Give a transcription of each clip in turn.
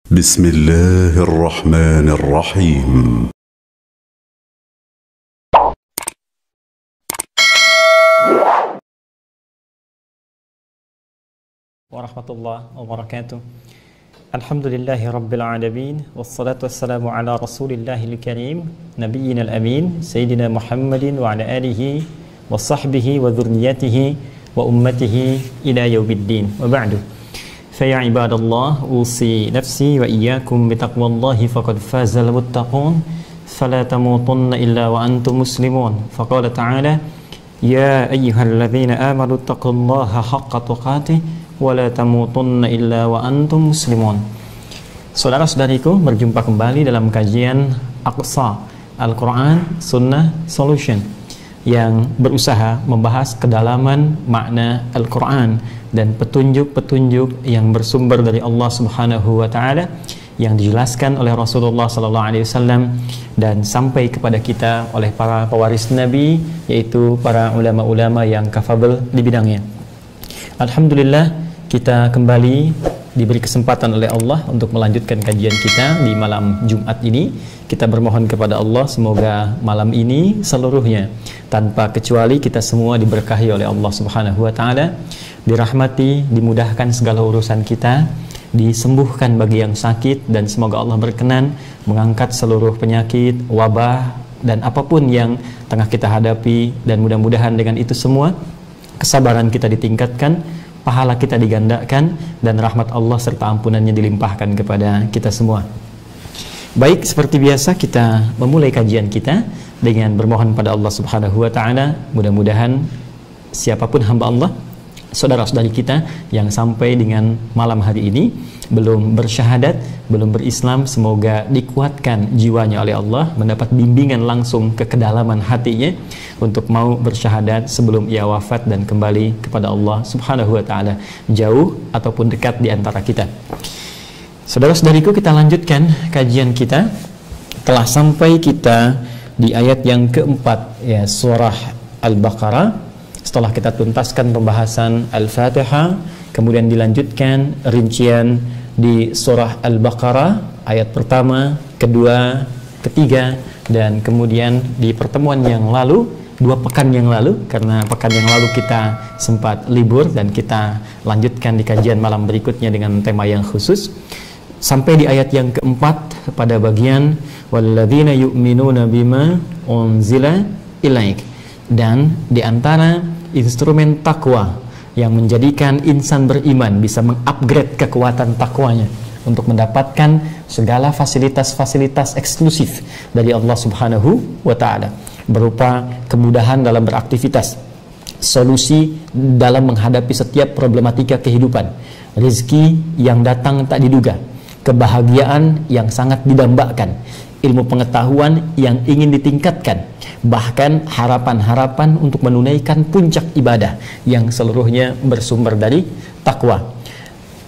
بسم الله الرحمن الرحيم. Warahmatullahi wabarakatuh. Alhamdulillahi rabbil alamin, wassalatu wassalamu ala rasulillahil karim, nabiyyina al-amin, sayyidina Muhammadin wa ala alihi wa sahbihi wa dhurriyyatihi wa ummatihi ila yaumiddin. Wa ba'du. Faya ibadallah, usi nafsi wa iyyakum bitaqwallahi faqad fazal muttaqun, fala tamutunna illa wa antum muslimun. Faqala ta'ala, ya ayyuhalladzina amanu taqullaha haqqa tuqatih wa la tamutunna illa wa antum muslimun. Saudara-saudariku, berjumpa kembali dalam kajian Aqsa Al-Quran Sunnah Solution yang berusaha membahas kedalaman makna Al-Quran dan petunjuk-petunjuk yang bersumber dari Allah Subhanahu wa taala yang dijelaskan oleh Rasulullah sallallahu alaihi wasallam dan sampai kepada kita oleh para pewaris Nabi, yaitu para ulama-ulama yang kafabel di bidangnya. Alhamdulillah, kita kembali diberi kesempatan oleh Allah untuk melanjutkan kajian kita di malam Jumat ini. Kita bermohon kepada Allah semoga malam ini seluruhnya tanpa kecuali kita semua diberkahi oleh Allah Subhanahu wa taala, dirahmati, dimudahkan segala urusan kita, disembuhkan bagi yang sakit, dan semoga Allah berkenan mengangkat seluruh penyakit, wabah, dan apapun yang tengah kita hadapi, dan mudah-mudahan dengan itu semua kesabaran kita ditingkatkan, pahala kita digandakan, dan rahmat Allah serta ampunannya dilimpahkan kepada kita semua. Baik, seperti biasa kita memulai kajian kita dengan bermohon pada Allah Subhanahu wa taala. Mudah-mudahan siapapun hamba Allah, saudara-saudari kita yang sampai dengan malam hari ini belum bersyahadat, belum berislam, semoga dikuatkan jiwanya oleh Allah, mendapat bimbingan langsung ke kedalaman hatinya untuk mau bersyahadat sebelum ia wafat dan kembali kepada Allah Subhanahu wa taala, jauh ataupun dekat di antara kita. Saudara-saudariku, kita lanjutkan kajian kita. Telah sampai kita di ayat yang keempat, ya, surah Al-Baqarah. Setelah kita tuntaskan pembahasan Al-Fatihah, kemudian dilanjutkan rincian di surah Al-Baqarah ayat pertama, kedua, ketiga, dan kemudian di pertemuan yang lalu, 2 pekan yang lalu, karena pekan yang lalu kita sempat libur, dan kita lanjutkan di kajian malam berikutnya dengan tema yang khusus, sampai di ayat yang keempat pada bagian walladzina yu'minuna bima unzila ilaik. Dan di antara instrumen takwa yang menjadikan insan beriman bisa mengupgrade kekuatan takwanya untuk mendapatkan segala fasilitas-fasilitas eksklusif dari Allah Subhanahu wa taala, berupa kemudahan dalam beraktivitas, solusi dalam menghadapi setiap problematika kehidupan, rezeki yang datang tak diduga, kebahagiaan yang sangat didambakan, ilmu pengetahuan yang ingin ditingkatkan, bahkan harapan-harapan untuk menunaikan puncak ibadah yang seluruhnya bersumber dari takwa.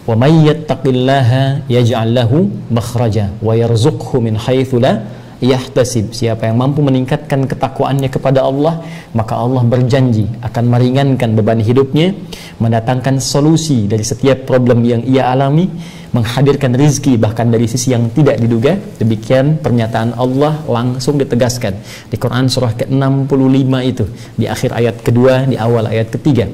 Wa may yattaqillaha yaj'al lahu makhraja wa yarzuqhu min haitsu la yahtasib. Siapa yang mampu meningkatkan ketakwaannya kepada Allah, maka Allah berjanji akan meringankan beban hidupnya, mendatangkan solusi dari setiap problem yang ia alami, menghadirkan rizki bahkan dari sisi yang tidak diduga. Demikian pernyataan Allah langsung ditegaskan di Quran surah ke-65 itu, di akhir ayat kedua, di awal ayat ketiga.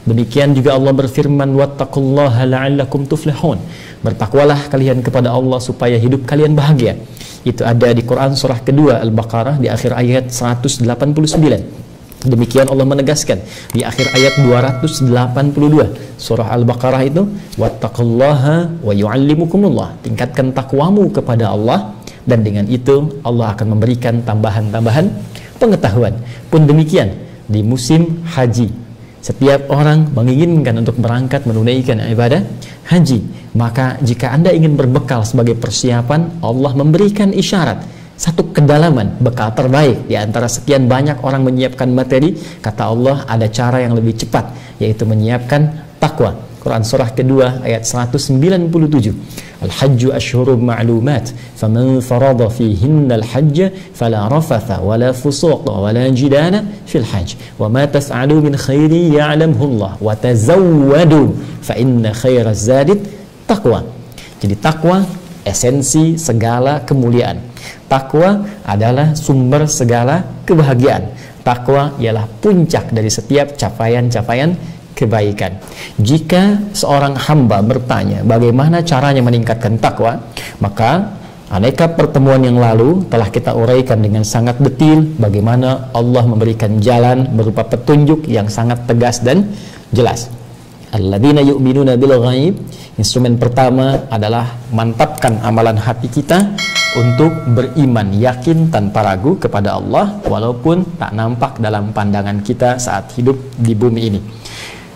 Demikian juga Allah berfirman, wattaqullaha la'allakum tuflihun. Bertakwalah kalian kepada Allah supaya hidup kalian bahagia. Itu ada di Quran surah kedua Al-Baqarah di akhir ayat 189. Demikian Allah menegaskan di akhir ayat 282 surah Al-Baqarah itu, wattaqullaha wa yu'allimukumullah. Tingkatkan takwamu kepada Allah, dan dengan itu Allah akan memberikan tambahan-tambahan pengetahuan. Pun demikian di musim haji, setiap orang menginginkan untuk berangkat menunaikan ibadah haji. Maka jika Anda ingin berbekal sebagai persiapan, Allah memberikan isyarat, satu kedalaman, bekal terbaik di antara sekian banyak orang menyiapkan materi. Kata Allah, ada cara yang lebih cepat, yaitu menyiapkan takwa. Quran surah kedua ayat 197. Al-hajju ashhurum ma'lumat, faman farada fihinna al-hajja fala rafatha wala fusuqa wala jidala fil hajj wa ma taf'alu min khairi ya'lamhu Allah wa tazawwadu fa inna khairaz zadi taqwa. Jadi takwa esensi segala kemuliaan. Takwa adalah sumber segala kebahagiaan. Takwa ialah puncak dari setiap capaian-capaian kebaikan. Jika seorang hamba bertanya bagaimana caranya meningkatkan takwa, maka aneka pertemuan yang lalu telah kita uraikan dengan sangat detail bagaimana Allah memberikan jalan berupa petunjuk yang sangat tegas dan jelas. Alladzina yu'minuna bil ghaib. Instrumen pertama adalah mantapkan amalan hati kita untuk beriman yakin tanpa ragu kepada Allah walaupun tak nampak dalam pandangan kita saat hidup di bumi ini.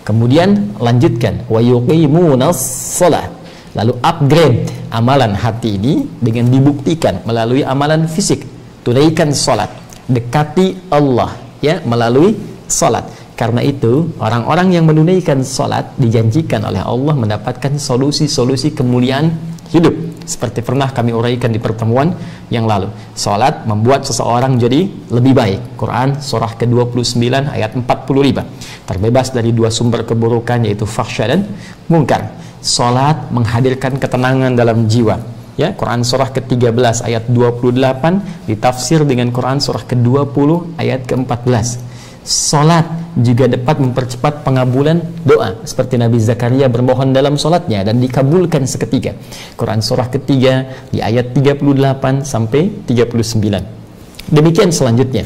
Kemudian lanjutkan wa yuqimunas shalah. Lalu upgrade amalan hati ini dengan dibuktikan melalui amalan fisik. Tunaikan salat, dekati Allah ya melalui salat. Karena itu orang-orang yang menunaikan salat dijanjikan oleh Allah mendapatkan solusi-solusi kemuliaan hidup. Seperti pernah kami uraikan di pertemuan yang lalu. Salat membuat seseorang jadi lebih baik. Quran surah ke-29 ayat 45. Terbebas dari dua sumber keburukan yaitu fahsya dan munkar. Salat menghadirkan ketenangan dalam jiwa. Ya, Quran surah ke-13 ayat 28 ditafsir dengan Quran surah ke-20 ayat ke-14. Salat juga dapat mempercepat pengabulan doa seperti Nabi Zakaria bermohon dalam salatnya dan dikabulkan seketika. Quran surah ketiga di ayat 38 sampai 39. Demikian selanjutnya.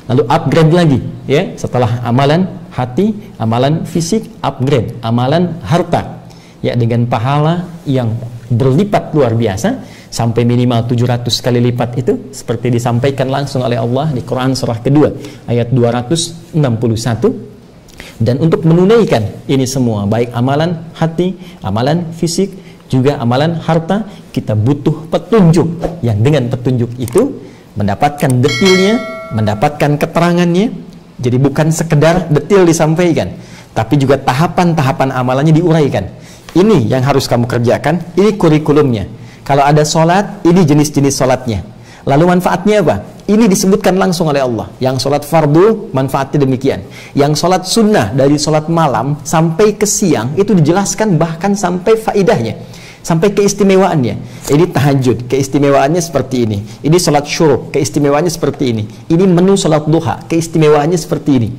Lalu upgrade lagi ya, setelah amalan hati, amalan fisik, upgrade amalan harta. Ya, dengan pahala yang berlipat luar biasa sampai minimal 700 kali lipat itu seperti disampaikan langsung oleh Allah di Quran surah kedua ayat 261. Dan untuk menunaikan ini semua baik amalan hati, amalan fisik, juga amalan harta, kita butuh petunjuk yang dengan petunjuk itu mendapatkan detailnya, mendapatkan keterangannya. Jadi bukan sekedar detail disampaikan, tapi juga tahapan-tahapan amalannya diuraikan. Ini yang harus kamu kerjakan, ini kurikulumnya. Kalau ada sholat, ini jenis-jenis sholatnya. Lalu manfaatnya apa? Ini disebutkan langsung oleh Allah. Yang sholat fardu, manfaatnya demikian. Yang sholat sunnah dari sholat malam sampai ke siang, itu dijelaskan bahkan sampai faidahnya, sampai keistimewaannya. Ini tahajud, keistimewaannya seperti ini. Ini sholat syuruk, keistimewaannya seperti ini. Ini menu sholat duha, keistimewaannya seperti ini.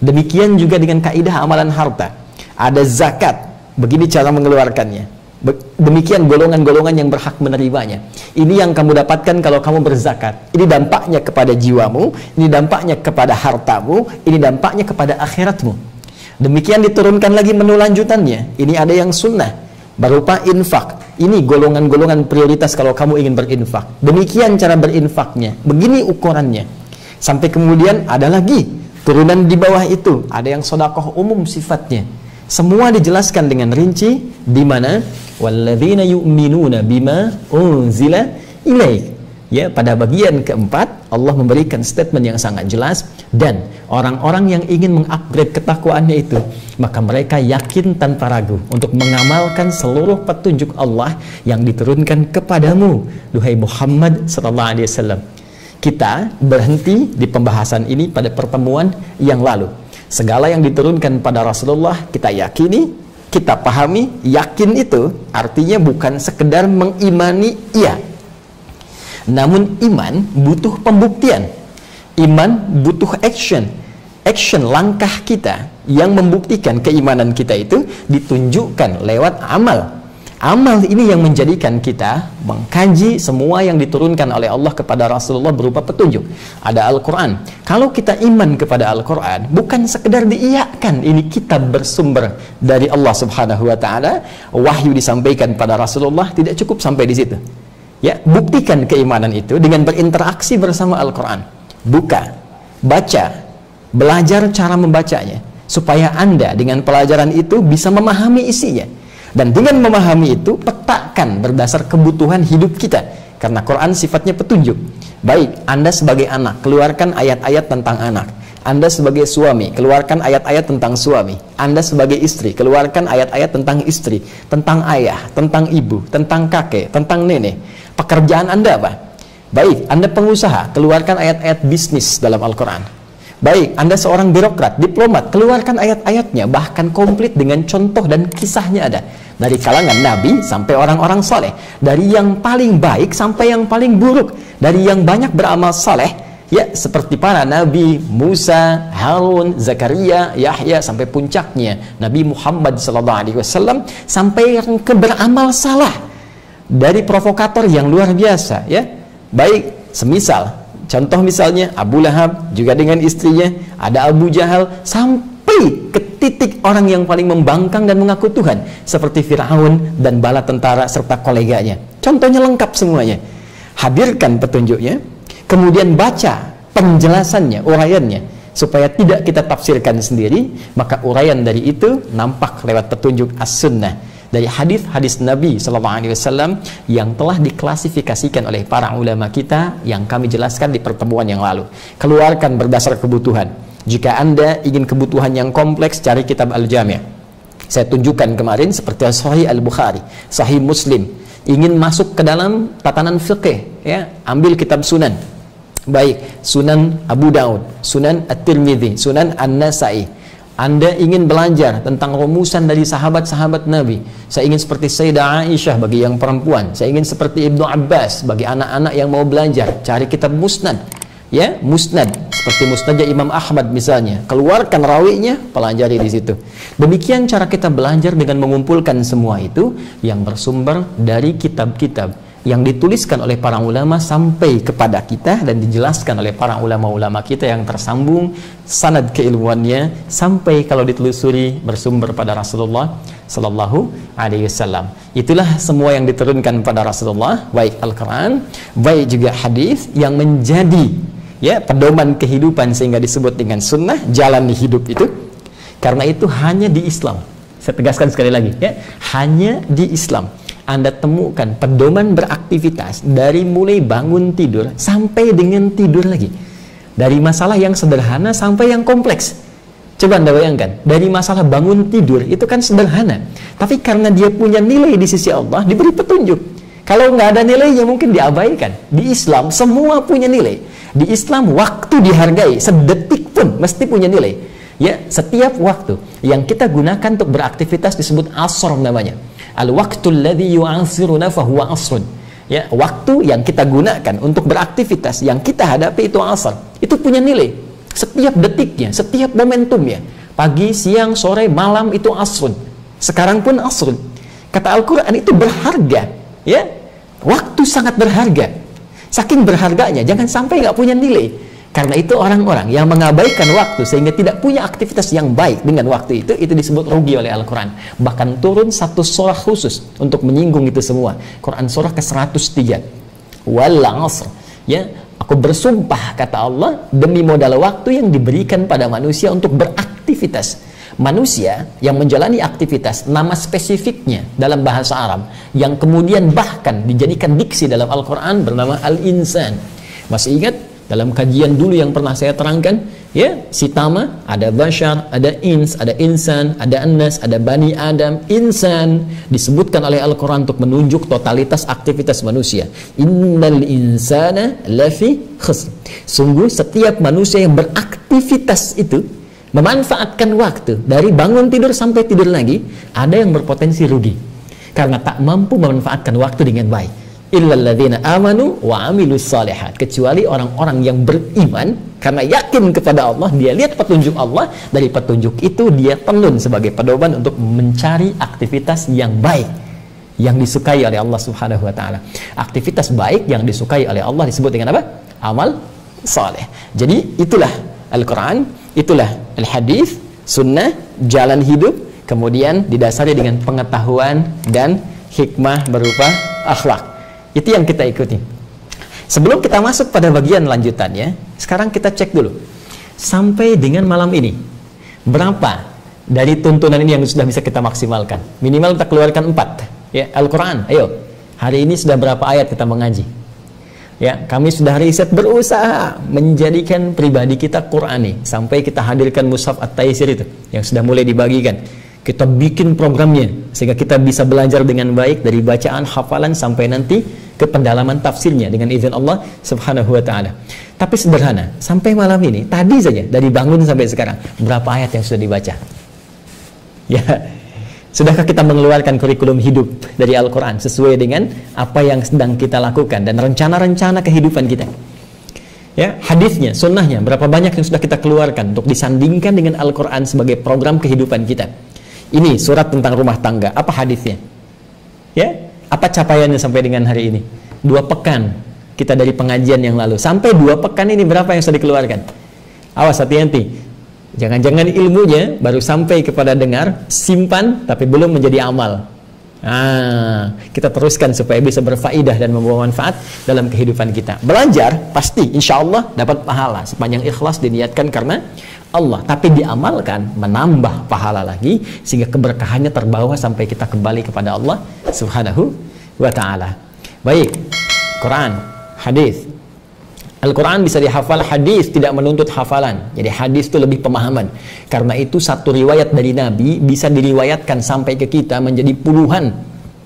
Demikian juga dengan kaidah amalan harta. Ada zakat, begini cara mengeluarkannya. Demikian golongan-golongan yang berhak menerimanya. Ini yang kamu dapatkan kalau kamu berzakat. Ini dampaknya kepada jiwamu, ini dampaknya kepada hartamu, ini dampaknya kepada akhiratmu. Demikian diturunkan lagi menu lanjutannya. Ini ada yang sunnah berupa infak. Ini golongan-golongan prioritas kalau kamu ingin berinfak. Demikian cara berinfaknya. Begini ukurannya. Sampai kemudian ada lagi turunan di bawah itu. Ada yang sedekah umum sifatnya. Semua dijelaskan dengan rinci di mana walladzina yu'minuna bima unzila ilaik. Ya, pada bagian keempat Allah memberikan statement yang sangat jelas, dan orang-orang yang ingin mengupgrade ketakwaannya itu, maka mereka yakin tanpa ragu untuk mengamalkan seluruh petunjuk Allah yang diturunkan kepadamu, duhai Muhammad sallallahu alaihi wasallam. Kita berhenti di pembahasan ini pada pertemuan yang lalu. Segala yang diturunkan pada Rasulullah kita yakini, kita pahami. Yakin itu artinya bukan sekedar mengimani iya, namun iman butuh pembuktian. Iman butuh action. Action, langkah kita yang membuktikan keimanan kita itu ditunjukkan lewat amal. Amal ini yang menjadikan kita mengkaji semua yang diturunkan oleh Allah kepada Rasulullah berupa petunjuk. Ada Al-Quran. Kalau kita iman kepada Al-Quran, bukan sekedar diiyakan ini kitab bersumber dari Allah Subhanahu wa Ta'ala, wahyu disampaikan pada Rasulullah, tidak cukup sampai di situ. Ya, buktikan keimanan itu dengan berinteraksi bersama Al-Quran. Buka, baca, belajar cara membacanya, supaya Anda dengan pelajaran itu bisa memahami isinya. Dan dengan memahami itu, petakan berdasar kebutuhan hidup kita. Karena Quran sifatnya petunjuk. Baik, Anda sebagai anak, keluarkan ayat-ayat tentang anak. Anda sebagai suami, keluarkan ayat-ayat tentang suami. Anda sebagai istri, keluarkan ayat-ayat tentang istri, tentang ayah, tentang ibu, tentang kakek, tentang nenek. Pekerjaan Anda apa? Baik, Anda pengusaha, keluarkan ayat-ayat bisnis dalam Al-Quran. Baik, Anda seorang birokrat, diplomat, keluarkan ayat-ayatnya, bahkan komplit dengan contoh dan kisahnya ada. dari kalangan nabi sampai orang-orang soleh, dari yang paling baik sampai yang paling buruk, dari yang banyak beramal soleh, ya seperti para nabi Musa, Harun, Zakaria, Yahya, sampai puncaknya Nabi Muhammad SAW, sampai yang beramal salah, dari provokator yang luar biasa, ya, baik semisal contoh misalnya Abu Lahab juga dengan istrinya, ada Abu Jahal, sampai ke titik orang yang paling membangkang dan mengaku Tuhan seperti Fir'aun dan bala tentara serta koleganya. Contohnya lengkap semuanya. Hadirkan petunjuknya, kemudian baca penjelasannya, uraiannya, supaya tidak kita tafsirkan sendiri. Maka uraian dari itu nampak lewat petunjuk as-sunnah, dari hadis-hadis Nabi SAW yang telah diklasifikasikan oleh para ulama kita yang kami jelaskan di pertemuan yang lalu. Keluarkan berdasar kebutuhan. Jika Anda ingin kebutuhan yang kompleks, cari kitab Al-Jami'. Saya tunjukkan kemarin seperti Sahih Al-Bukhari, Sahih Muslim. Ingin masuk ke dalam tatanan fiqih, ya, ambil kitab Sunan. Baik, Sunan Abu Daud, Sunan At-Tirmidzi, Sunan An-Nasai. Anda ingin belajar tentang rumusan dari sahabat-sahabat Nabi. Saya ingin seperti Sayyidah Aisyah bagi yang perempuan. Saya ingin seperti Ibnu Abbas bagi anak-anak yang mau belajar. Cari kitab Musnad. Ya, Musnad. Seperti Musnadnya Imam Ahmad misalnya. Keluarkan rawinya, pelajari di situ. Demikian cara kita belajar dengan mengumpulkan semua itu yang bersumber dari kitab-kitab yang dituliskan oleh para ulama sampai kepada kita dan dijelaskan oleh para ulama-ulama kita yang tersambung sanad keilmuannya sampai kalau ditelusuri bersumber pada Rasulullah Sallallahu Alaihi Wasallam. Itulah semua yang diturunkan pada Rasulullah, baik Al-Quran, baik juga hadis yang menjadi, ya, pedoman kehidupan sehingga disebut dengan sunnah, jalan hidup itu. Karena itu hanya di Islam, saya tegaskan sekali lagi, ya, hanya di Islam Anda temukan pedoman beraktivitas dari mulai bangun tidur sampai dengan tidur lagi, dari masalah yang sederhana sampai yang kompleks. Coba Anda bayangkan, dari masalah bangun tidur itu kan sederhana, tapi karena dia punya nilai di sisi Allah, diberi petunjuk. Kalau nggak ada nilainya mungkin diabaikan. Di Islam semua punya nilai. Di Islam waktu dihargai, sedetik pun mesti punya nilai. Ya, setiap waktu yang kita gunakan untuk beraktivitas disebut asr namanya. Al-waqtul ladzi yu'ansiruna fahuwa asrun. Ya, waktu yang kita gunakan untuk beraktivitas yang kita hadapi itu asar. Itu punya nilai. Setiap detiknya, setiap momentumnya. Pagi, siang, sore, malam itu asrun. Sekarang pun asrun. Kata Al-Qur'an itu berharga, ya. Waktu sangat berharga. Saking berharganya jangan sampai nggak punya nilai. Karena itu orang-orang yang mengabaikan waktu sehingga tidak punya aktivitas yang baik dengan waktu itu disebut rugi oleh Al-Quran. Bahkan turun satu surah khusus untuk menyinggung itu semua. Quran surah ke-103. Wal 'asr. Ya, aku bersumpah kata Allah demi modal waktu yang diberikan pada manusia untuk beraktivitas. Manusia yang menjalani aktivitas, nama spesifiknya dalam bahasa Arab yang kemudian bahkan dijadikan diksi dalam Al-Quran bernama Al-Insan. Masih ingat? Dalam kajian dulu yang pernah saya terangkan, ya, Sitama, ada Bashar, ada Ins, ada Insan, ada Annas, ada Bani Adam. Insan disebutkan oleh Al-Quran untuk menunjuk totalitas aktivitas manusia. Innal insana lafi khusr. Sungguh setiap manusia yang beraktivitas itu, memanfaatkan waktu dari bangun tidur sampai tidur lagi, ada yang berpotensi rugi karena tak mampu memanfaatkan waktu dengan baik. Illalladzina amanu wa amilus salihat, kecuali orang-orang yang beriman karena yakin kepada Allah, dia lihat petunjuk Allah, dari petunjuk itu dia tenun sebagai pedoman untuk mencari aktivitas yang baik yang disukai oleh Allah Subhanahu wa taala. Aktivitas baik yang disukai oleh Allah disebut dengan apa? Amal saleh. Jadi itulah Al-Quran, itulah Al-Hadis, Sunnah, jalan hidup, kemudian didasari dengan pengetahuan dan hikmah berupa akhlak. Itu yang kita ikuti. Sebelum kita masuk pada bagian lanjutannya, sekarang kita cek dulu sampai dengan malam ini berapa dari tuntunan ini yang sudah bisa kita maksimalkan. Minimal kita keluarkan 4, ya. Al-Quran, ayo, hari ini sudah berapa ayat kita mengaji, ya. Kami sudah riset, berusaha menjadikan pribadi kita Qurani sampai kita hadirkan Mushaf At-Taisir itu yang sudah mulai dibagikan. Kita bikin programnya sehingga kita bisa belajar dengan baik dari bacaan, hafalan sampai nanti ke pendalaman tafsirnya dengan izin Allah Subhanahu wa taala. Tapi sederhana, sampai malam ini, tadi saja dari bangun sampai sekarang berapa ayat yang sudah dibaca? Ya. Sudahkah kita mengeluarkan kurikulum hidup dari Al-Quran sesuai dengan apa yang sedang kita lakukan dan rencana-rencana kehidupan kita? Ya, hadisnya, sunnahnya, berapa banyak yang sudah kita keluarkan untuk disandingkan dengan Al-Quran sebagai program kehidupan kita? Ini surat tentang rumah tangga, apa hadisnya? Ya, apa capaiannya sampai dengan hari ini? 2 pekan kita dari pengajian yang lalu sampai 2 pekan ini berapa yang sudah dikeluarkan? Awas, hati-hati. Jangan-jangan ilmunya baru sampai kepada dengar, simpan, tapi belum menjadi amal. Kita teruskan supaya bisa berfaedah dan membawa manfaat dalam kehidupan kita. Belajar, pasti insya Allah dapat pahala sepanjang ikhlas diniatkan karena Allah. Tapi diamalkan, menambah pahala lagi, sehingga keberkahannya terbawa sampai kita kembali kepada Allah Subhanahu wa ta'ala. Baik, Quran, hadis. Al-Quran bisa dihafal, hadis tidak menuntut hafalan. Jadi hadis itu lebih pemahaman. Karena itu satu riwayat dari Nabi bisa diriwayatkan sampai ke kita menjadi puluhan,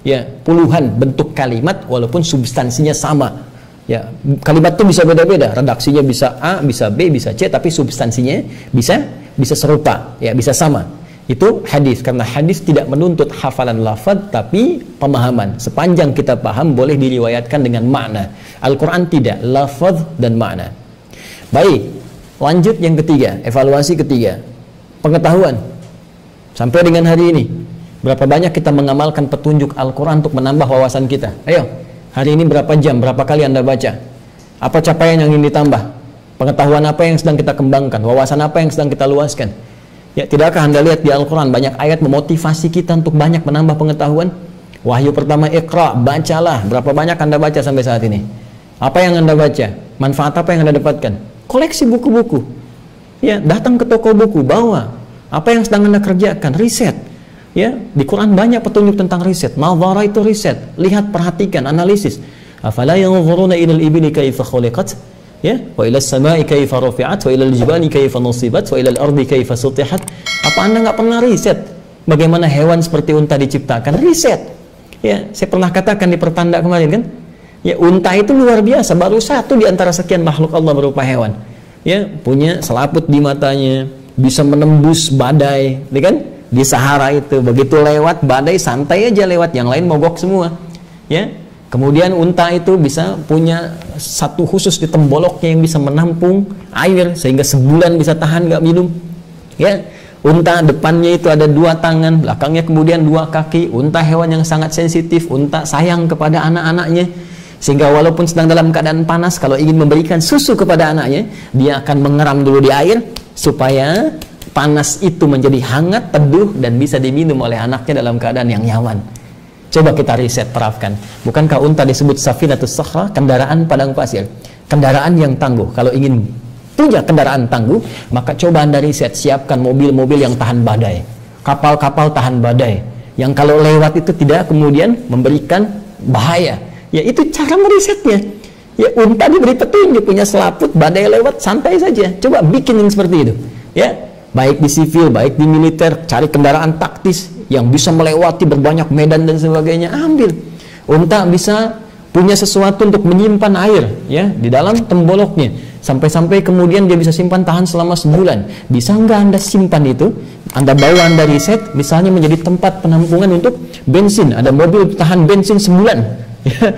ya, puluhan bentuk kalimat walaupun substansinya sama. Ya, kalimat itu bisa beda-beda, redaksinya bisa A, bisa B, bisa C, tapi substansinya bisa serupa, ya, bisa sama. Itu hadis, karena hadis tidak menuntut hafalan lafaz tapi pemahaman. Sepanjang kita paham boleh diriwayatkan dengan makna. Al-Quran tidak, lafaz dan makna. Baik, lanjut yang ketiga, evaluasi ketiga, pengetahuan. Sampai dengan hari ini berapa banyak kita mengamalkan petunjuk Al-Quran untuk menambah wawasan kita? Ayo, hari ini berapa jam, berapa kali Anda baca? Apa capaian yang ingin ditambah? Pengetahuan apa yang sedang kita kembangkan? Wawasan apa yang sedang kita luaskan? Ya, tidakkah Anda lihat di Al-Quran banyak ayat memotivasi kita untuk banyak menambah pengetahuan? Wahyu pertama, Iqra, bacalah. Berapa banyak Anda baca sampai saat ini? Apa yang Anda baca? Manfaat apa yang Anda dapatkan? Koleksi buku-buku. Ya, datang ke toko buku, bawa. Apa yang sedang Anda kerjakan? Riset. Ya, di Quran banyak petunjuk tentang riset. Nadhara itu riset. Lihat, perhatikan, analisis. Afala yanzuruna ilal ibili kaifa khuliqat? Ya, wa ilal samai kaifa rufi'at, wa ilal jibali kaifa nusibat, wa ilal ardi kaifa sutihat. Apa Anda nggak pernah riset bagaimana hewan seperti unta diciptakan? Riset. Ya, saya pernah katakan di pertanda kemarin kan, ya, unta itu luar biasa, baru satu di antara sekian makhluk Allah berupa hewan. Ya, punya selaput di matanya, bisa menembus badai, ya kan? Di Sahara itu begitu lewat badai santai aja lewat, yang lain mogok semua. Ya. Kemudian unta itu bisa punya satu khusus di temboloknya yang bisa menampung air sehingga sebulan bisa tahan nggak minum. Ya, unta depannya itu ada 2 tangan, belakangnya kemudian 2 kaki. Unta hewan yang sangat sensitif, unta sayang kepada anak-anaknya sehingga walaupun sedang dalam keadaan panas, kalau ingin memberikan susu kepada anaknya, dia akan mengeram dulu di air supaya panas itu menjadi hangat, teduh dan bisa diminum oleh anaknya dalam keadaan yang nyaman. Coba kita riset, terapkan. Bukankah unta disebut safinatus sakhra, kendaraan padang pasir, kendaraan yang tangguh? Kalau ingin punya kendaraan tangguh, maka coba Anda riset, siapkan mobil-mobil yang tahan badai, kapal-kapal tahan badai, yang kalau lewat itu tidak kemudian memberikan bahaya. Ya, itu cara merisetnya. Ya, unta diberi petunjuk, punya selaput, badai lewat, santai saja. Coba bikin yang seperti itu. Ya, baik di sivil, baik di militer, cari kendaraan taktis yang bisa melewati berbanyak medan dan sebagainya, ambil. Unta bisa punya sesuatu untuk menyimpan air, ya, di dalam temboloknya, sampai-sampai kemudian dia bisa simpan tahan selama sebulan. Bisa nggak Anda simpan itu? Anda bawa, Anda riset, misalnya menjadi tempat penampungan untuk bensin, ada mobil tahan bensin sebulan, ya.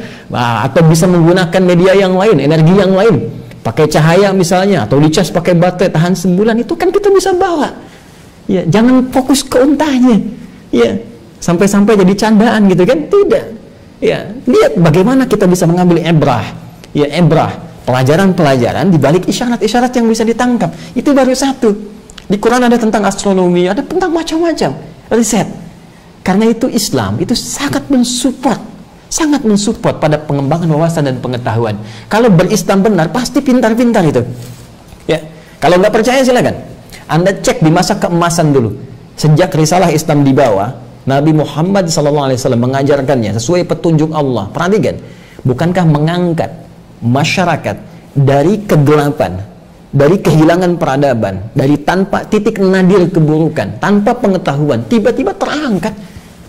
Atau bisa menggunakan media yang lain, energi yang lain, pakai cahaya misalnya, atau dicas pakai baterai tahan sebulan, itu kan kita bisa bawa. Ya, jangan fokus ke untanya. Ya, sampai-sampai jadi candaan gitu kan? Tidak. Ya, lihat bagaimana kita bisa mengambil ibrah. Ya, ibrah, pelajaran-pelajaran di balik isyarat-isyarat yang bisa ditangkap. Itu baru satu. Di Quran ada tentang astronomi, ada tentang macam-macam riset. Karena itu Islam itu sangat mensupport pada pengembangan wawasan dan pengetahuan. Kalau berislam benar pasti pintar-pintar itu. Ya, kalau nggak percaya silakan Anda cek di masa keemasan dulu. Sejak risalah Islam dibawa, Nabi Muhammad SAW mengajarkannya sesuai petunjuk Allah. Perhatikan, bukankah mengangkat masyarakat dari kegelapan, dari kehilangan peradaban, dari tanpa titik nadir keburukan, tanpa pengetahuan, tiba-tiba terangkat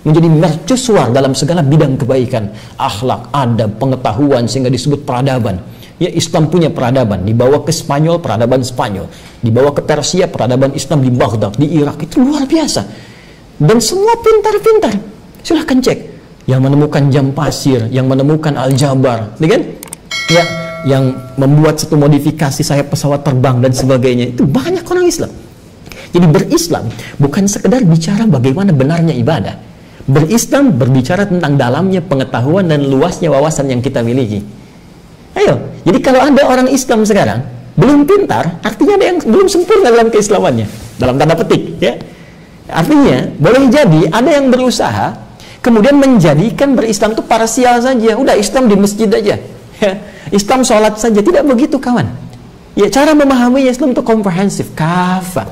menjadi mercusuar dalam segala bidang kebaikan, akhlak, adab, pengetahuan, sehingga disebut peradaban. Ya, Islam punya peradaban, dibawa ke Spanyol, peradaban Spanyol, dibawa ke Persia, peradaban Islam di Baghdad, di Irak, itu luar biasa. Dan semua pintar-pintar. Silahkan cek. Yang menemukan jam pasir, yang menemukan aljabar, kan? Ya, yang membuat satu modifikasi sayap pesawat terbang dan sebagainya. Itu banyak orang Islam. Jadi berislam bukan sekedar bicara bagaimana benarnya ibadah. Berislam berbicara tentang dalamnya pengetahuan dan luasnya wawasan yang kita miliki. Ayo, jadi kalau ada orang Islam sekarang belum pintar, artinya ada yang belum sempurna dalam keislamannya, dalam tanda petik, ya. Artinya boleh jadi ada yang berusaha kemudian menjadikan berislam itu parsial saja. Udah Islam di masjid aja, ya. Islam sholat saja. Tidak begitu, kawan. Ya, cara memahami Islam itu komprehensif, kafah.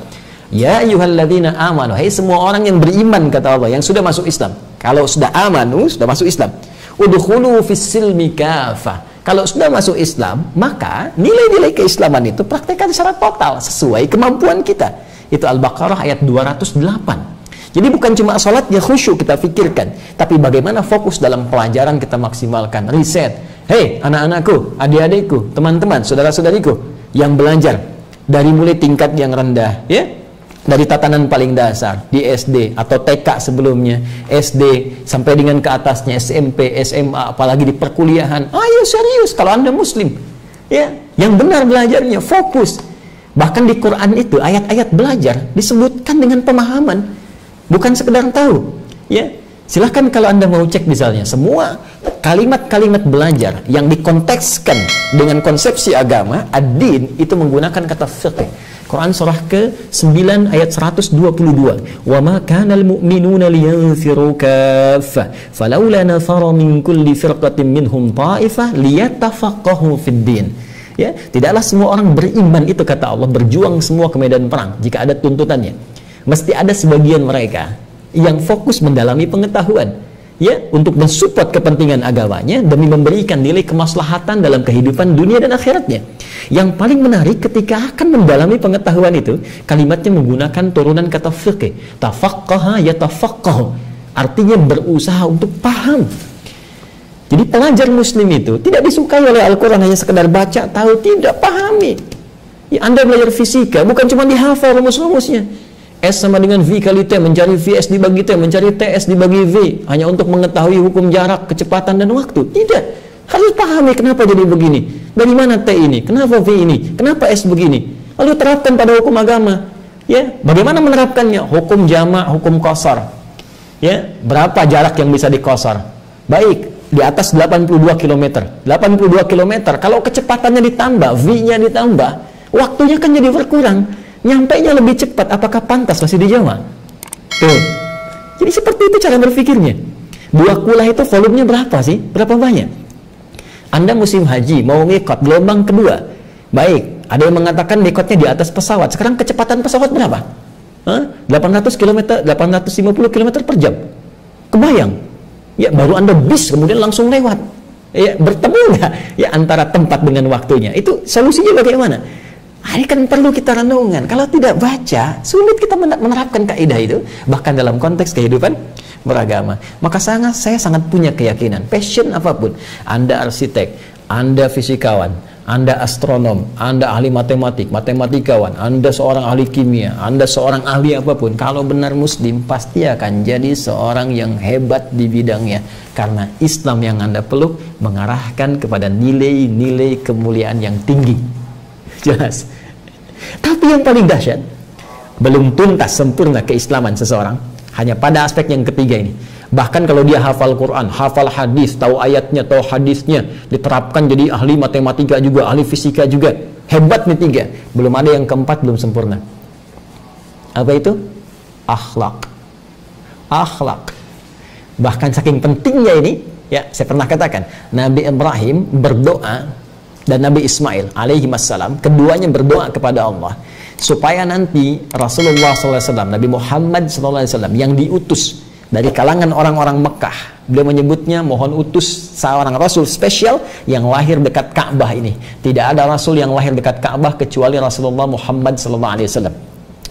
Ya ayyuhalladzina amanu, hai semua orang yang beriman, kata Allah, yang sudah masuk Islam. Kalau sudah amanu, sudah masuk Islam. Udkhulu fis silmi kafah. Kalau sudah masuk Islam, maka nilai-nilai keislaman itu praktekkan secara total sesuai kemampuan kita. Itu Al-Baqarah ayat 208. Jadi bukan cuma sholat ya khusyuk kita pikirkan, tapi bagaimana fokus dalam pelajaran kita maksimalkan. Riset. Hei anak-anakku, adik-adikku, teman-teman, saudara-saudariku yang belajar dari mulai tingkat yang rendah, ya, dari tatanan paling dasar di SD atau TK sebelumnya, SD sampai dengan ke atasnya SMP, SMA, apalagi di perkuliahan. Ayo serius kalau Anda muslim, ya, yang benar belajarnya, fokus. Bahkan di Quran itu ayat-ayat belajar disebutkan dengan pemahaman, bukan sekedar tahu, ya. Silahkan kalau Anda mau cek misalnya semua kalimat-kalimat belajar yang dikontekskan dengan konsepsi agama, ad-din, itu menggunakan kata fiqh. Quran surah ke-9 ayat 122. Wa ma kana al-mu'minuna liyanfiru kaffah falawla nafara min kulli firqatin minhum ta'ifah liyatafaqahu fid din. Ya, tidaklah semua orang beriman itu, kata Allah, berjuang semua ke medan perang jika ada tuntutannya. Mesti ada sebagian mereka yang fokus mendalami pengetahuan, ya, untuk mensupport kepentingan agamanya demi memberikan nilai kemaslahatan dalam kehidupan dunia dan akhiratnya. Yang paling menarik ketika akan mendalami pengetahuan itu, kalimatnya menggunakan turunan kata fiqh. Tafaqqaha yatafaqqahu, artinya berusaha untuk paham. Jadi pelajar muslim itu tidak disukai oleh Al-Quran hanya sekedar baca, tahu, tidak, pahami. Ya, Anda belajar fisika bukan cuma dihafal rumus-rumusnya. S sama dengan V kali T, mencari VS dibagi T, mencari TS dibagi V, hanya untuk mengetahui hukum jarak, kecepatan, dan waktu. Tidak. Harus pahami kenapa jadi begini, dari mana T ini, kenapa V ini, kenapa S begini, lalu terapkan pada hukum agama, ya. Bagaimana menerapkannya? Hukum jamak, hukum qasar, ya, berapa jarak yang bisa dikosar? Baik, di atas 82 km 82 km, kalau kecepatannya ditambah, V-nya ditambah, waktunya kan jadi berkurang, nyampainya lebih cepat. Apakah pantas masih di Jawa? Tuh. Jadi seperti itu cara berpikirnya. Dua kulah itu volumenya berapa sih? Berapa banyak? Anda musim haji, mau mikot, gelombang kedua. Baik, ada yang mengatakan mikotnya di atas pesawat. Sekarang kecepatan pesawat berapa? 800 km, 850 km per jam. Kebayang? Ya, baru Anda bis, kemudian langsung lewat. Ya, bertemu nggak? Ya, antara tempat dengan waktunya. Itu solusinya bagaimana? Ini kan perlu kita renungan. Kalau tidak baca, sulit kita menerapkan kaidah itu, bahkan dalam konteks kehidupan beragama. Maka saya sangat punya keyakinan, passion apapun, Anda arsitek, Anda fisikawan, Anda astronom, Anda ahli matematik, matematikawan, Anda seorang ahli kimia, Anda seorang ahli apapun, kalau benar muslim pasti akan jadi seorang yang hebat di bidangnya, karena Islam yang Anda peluk mengarahkan kepada nilai-nilai kemuliaan yang tinggi. Jelas. Tapi yang paling dahsyat, belum tuntas sempurna keislaman seseorang hanya pada aspek yang ketiga ini. Bahkan kalau dia hafal Quran, hafal hadis, tahu ayatnya, tahu hadisnya, diterapkan jadi ahli matematika juga, ahli fisika juga, hebat nih tiga. Belum ada yang keempat, belum sempurna. Apa itu? Akhlak. Akhlak. Bahkan saking pentingnya ini, ya, saya pernah katakan, Nabi Ibrahim berdoa dan Nabi Ismail alaihi wassalam, keduanya berdoa kepada Allah supaya nanti Rasulullah SAW, Nabi Muhammad SAW yang diutus dari kalangan orang-orang Mekah, beliau menyebutnya mohon utus seorang Rasul spesial yang lahir dekat Ka'bah ini. Tidak ada Rasul yang lahir dekat Ka'bah kecuali Rasulullah Muhammad SAW.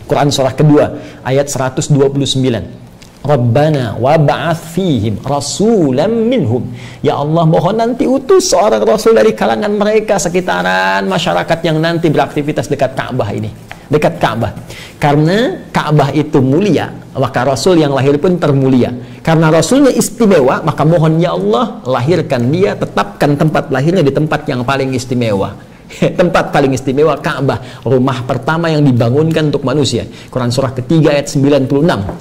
Quran surah kedua ayat 129. Rabbana wa ba'ath fihim rasulam minhum. Ya Allah, mohon nanti utus seorang rasul dari kalangan mereka sekitaran masyarakat yang nanti beraktivitas dekat Ka'bah ini, dekat Ka'bah. Karena Ka'bah itu mulia, maka Rasul yang lahir pun termulia. Karena Rasulnya istimewa, maka mohon ya Allah, lahirkan dia, tetapkan tempat lahirnya di tempat yang paling istimewa. Tempat paling istimewa Ka'bah, rumah pertama yang dibangunkan untuk manusia. Quran surah ketiga ayat 96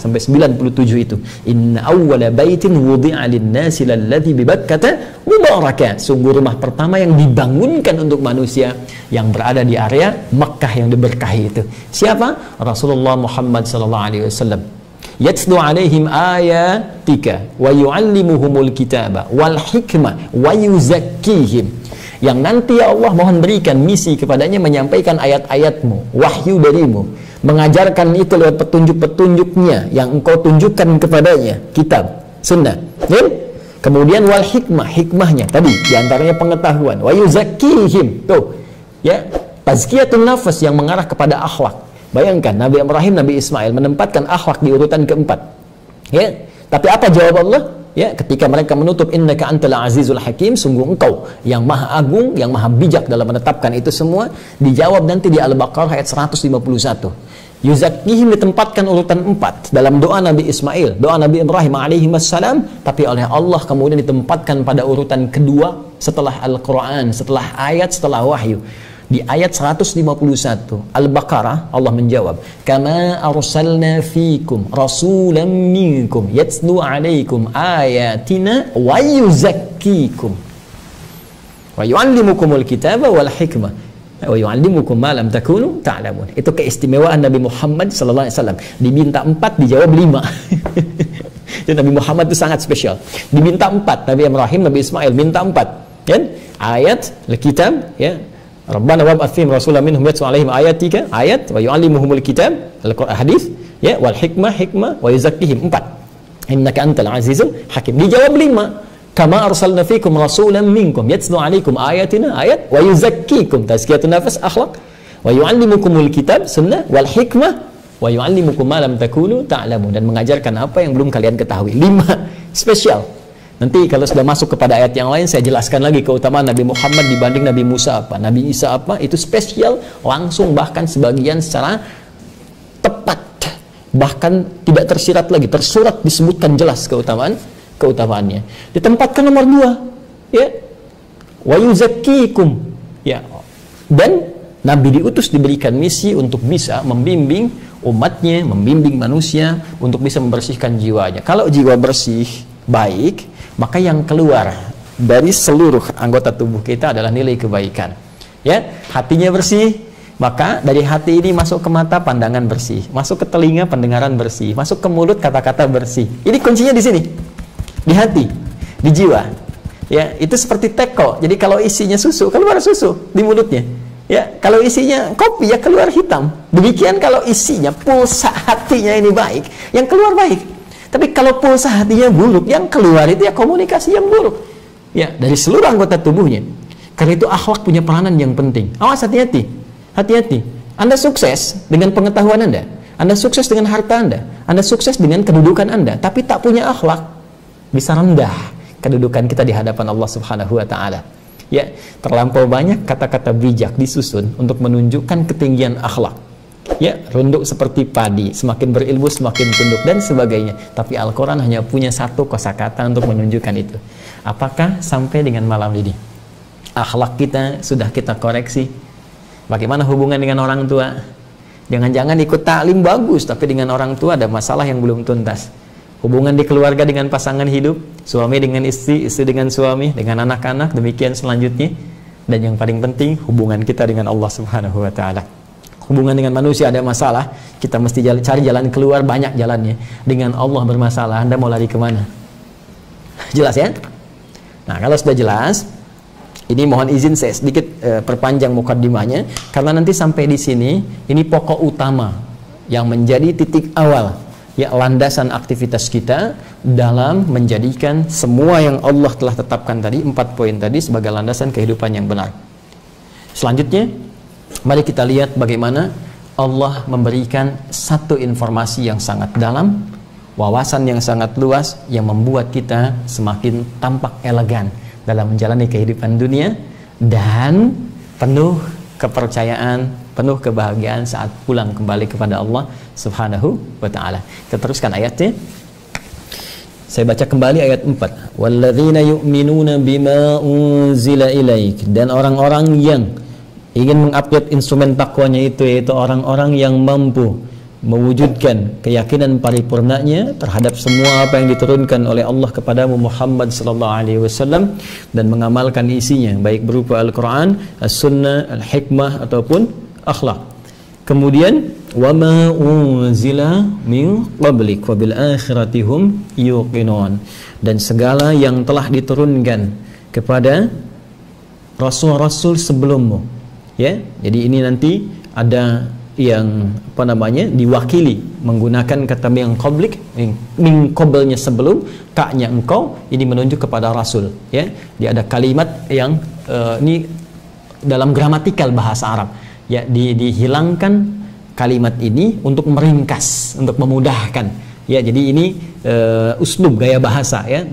sampai 97 itu. Inna awwala baitin wudi'a lin-nasi lalladzi bi Bakkata mubaraka. Sungguh rumah pertama yang dibangunkan untuk manusia yang berada di area Makkah yang diberkahi itu. Siapa? Rasulullah Muhammad sallallahu alaihi wasallam. Yatslu alaihim ayatika wa yu'allimuhumul kitaba wal hikmah wa yuzakkihim. Yang nanti ya Allah mohon berikan misi kepadanya menyampaikan ayat-ayatmu, wahyu darimu, mengajarkan itu lewat petunjuk-petunjuknya yang engkau tunjukkan kepadanya, kitab, sunnah. Ya? Kemudian wal hikmah, hikmahnya tadi diantaranya pengetahuan, wa yuzakkihim, tuh ya, tazkiyatun nafas yang mengarah kepada akhlak. Bayangkan Nabi Ibrahim, Nabi Ismail menempatkan akhlak di urutan keempat. Ya, tapi apa jawab Allah? Ya, ketika mereka menutup innaka antal azizul hakim, sungguh engkau yang maha agung, yang maha bijak dalam menetapkan itu semua, dijawab nanti di Al-Baqarah ayat 151. Yuzakkihim ditempatkan urutan 4 dalam doa Nabi Ismail, doa Nabi Ibrahim alaihi wassalam, tapi oleh Allah kemudian ditempatkan pada urutan kedua setelah Al-Quran, setelah ayat, setelah wahyu. Di ayat 151 Al-Baqarah Allah menjawab, kama arsalna fikum rasulan minkum yatslu alaikum ayatina wa yuzakkikum wa yuallimukumul kitaba wal hikmah wa yuallimukum ma lam takunu ta'lamun. Itu keistimewaan Nabi Muhammad sallallahu alaihi wasallam. Diminta 4 dijawab 5. Jadi Nabi Muhammad itu sangat spesial. Diminta 4, Nabi Ibrahim, Nabi Ismail minta 4. Kan? Ayat, kitab, ya. Rabbana wab'ats fihim rasulan minhum yatlu 'alaihim ayatika, ayat, wa yu'allimuhumul kitab, Al-Qur'an, hadis, ya, wal hikmah, hikmah, wa yuzakkihim, 4. Innaka antal azizul hakim. Dijawab 5. Kama arsalna fikum rasulan minkum yatlu 'alaikum ayatina, ayat, wa yuzakkikum, tazkiyatun nafas, akhlak, wa yu'allimukumul kitab, sunnah, wal hikmah, wa yu'allimukum ma lam takunu ta'lamun, dan mengajarkan apa yang belum kalian ketahui. 5 spesial. Nanti kalau sudah masuk kepada ayat yang lain, saya jelaskan lagi keutamaan Nabi Muhammad dibanding Nabi Musa apa, Nabi Isa apa, itu spesial, langsung bahkan sebagian secara tepat, bahkan tidak tersirat lagi, tersurat disebutkan jelas keutamaannya. Ditempatkan nomor 2, ya, wa yuzakkikum, ya, dan Nabi diutus diberikan misi untuk bisa membimbing umatnya, membimbing manusia untuk bisa membersihkan jiwanya. Kalau jiwa bersih, baik, maka yang keluar dari seluruh anggota tubuh kita adalah nilai kebaikan. Ya, hatinya bersih, maka dari hati ini masuk ke mata pandangan bersih, masuk ke telinga pendengaran bersih, masuk ke mulut kata-kata bersih. Ini kuncinya di sini, di hati, di jiwa. Ya, itu seperti teko. Jadi kalau isinya susu, keluar susu di mulutnya. Ya, kalau isinya kopi, ya keluar hitam. Demikian kalau isinya pulsa hatinya ini baik, yang keluar baik. Tapi kalau pulsa hatinya buruk, yang keluar itu ya komunikasi yang buruk. Ya, dari seluruh anggota tubuhnya. Karena itu akhlak punya peranan yang penting. Awas, hati-hati. Hati-hati. Anda sukses dengan pengetahuan Anda sukses dengan harta Anda sukses dengan kedudukan Anda, tapi tak punya akhlak, bisa rendah kedudukan kita di hadapan Allah Subhanahu wa taala. Ya, terlampau banyak kata-kata bijak disusun untuk menunjukkan ketinggian akhlak. Ya, runduk seperti padi, semakin berilmu semakin tunduk dan sebagainya. Tapi Al-Quran hanya punya satu kosakata untuk menunjukkan itu. Apakah sampai dengan malam ini akhlak kita sudah kita koreksi? Bagaimana hubungan dengan orang tua? Jangan-jangan ikut taklim bagus, tapi dengan orang tua ada masalah yang belum tuntas. Hubungan di keluarga dengan pasangan hidup, suami dengan istri, istri dengan suami, dengan anak-anak, demikian selanjutnya. Dan yang paling penting, hubungan kita dengan Allah Subhanahu wa ta'ala. Hubungan dengan manusia ada masalah, kita mesti cari jalan keluar, banyak jalannya. Dengan Allah bermasalah, Anda mau lari kemana? Jelas ya? Nah, kalau sudah jelas, ini mohon izin saya sedikit perpanjang mukaddimahnya, karena nanti sampai di sini, ini pokok utama yang menjadi titik awal, ya, landasan aktivitas kita dalam menjadikan semua yang Allah telah tetapkan tadi, 4 poin tadi sebagai landasan kehidupan yang benar. Selanjutnya, mari kita lihat bagaimana Allah memberikan satu informasi yang sangat dalam, wawasan yang sangat luas, yang membuat kita semakin tampak elegan dalam menjalani kehidupan dunia dan penuh kepercayaan penuh kebahagiaan saat pulang kembali kepada Allah Subhanahu wa taala. Kita teruskan ayatnya. Saya baca kembali ayat 4. Walladzina yu'minuna bima unzila ilaik, dan orang-orang yang ingin mengupgrade instrumen takwanya itu, yaitu orang-orang yang mampu mewujudkan keyakinan paripurnanya terhadap semua apa yang diturunkan oleh Allah kepadamu Muhammad sallallahu alaihi wasallam, dan mengamalkan isinya baik berupa Al-Qur'an, As-Sunnah, Al-Hikmah ataupun akhlak. Kemudian wama unzila min qablik wa bil akhirati hum yuqinun, dan segala yang telah diturunkan kepada rasul-rasul sebelummu, ya. Jadi ini nanti ada yang diwakili menggunakan kata min qablik, min qablnya sebelum, kaknya engkau, ini menunjuk kepada rasul, ya. Dia ada kalimat yang ini dalam gramatikal bahasa Arab, ya, dihilangkan kalimat ini untuk meringkas, untuk memudahkan, ya. Jadi ini uslub, gaya bahasa, ya,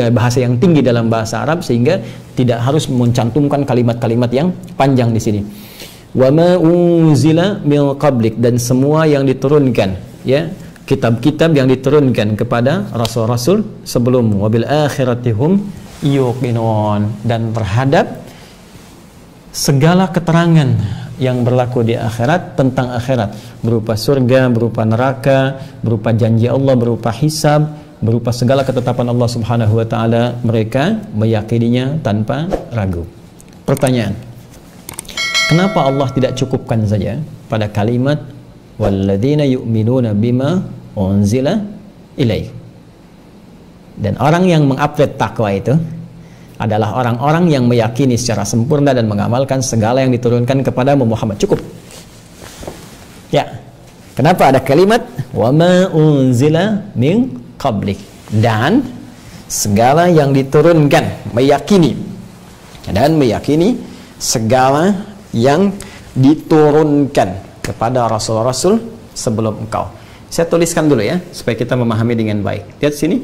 bahasa yang tinggi dalam bahasa Arab, sehingga tidak harus mencantumkan kalimat-kalimat yang panjang di sini. Wa ma unzila min qablik, dan semua yang diturunkan, ya, kitab-kitab yang diturunkan kepada rasul-rasul sebelum, wa bil akhirati hum yuqinun, dan terhadap segala keterangan yang berlaku di akhirat, tentang akhirat, berupa surga, berupa neraka, berupa janji Allah, berupa hisab, berupa segala ketetapan Allah Subhanahu wa taala, mereka meyakininya tanpa ragu. Pertanyaan, kenapa Allah tidak cukupkan saja pada kalimat walladzina yu'minuna bima unzila ilaik? Dan orang yang mengupgrade takwa itu adalah orang-orang yang meyakini secara sempurna dan mengamalkan segala yang diturunkan kepada Muhammad. Cukup. Ya. Kenapa ada kalimat wa ma unzila min qablik, dan segala yang diturunkan, meyakini segala yang diturunkan kepada rasul-rasul sebelum engkau. Saya tuliskan dulu, ya, supaya kita memahami dengan baik. Lihat sini.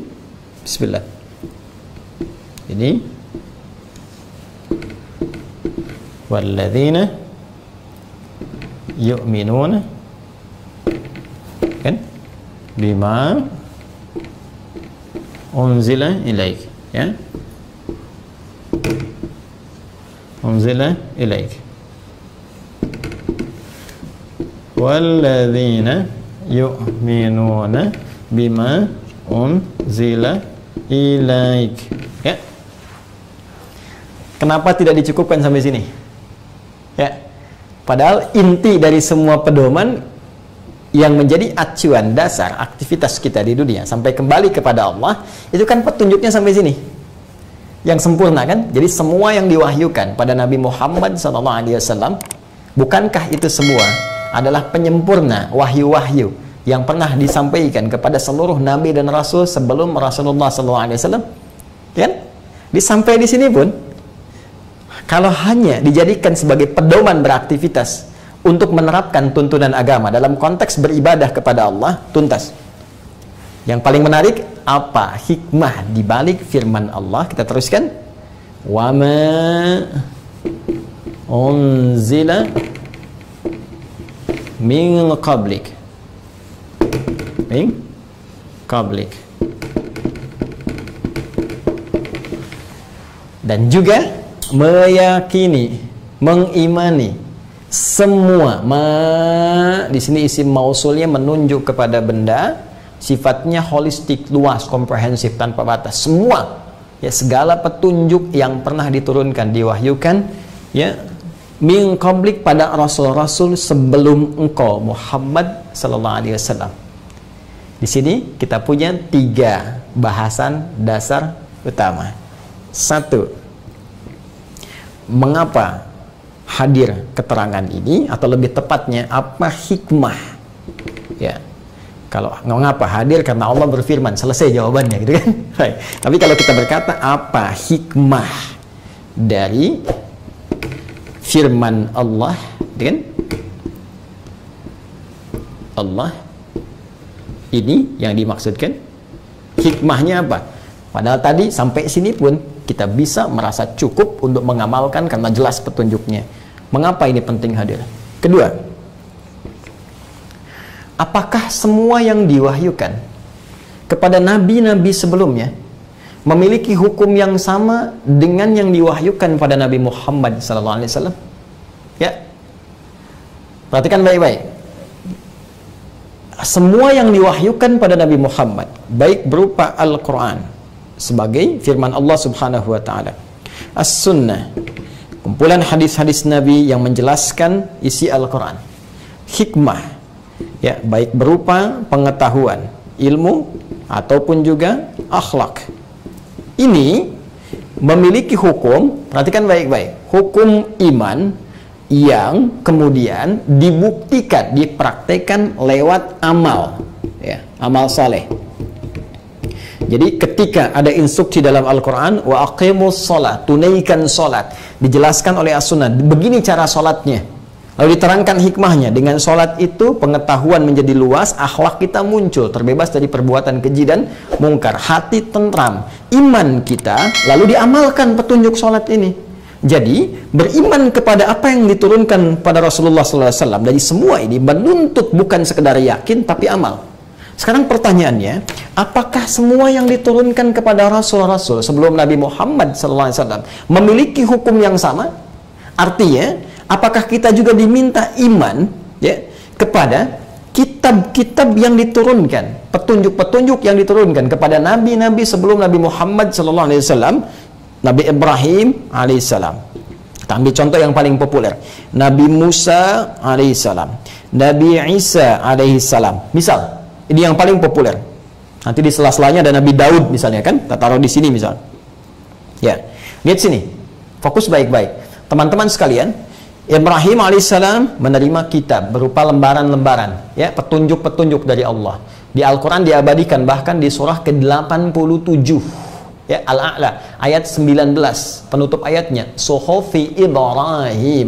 Bismillah. Ini walladzina yu'minuna, kan, bima unzila ilaik, ya, unzila ilaik, walladzina yu'minuna bima unzila ilaik, ya. Kenapa tidak dicukupkan sampai sini? Ya, padahal inti dari semua pedoman yang menjadi acuan dasar aktivitas kita di dunia sampai kembali kepada Allah, itu kan petunjuknya sampai sini, yang sempurna, kan? Jadi semua yang diwahyukan pada Nabi Muhammad SAW, bukankah itu semua adalah penyempurna wahyu-wahyu yang pernah disampaikan kepada seluruh Nabi dan Rasul sebelum Rasulullah SAW? Kan? Sampai di sini pun, kalau hanya dijadikan sebagai pedoman beraktivitas untuk menerapkan tuntunan agama dalam konteks beribadah kepada Allah, tuntas. Yang paling menarik, apa hikmah di balik firman Allah? Kita teruskan. Wa ma unzila min qablik. Min qablik. Dan juga meyakini, mengimani semua. Di sini isim mausulnya menunjuk kepada benda, sifatnya holistik, luas, komprehensif, tanpa batas. Semua, ya, segala petunjuk yang pernah diturunkan, diwahyukan, ya, min qablik, pada rasul-rasul sebelum engkau Muhammad sallallahu alaihi wasallam. Di sini kita punya 3 bahasan dasar utama. 1, mengapa hadir keterangan ini, atau lebih tepatnya apa hikmah, ya. Kalau mengapa hadir, karena Allah berfirman, selesai jawabannya, gitu kan. Tapi kalau kita berkata apa hikmah dari firman Allah, gitu kan, Allah ini yang dimaksudkan, hikmahnya apa? Padahal tadi sampai sini pun kita bisa merasa cukup untuk mengamalkan karena jelas petunjuknya. Mengapa ini penting hadir? Kedua, apakah semua yang diwahyukan kepada nabi-nabi sebelumnya memiliki hukum yang sama dengan yang diwahyukan pada Nabi Muhammad SAW? Ya, perhatikan baik-baik. Semua yang diwahyukan pada Nabi Muhammad, baik berupa Al-Quran sebagai firman Allah Subhanahu wa Ta'ala, As-Sunnah, kumpulan hadis-hadis Nabi yang menjelaskan isi Al-Quran, hikmah, ya, baik berupa pengetahuan, ilmu, ataupun juga akhlak, ini memiliki hukum, perhatikan baik-baik, hukum iman yang kemudian dibuktikan, dipraktekkan lewat amal, ya, amal saleh. Jadi ketika ada instruksi dalam Al-Quran, wa aqimus sholat, tunaikan sholat, dijelaskan oleh As-Sunnah, begini cara sholatnya, lalu diterangkan hikmahnya. Dengan sholat itu pengetahuan menjadi luas, akhlak kita muncul, terbebas dari perbuatan keji dan mungkar, hati tentram, iman kita lalu diamalkan petunjuk sholat ini. Jadi beriman kepada apa yang diturunkan pada Rasulullah SAW dari semua ini menuntut bukan sekedar yakin tapi amal. Sekarang pertanyaannya, apakah semua yang diturunkan kepada Rasul-Rasul sebelum Nabi Muhammad SAW memiliki hukum yang sama? Artinya, apakah kita juga diminta iman, ya, kepada kitab-kitab yang diturunkan, petunjuk-petunjuk yang diturunkan kepada nabi-nabi sebelum Nabi Muhammad SAW? Nabi Ibrahim alaihissalam. Kita ambil contoh yang paling populer, Nabi Musa alaihissalam, Nabi Isa alaihissalam. Misal, ini yang paling populer. Nanti di sela-selanya ada Nabi Daud misalnya, kan? Kita taruh di sini misal. Ya, lihat sini. Fokus baik-baik. Teman-teman sekalian, Ibrahim alaihissalam menerima kitab berupa lembaran-lembaran, ya, petunjuk-petunjuk dari Allah. Di Al-Quran diabadikan bahkan di surah ke-87. Ya, Al-A'la ayat 19, penutup ayatnya suhufi Ibrahim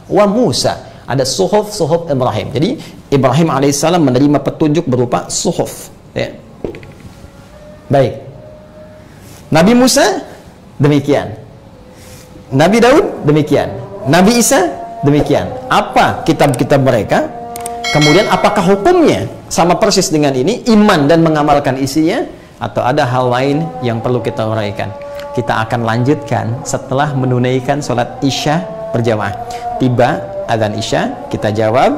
wa Musa. Ada suhuf Ibrahim. Jadi Ibrahim alaihissalam menerima petunjuk berupa suhuf, ya. Baik. Nabi Musa demikian, Nabi Daud demikian, Nabi Isa demikian. Apa kitab-kitab mereka? Kemudian apakah hukumnya sama persis dengan ini, iman dan mengamalkan isinya, atau ada hal lain yang perlu kita uraikan? Kita akan lanjutkan setelah menunaikan sholat Isya berjamaah. Tiba azan Isya, kita jawab,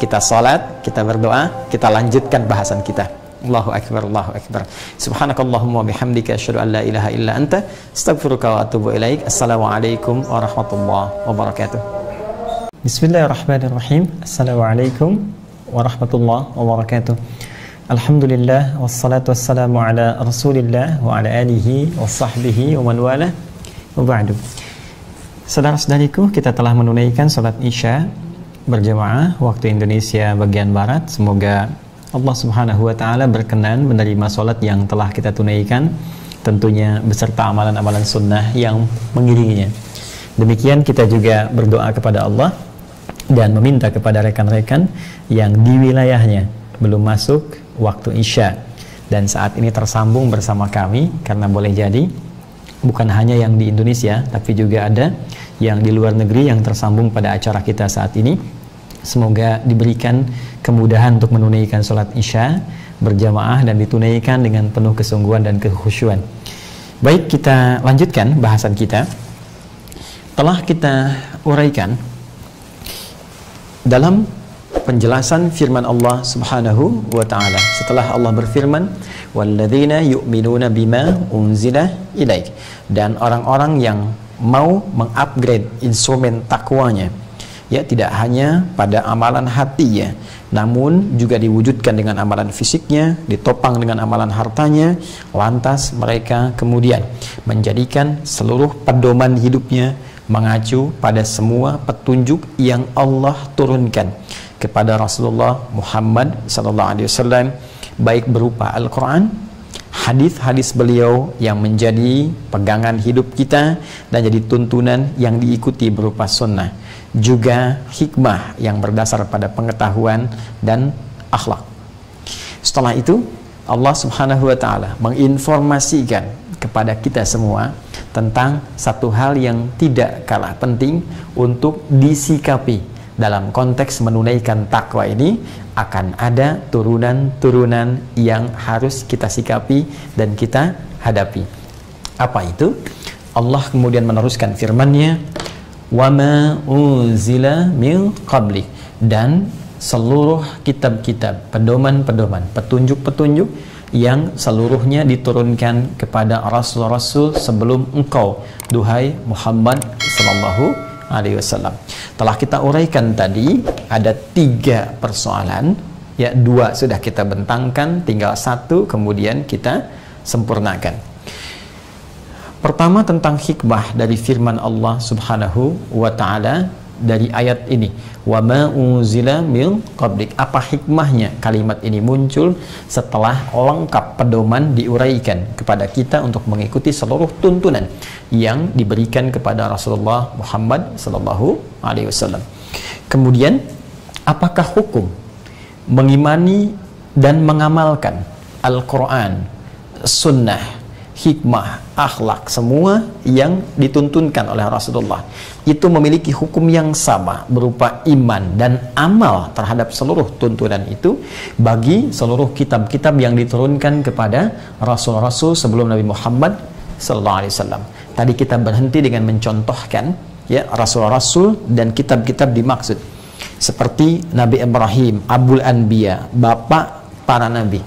kita sholat, kita berdoa, kita lanjutkan bahasan kita. Allahu Akbar, Allahu Akbar. Subhanakallahumma bihamdika asyhadu an la ilaha illa anta astaghfiruka wa atubu ilaik. Assalamualaikum warahmatullahi wabarakatuh. Bismillahirrahmanirrahim. Assalamualaikum warahmatullahi wabarakatuh. Alhamdulillah wassalatu wassalamu ala Rasulillah wa ala alihi wa sahbihi wa man wala wa ba'du. Saudara-saudariku, kita telah menunaikan salat Isya berjamaah waktu Indonesia bagian barat. Semoga Allah Subhanahu wa taala berkenan menerima salat yang telah kita tunaikan, tentunya beserta amalan-amalan sunnah yang mengiringinya. Demikian kita juga berdoa kepada Allah dan meminta kepada rekan-rekan yang di wilayahnya belum masuk waktu Isya dan saat ini tersambung bersama kami, karena boleh jadi bukan hanya yang di Indonesia tapi juga ada yang di luar negeri yang tersambung pada acara kita saat ini. Semoga diberikan kemudahan untuk menunaikan sholat Isya berjamaah dan ditunaikan dengan penuh kesungguhan dan kekhusyuan. Baik, kita lanjutkan bahasan kita. Telah kita uraikan dalam penjelasan firman Allah Subhanahu wa taala. Setelah Allah berfirman, "Walladzina yu'minuna bima unzila ilaik." Dan orang-orang yang mau mengupgrade instrumen takwanya, ya, tidak hanya pada amalan hatinya, namun juga diwujudkan dengan amalan fisiknya, ditopang dengan amalan hartanya. Lantas mereka kemudian menjadikan seluruh pedoman hidupnya mengacu pada semua petunjuk yang Allah turunkan kepada Rasulullah Muhammad SAW, baik berupa Al-Quran, hadis-hadis beliau yang menjadi pegangan hidup kita dan jadi tuntunan yang diikuti berupa sunnah, juga hikmah yang berdasar pada pengetahuan dan akhlak. Setelah itu Allah Subhanahu wa taala menginformasikan kepada kita semua tentang satu hal yang tidak kalah penting untuk disikapi dalam konteks menunaikan takwa ini akan ada turunan-turunan yang harus kita sikapi dan kita hadapi. Apa itu? Allah kemudian meneruskan firman-Nya, "Wa ma unzila min qabli," dan seluruh kitab-kitab, pedoman-pedoman, petunjuk-petunjuk yang seluruhnya diturunkan kepada rasul-rasul sebelum engkau, duhai Muhammad sallallahu alaihi wasallam. Telah kita uraikan tadi ada 3 persoalan, ya 2 sudah kita bentangkan, tinggal 1 kemudian kita sempurnakan. Pertama tentang hikmah dari firman Allah Subhanahu wa taala dari ayat ini, wa ma unzila min qablik. Apa hikmahnya kalimat ini muncul setelah lengkap pedoman diuraikan kepada kita untuk mengikuti seluruh tuntunan yang diberikan kepada Rasulullah Muhammad sallallahu alaihi wasallam. Kemudian, apakah hukum mengimani dan mengamalkan Al-Quran, Sunnah, hikmah, akhlak, semua yang dituntunkan oleh Rasulullah itu memiliki hukum yang sama berupa iman dan amal terhadap seluruh tuntunan itu bagi seluruh kitab-kitab yang diturunkan kepada rasul-rasul sebelum Nabi Muhammad sallallahu alaihi wasallam. Tadi kita berhenti dengan mencontohkan ya rasul-rasul dan kitab-kitab dimaksud, seperti Nabi Ibrahim, Abul Anbiya, bapak para nabi,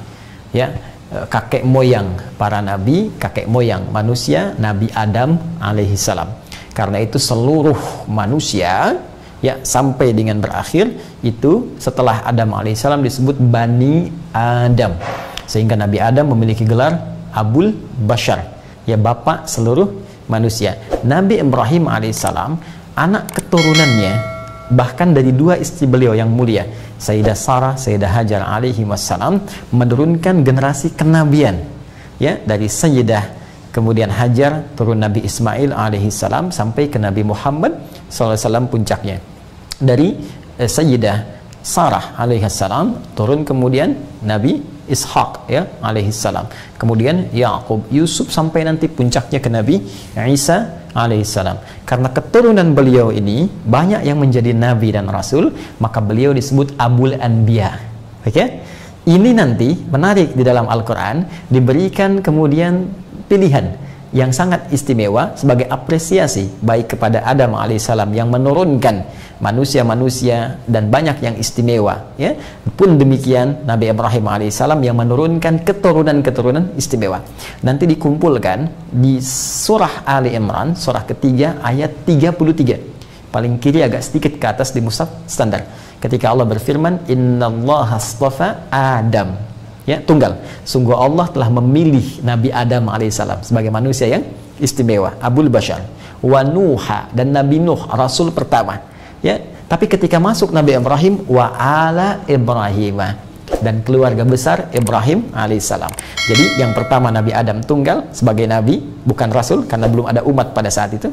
ya, kakek moyang para nabi, kakek moyang manusia, Nabi Adam alaihi salam. Karena itu seluruh manusia ya sampai dengan berakhir itu setelah Adam alaihi salam disebut Bani Adam, sehingga Nabi Adam memiliki gelar Abul Bashar, ya bapak seluruh manusia. Nabi Ibrahim alaihi salam, anak keturunannya bahkan dari 2 istri beliau yang mulia, Sayyidah Sarah, Sayyidah Hajar alaihi wassalam, menurunkan generasi kenabian ya, dari Sayyidah kemudian Hajar turun Nabi Ismail alaihi salam sampai ke Nabi Muhammad sallallahu alaihi wasallam puncaknya. Dari Sayyidah Sarah alaihi salam turun kemudian Nabi Ishaq ya alaihi salam, kemudian Yaqub, Yusuf, sampai nanti puncaknya ke Nabi Isa alaihissalam. Karena keturunan beliau ini banyak yang menjadi nabi dan rasul, maka beliau disebut Abul Anbiya. Oke? Ini nanti menarik, di dalam Al-Quran diberikan kemudian pilihan yang sangat istimewa sebagai apresiasi baik kepada Adam alaihissalam yang menurunkan manusia-manusia dan banyak yang istimewa ya, pun demikian Nabi Ibrahim alaihissalam yang menurunkan keturunan-keturunan istimewa. Nanti dikumpulkan di surah Ali Imran, surah ketiga ayat 33, paling kiri agak sedikit ke atas di mushaf standar, ketika Allah berfirman, innallaha astafa Adam, ya tunggal, sungguh Allah telah memilih Nabi Adam alaihissalam sebagai manusia yang istimewa, Abul Bashar, wa Nuha, dan Nabi Nuh rasul pertama ya. Tapi ketika masuk Nabi Ibrahim, wa ala Ibrahim, dan keluarga besar Ibrahim alaihissalam. Jadi yang pertama Nabi Adam tunggal sebagai nabi, bukan rasul karena belum ada umat pada saat itu.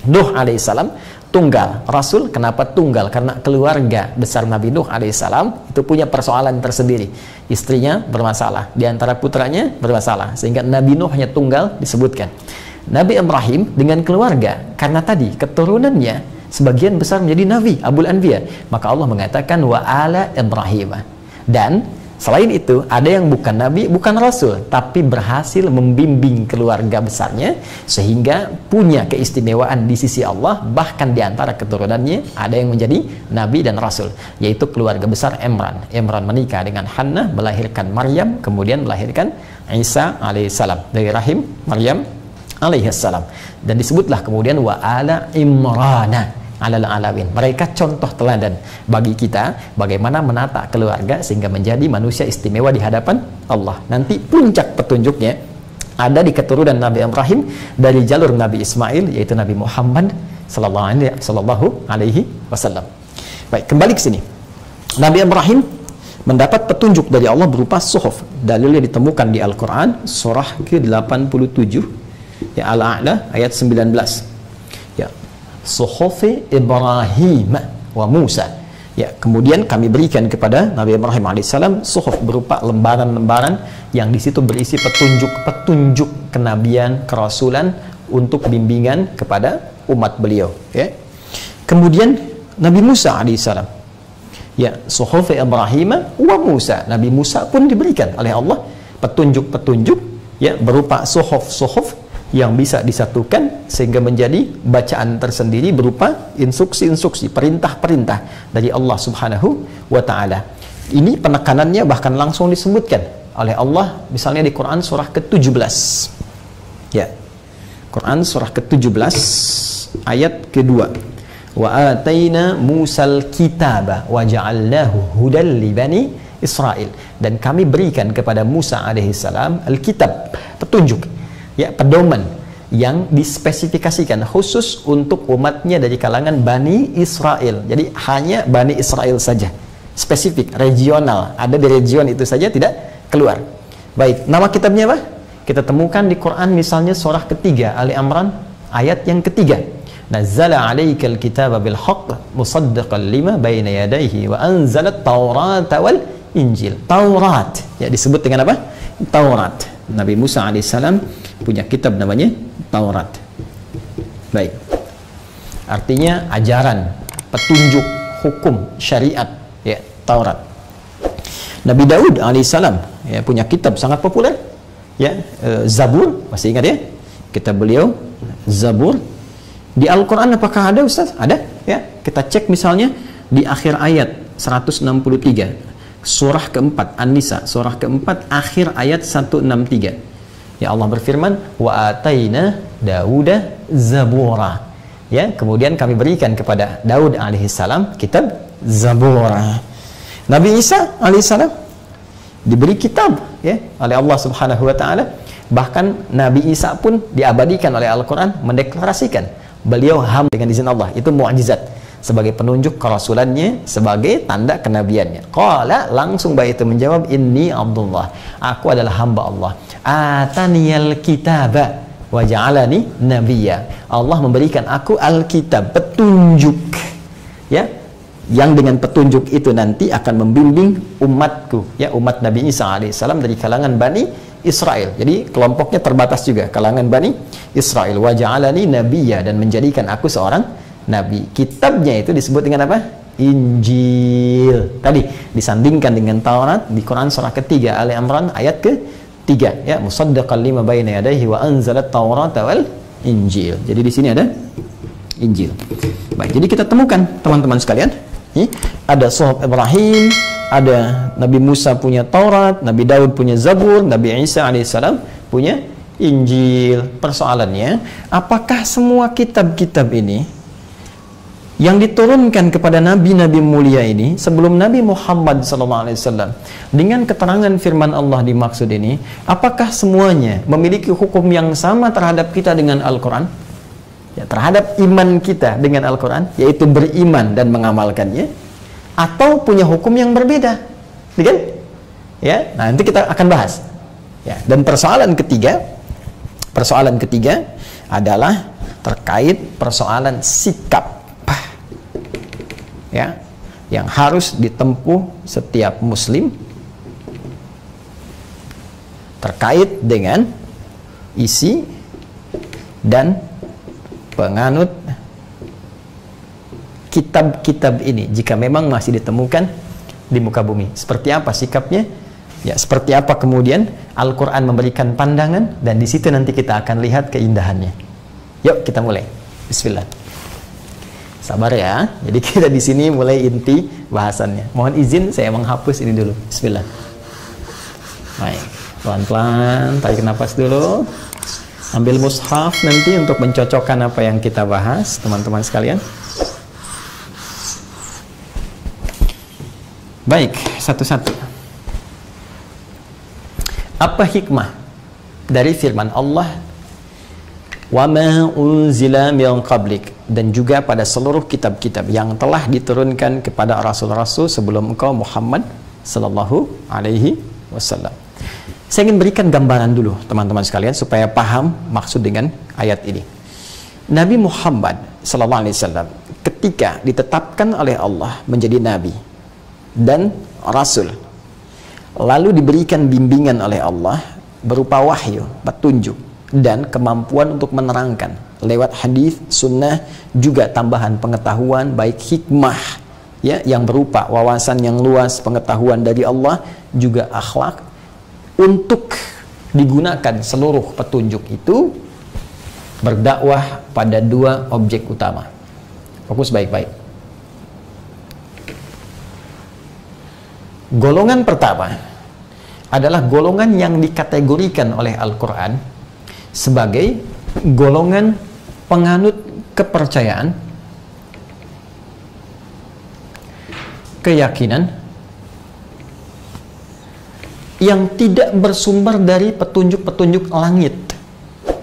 Nuh alaihissalam tunggal, rasul. Kenapa tunggal? Karena keluarga besar Nabi Nuh alaihissalam itu punya persoalan tersendiri, istrinya bermasalah, di antara putranya bermasalah, sehingga Nabi Nuh hanya tunggal disebutkan. Nabi Ibrahim dengan keluarga, karena tadi keturunannya sebagian besar menjadi nabi, Abul Anbiya, maka Allah mengatakan wa ala Ibrahim. Dan selain itu ada yang bukan nabi, bukan rasul, tapi berhasil membimbing keluarga besarnya sehingga punya keistimewaan di sisi Allah. Bahkan di antara keturunannya ada yang menjadi nabi dan rasul, yaitu keluarga besar Imran. Imran menikah dengan Hannah, melahirkan Maryam, kemudian melahirkan Isa alaihissalam dari rahim Maryam alaihissalam. Dan disebutlah kemudian wa ala Imrana alal alamin. Mereka contoh teladan bagi kita bagaimana menata keluarga sehingga menjadi manusia istimewa di hadapan Allah. Nanti puncak petunjuknya ada di keturunan Nabi Ibrahim dari jalur Nabi Ismail, yaitu Nabi Muhammad sallallahu alaihi wasallam. Baik, kembali ke sini. Nabi Ibrahim mendapat petunjuk dari Allah berupa suhuf. Dalilnya ditemukan di Al-Quran surah ke-87 ya, Al-A'la ayat 19 ya, suhufi Ibrahim wa Musa ya. Kemudian kami berikan kepada Nabi Ibrahim alaihissalam suhuf berupa lembaran-lembaran yang di situ berisi petunjuk-petunjuk kenabian, kerasulan untuk bimbingan kepada umat beliau ya. Kemudian Nabi Musa alaihissalam. Ya, suhuf Ibrahim wa Musa. Nabi Musa pun diberikan oleh Allah petunjuk-petunjuk ya berupa suhuf yang bisa disatukan sehingga menjadi bacaan tersendiri berupa instruksi-instruksi, perintah-perintah dari Allah Subhanahu wa taala. Ini penekanannya bahkan langsung disebutkan oleh Allah misalnya di Quran surah ke-17. Ya. Quran surah ke-17 ayat kedua. Wa ataina Musal kitaba wa ja'alnahu hudan li bani Israel, dan kami berikan kepada Musa alaihissalam alkitab, petunjuk ya, pedoman yang dispesifikasikan khusus untuk umatnya dari kalangan Bani Israel. Jadi hanya Bani Israel saja, spesifik, regional, ada di region itu saja, tidak keluar. Baik, nama kitabnya apa? Kita temukan di Quran misalnya surah ketiga Ali Imran ayat yang ketiga. Nazzala 'alaikal kitaba bil haqq musaddiqan lima baina yadayhi wa anzalat taurata wal injil. Taurat ya disebut dengan apa? Taurat. Nabi Musa alaihissalam punya kitab namanya Taurat. Baik. Artinya ajaran, petunjuk, hukum, syariat ya, Taurat. Nabi Daud alaihissalam ya punya kitab sangat populer ya, Zabur, masih ingat ya? Kitab beliau Zabur. Di Al-Quran apakah ada Ustaz? Ada ya. Kita cek misalnya di akhir ayat 163 surah keempat An-Nisa, surah keempat akhir ayat 163 ya, Allah berfirman wa ataina Dauda Zabura ya, kemudian kami berikan kepada Daud alaihissalam kitab Zabura. Nabi Isa alaihissalam diberi kitab ya oleh Allah Subhanahu wa taala. Bahkan Nabi Isa pun diabadikan oleh Al-Quran mendeklarasikan beliau hamba dengan izin Allah. Itu mukjizat sebagai penunjuk kerasulannya, sebagai tanda kenabiannya. Qala, langsung bayi itu menjawab, inni Abdullah, aku adalah hamba Allah. Ataniyal kitaba wa ja'alani nabiyya. Allah memberikan aku alkitab, petunjuk ya, yang dengan petunjuk itu nanti akan membimbing umatku ya, umat Nabi Isa alaihissalam dari kalangan Bani Israel. Jadi kelompoknya terbatas juga, kalangan Bani Israel. Wa ja'alani nabiyya, dan menjadikan aku seorang nabi. Kitabnya itu disebut dengan apa? Injil. Tadi disandingkan dengan Taurat di Quran surah ketiga Ali Imran ayat ke-3 ya, musaddiqan lima baina yadayhi wa anzalat taurata wal injil. Jadi di sini ada Injil. Baik, jadi kita temukan teman-teman sekalian, ada suhuf Ibrahim, ada Nabi Musa punya Taurat, Nabi Daud punya Zabur, Nabi Isa alaihissalam punya Injil. Persoalannya, apakah semua kitab-kitab ini yang diturunkan kepada nabi-nabi mulia ini sebelum Nabi Muhammad SAW dengan keterangan firman Allah dimaksud ini, apakah semuanya memiliki hukum yang sama terhadap kita dengan Al-Quran? Ya, terhadap iman kita dengan Al-Quran, yaitu beriman dan mengamalkannya, atau punya hukum yang berbeda, kan? Ya, nanti kita akan bahas. Ya, dan persoalan ketiga adalah terkait persoalan sikap, ya, yang harus ditempuh setiap Muslim terkait dengan isi dan penganut kitab-kitab ini jika memang masih ditemukan di muka bumi. Seperti apa sikapnya? Ya, seperti apa kemudian Al-Quran memberikan pandangan, dan di situ nanti kita akan lihat keindahannya. Yuk kita mulai. Bismillah. Sabar ya. Jadi kita di sini mulai inti bahasannya. Mohon izin saya menghapus ini dulu. Bismillah. Baik, pelan-pelan tarik nafas dulu. Ambil mushaf nanti untuk mencocokkan apa yang kita bahas, teman-teman sekalian. Baik, satu-satu. Apa hikmah dari firman Allah wa ma unzila min qablik, dan juga pada seluruh kitab-kitab yang telah diturunkan kepada rasul-rasul sebelum engkau Muhammad sallallahu alaihi wasallam. Saya ingin berikan gambaran dulu teman-teman sekalian supaya paham maksud dengan ayat ini. Nabi Muhammad sallallahu alaihi wasallam ketika ditetapkan oleh Allah menjadi nabi dan rasul, lalu diberikan bimbingan oleh Allah berupa wahyu, petunjuk dan kemampuan untuk menerangkan lewat hadis, sunnah, juga tambahan pengetahuan baik hikmah ya yang berupa wawasan yang luas, pengetahuan dari Allah, juga akhlak, untuk digunakan seluruh petunjuk itu berdakwah pada dua objek utama. Fokus baik-baik. Golongan pertama adalah golongan yang dikategorikan oleh Al-Quran sebagai golongan penganut kepercayaan, keyakinan yang tidak bersumber dari petunjuk-petunjuk langit.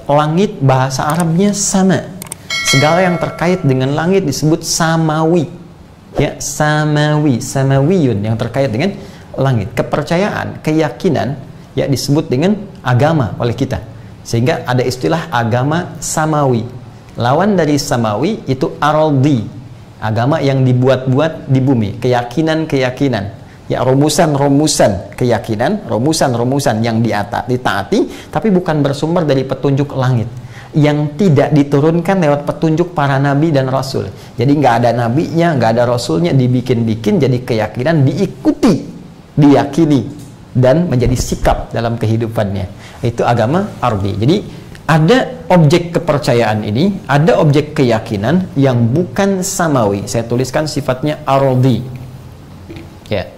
Langit bahasa Arabnya sama. Segala yang terkait dengan langit disebut samawi. Ya, samawi, samawiyun, yang terkait dengan langit. Kepercayaan, keyakinan ya disebut dengan agama oleh kita. Sehingga ada istilah agama samawi. Lawan dari samawi itu araldi, agama yang dibuat-buat di bumi, keyakinan-keyakinan. Ya, rumusan-rumusan keyakinan, rumusan-rumusan yang ditaati, tapi bukan bersumber dari petunjuk langit, yang tidak diturunkan lewat petunjuk para nabi dan rasul. Jadi nggak ada nabinya, nggak ada rasulnya, dibikin-bikin jadi keyakinan, diikuti, diyakini, dan menjadi sikap dalam kehidupannya. Itu agama ardi. Jadi ada objek kepercayaan ini, ada objek keyakinan yang bukan samawi. Saya tuliskan sifatnya ardi. Ya.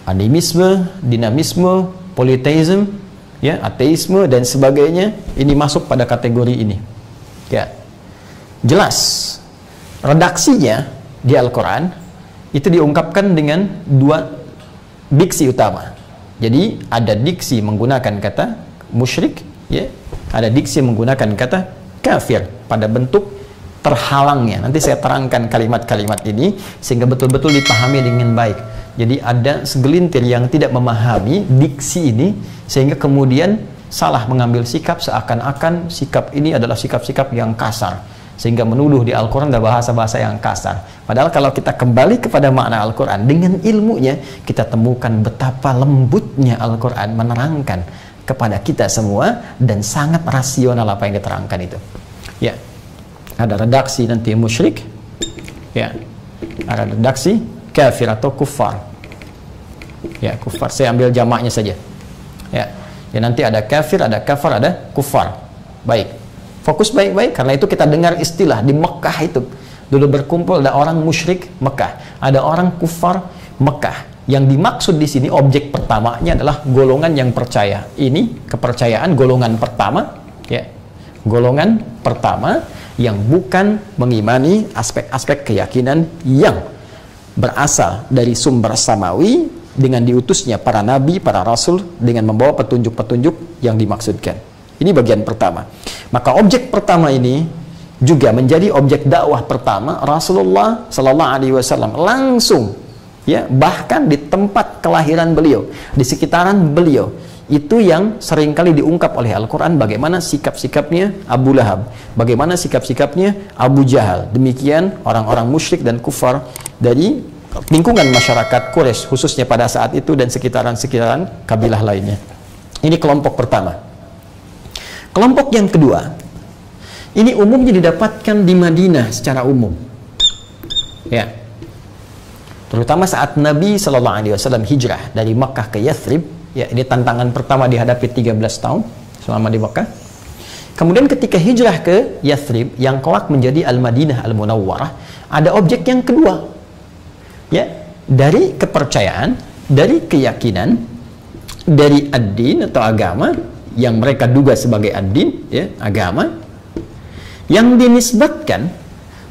Animisme, dinamisme, politeisme, ya, ateisme dan sebagainya, ini masuk pada kategori ini. Ya. Jelas. Redaksinya di Al-Quran itu diungkapkan dengan dua diksi utama. Jadi ada diksi menggunakan kata musyrik, ya, ada diksi menggunakan kata kafir pada bentuk terhalangnya. Nanti saya terangkan kalimat-kalimat ini sehingga betul-betul dipahami dengan baik. Jadi ada segelintir yang tidak memahami diksi ini sehingga kemudian salah mengambil sikap seakan-akan sikap ini adalah sikap-sikap yang kasar, sehingga menuduh di Al-Quran ada bahasa-bahasa yang kasar. Padahal kalau kita kembali kepada makna Al-Quran dengan ilmunya, kita temukan betapa lembutnya Al-Quran menerangkan kepada kita semua dan sangat rasional apa yang diterangkan itu. Ya. Ada redaksi nanti musyrik, ya, ada redaksi kafir atau kufar, ya, kufar, saya ambil jamaknya saja, ya, ya, nanti ada kafir, ada kafar, ada kufar. Baik, fokus baik-baik, karena itu kita dengar istilah di Mekah itu dulu berkumpul ada orang musyrik Mekah, ada orang kufar Mekah. Yang dimaksud di sini objek pertamanya adalah golongan yang percaya. Ini kepercayaan golongan pertama, ya, golongan pertama yang bukan mengimani aspek-aspek keyakinan yang berasal dari sumber samawi dengan diutusnya para nabi, para rasul dengan membawa petunjuk-petunjuk yang dimaksudkan. Ini bagian pertama. Maka objek pertama ini juga menjadi objek dakwah pertama Rasulullah Sallallahu Alaihi Wasallam langsung, ya, bahkan di tempat kelahiran beliau, di sekitaran beliau. Itu yang seringkali diungkap oleh Al-Quran, bagaimana sikap-sikapnya Abu Lahab, bagaimana sikap-sikapnya Abu Jahal. Demikian orang-orang musyrik dan kufar dari lingkungan masyarakat Quraisy khususnya pada saat itu dan sekitaran-sekitaran kabilah lainnya. Ini kelompok pertama. Kelompok yang kedua, ini umumnya didapatkan di Madinah secara umum, ya, terutama saat Nabi SAW hijrah dari Makkah ke Yathrib. Ya, ini tantangan pertama dihadapi 13 tahun selama di Makkah. Kemudian ketika hijrah ke Yathrib yang kelak menjadi Al-Madinah Al-Munawwarah, ada objek yang kedua. Ya, dari kepercayaan, dari keyakinan, dari ad-din atau agama yang mereka duga sebagai ad-din, ya, agama yang dinisbatkan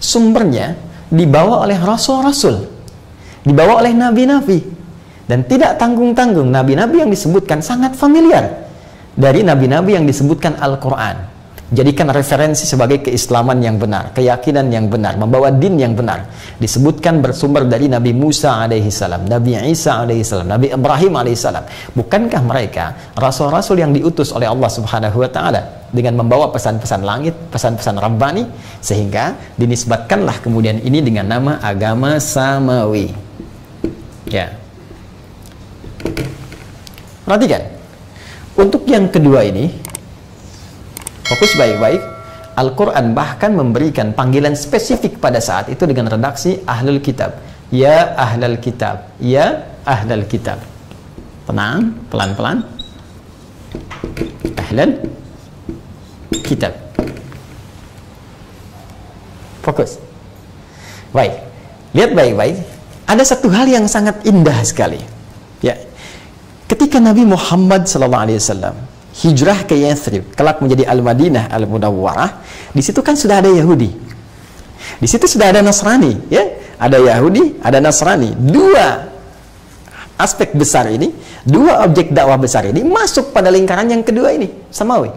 sumbernya dibawa oleh rasul-rasul, dibawa oleh nabi-nabi. Dan tidak tanggung-tanggung, nabi-nabi yang disebutkan sangat familiar dari nabi-nabi yang disebutkan Al-Quran. Jadikan referensi sebagai keislaman yang benar, keyakinan yang benar, membawa din yang benar. Disebutkan bersumber dari Nabi Musa alaihissalam, Nabi Isa alaihissalam, Nabi Ibrahim alaihissalam. Bukankah mereka rasul-rasul yang diutus oleh Allah Subhanahu wa Ta'ala dengan membawa pesan-pesan langit, pesan-pesan Rabbani, sehingga dinisbatkanlah kemudian ini dengan nama agama samawi. Ya. Perhatikan. Untuk yang kedua ini, fokus baik-baik. Al-Quran bahkan memberikan panggilan spesifik pada saat itu dengan redaksi ahlul kitab. Ya ahlul kitab, ya ahlul kitab. Tenang, pelan-pelan. Ahlul kitab. Fokus. Baik. Lihat baik-baik. Ada satu hal yang sangat indah sekali. Ya. Ketika Nabi Muhammad SAW hijrah ke Yathrib, kelak menjadi Al-Madinah Al-Munawwarah, di situ kan sudah ada Yahudi. Di situ sudah ada Nasrani, ya. Ada Yahudi, ada Nasrani. Dua aspek besar ini, dua objek dakwah besar ini masuk pada lingkaran yang kedua ini, Samawi.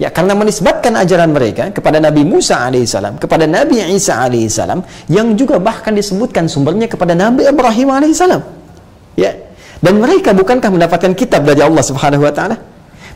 Ya, karena menisbatkan ajaran mereka kepada Nabi Musa alaihissalam, kepada Nabi Isa alaihissalam, yang juga bahkan disebutkan sumbernya kepada Nabi Ibrahim alaihissalam. Ya. Dan mereka bukankah mendapatkan kitab dari Allah Subhanahu wa taala?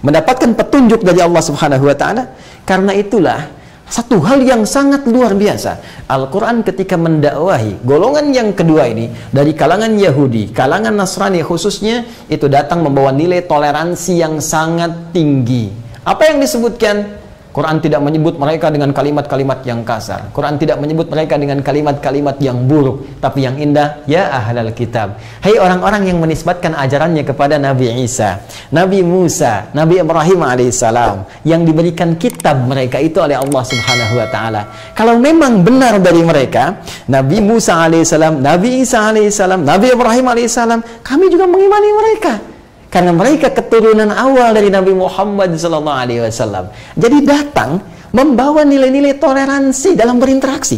Mendapatkan petunjuk dari Allah Subhanahu wa taala? Karena itulah satu hal yang sangat luar biasa. Al-Quran ketika mendakwahi golongan yang kedua ini dari kalangan Yahudi, kalangan Nasrani khususnya, itu datang membawa nilai toleransi yang sangat tinggi. Apa yang disebutkan? Quran tidak menyebut mereka dengan kalimat-kalimat yang kasar. Quran tidak menyebut mereka dengan kalimat-kalimat yang buruk. Tapi yang indah, ya ahlal kitab. Hai orang-orang yang menisbatkan ajarannya kepada Nabi Isa, Nabi Musa, Nabi Ibrahim alaihissalam, yang diberikan kitab mereka itu oleh Allah Subhanahu wa ta'ala. Kalau memang benar dari mereka, Nabi Musa alaihissalam, Nabi Isa alaihissalam, Nabi Ibrahim alaihissalam, kami juga mengimani mereka. Karena mereka keturunan awal dari Nabi Muhammad SAW. Jadi datang membawa nilai-nilai toleransi dalam berinteraksi,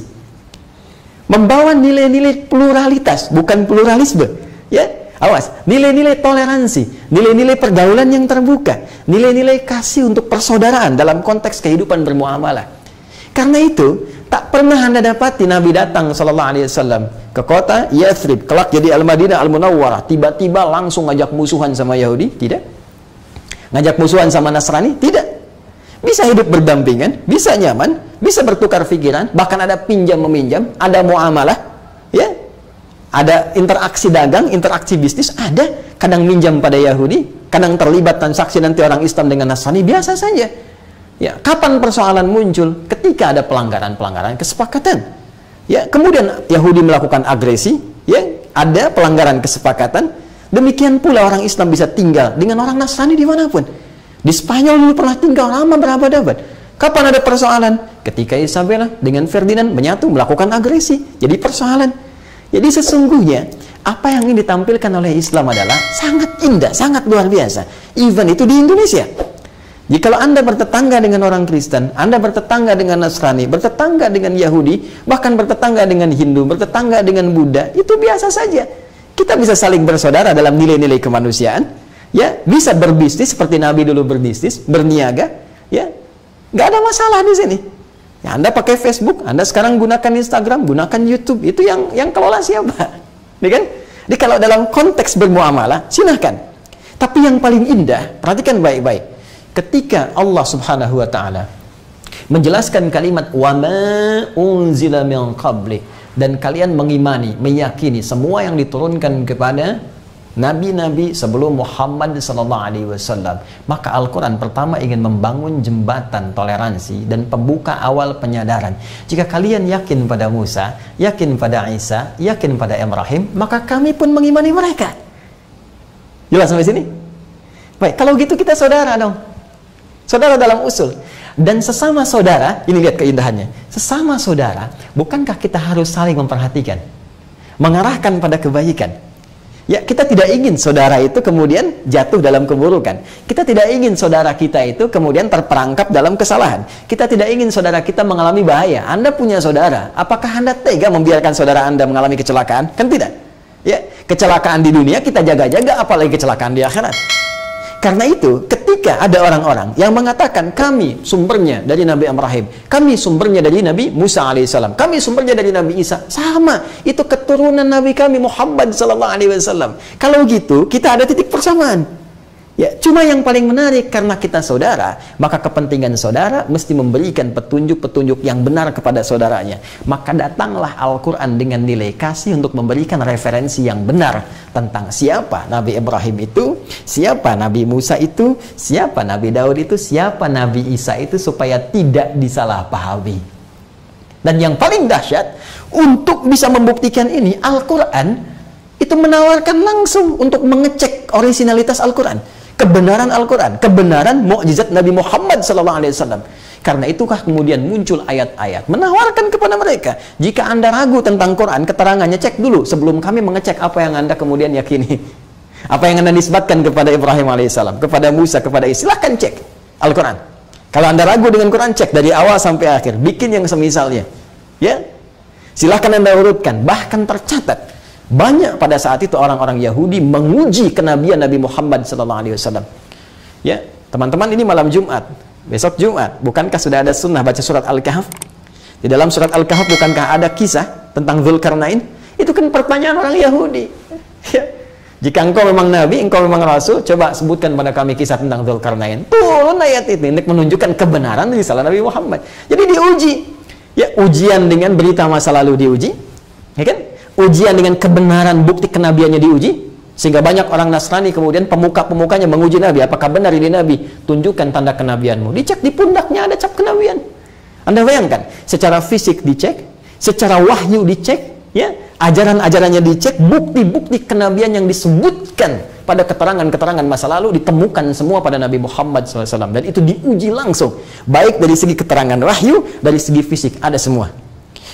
membawa nilai-nilai pluralitas, bukan pluralisme. Ya, awas, nilai-nilai toleransi, nilai-nilai pergaulan yang terbuka, nilai-nilai kasih untuk persaudaraan dalam konteks kehidupan bermuamalah. Karena itu tak pernah Anda dapati Nabi datang SAW ke kota Yathrib, kelak jadi Al-Madinah Al-Munawwarah, tiba-tiba langsung ngajak musuhan sama Yahudi, tidak. Ngajak musuhan sama Nasrani, tidak. Bisa hidup berdampingan, bisa nyaman, bisa bertukar pikiran, bahkan ada pinjam meminjam, ada muamalah, ya. Ada interaksi dagang, interaksi bisnis, ada. Kadang minjam pada Yahudi, kadang terlibat transaksi nanti orang Islam dengan Nasrani, biasa saja. Ya, kapan persoalan muncul? Ketika ada pelanggaran-pelanggaran kesepakatan. Ya, kemudian Yahudi melakukan agresi, ya, ada pelanggaran kesepakatan. Demikian pula orang Islam bisa tinggal dengan orang Nasrani dimanapun. Di Spanyol dulu pernah tinggal lama berabad-abad. Kapan ada persoalan? Ketika Isabella dengan Ferdinand menyatu melakukan agresi, jadi persoalan. Jadi sesungguhnya apa yang ingin ditampilkan oleh Islam adalah sangat indah, sangat luar biasa. Even itu di Indonesia. Jikalau Anda bertetangga dengan orang Kristen, Anda bertetangga dengan Nasrani, bertetangga dengan Yahudi, bahkan bertetangga dengan Hindu, bertetangga dengan Buddha, itu biasa saja. Kita bisa saling bersaudara dalam nilai-nilai kemanusiaan, ya, bisa berbisnis seperti Nabi dulu berbisnis, berniaga, ya, nggak ada masalah di sini. Ya, Anda pakai Facebook, Anda sekarang gunakan Instagram, gunakan YouTube, itu yang kelola siapa? Ya kan? Jadi kalau dalam konteks bermuamalah, silahkan. Tapi yang paling indah, perhatikan baik-baik. Ketika Allah Subhanahu wa ta'ala menjelaskan kalimat wa ma unzila min qabli, dan kalian mengimani, meyakini semua yang diturunkan kepada nabi-nabi sebelum Muhammad SAW, maka Al-Quran pertama ingin membangun jembatan toleransi dan pembuka awal penyadaran. Jika kalian yakin pada Musa, yakin pada Isa, yakin pada Ibrahim, maka kami pun mengimani mereka. Jelas sampai sini? Baik, kalau gitu kita saudara dong. Saudara dalam usul. Dan sesama saudara, ini lihat keindahannya. Sesama saudara, bukankah kita harus saling memperhatikan, mengarahkan pada kebaikan? Ya, kita tidak ingin saudara itu kemudian jatuh dalam keburukan. Kita tidak ingin saudara kita itu kemudian terperangkap dalam kesalahan. Kita tidak ingin saudara kita mengalami bahaya. Anda punya saudara, apakah Anda tega membiarkan saudara Anda mengalami kecelakaan? Kan tidak. Ya, kecelakaan di dunia kita jaga-jaga, apalagi kecelakaan di akhirat. Karena itu, ketika ada orang-orang yang mengatakan kami sumbernya dari Nabi Ibrahim, kami sumbernya dari Nabi Musa alaihissalam, kami sumbernya dari Nabi Isa, sama, itu keturunan Nabi kami Muhammad SAW. Kalau gitu, kita ada titik persamaan. Ya, cuma yang paling menarik karena kita saudara, maka kepentingan saudara mesti memberikan petunjuk-petunjuk yang benar kepada saudaranya. Maka datanglah Al-Quran dengan nilai kasih untuk memberikan referensi yang benar tentang siapa Nabi Ibrahim itu, siapa Nabi Musa itu, siapa Nabi Daud itu, siapa Nabi Isa itu, supaya tidak disalahpahami. Dan yang paling dahsyat, untuk bisa membuktikan ini, Al-Quran itu menawarkan langsung untuk mengecek originalitas Al-Quran, kebenaran Al-Quran, kebenaran mukjizat Nabi Muhammad SAW. Karena itukah kemudian muncul ayat-ayat menawarkan kepada mereka, jika Anda ragu tentang Quran, keterangannya cek dulu sebelum kami mengecek apa yang Anda kemudian yakini. Apa yang Anda nisbatkan kepada Ibrahim AS, kepada Musa, kepada Isa, silahkan cek Al-Quran. Kalau Anda ragu dengan Quran, cek dari awal sampai akhir, bikin yang semisalnya. Ya, silahkan Anda urutkan. Bahkan tercatat banyak pada saat itu orang-orang Yahudi menguji kenabian Nabi Muhammad SAW. Ya, teman-teman, ini malam Jumat, besok Jumat, bukankah sudah ada sunnah baca surat Al-Kahf? Di dalam surat Al-Kahf bukankah ada kisah tentang Dzulkarnain? Itu kan pertanyaan orang Yahudi. Ya. Jika engkau memang Nabi, engkau memang Rasul, coba sebutkan pada kami kisah tentang Dzulkarnain. Turun ayat itu untuk menunjukkan kebenaran risalah Nabi Muhammad. Jadi diuji. Ya, ujian dengan berita masa lalu diuji. Ya kan? Ujian dengan kebenaran bukti kenabiannya diuji, sehingga banyak orang Nasrani kemudian pemuka-pemukanya menguji Nabi, apakah benar ini Nabi? Tunjukkan tanda kenabianmu. Dicek di pundaknya ada cap kenabian. Anda bayangkan, secara fisik dicek, secara wahyu dicek, ya, ajaran-ajarannya dicek, bukti-bukti kenabian yang disebutkan pada keterangan-keterangan masa lalu ditemukan semua pada Nabi Muhammad SAW, dan itu diuji langsung, baik dari segi keterangan wahyu, dari segi fisik, ada semua.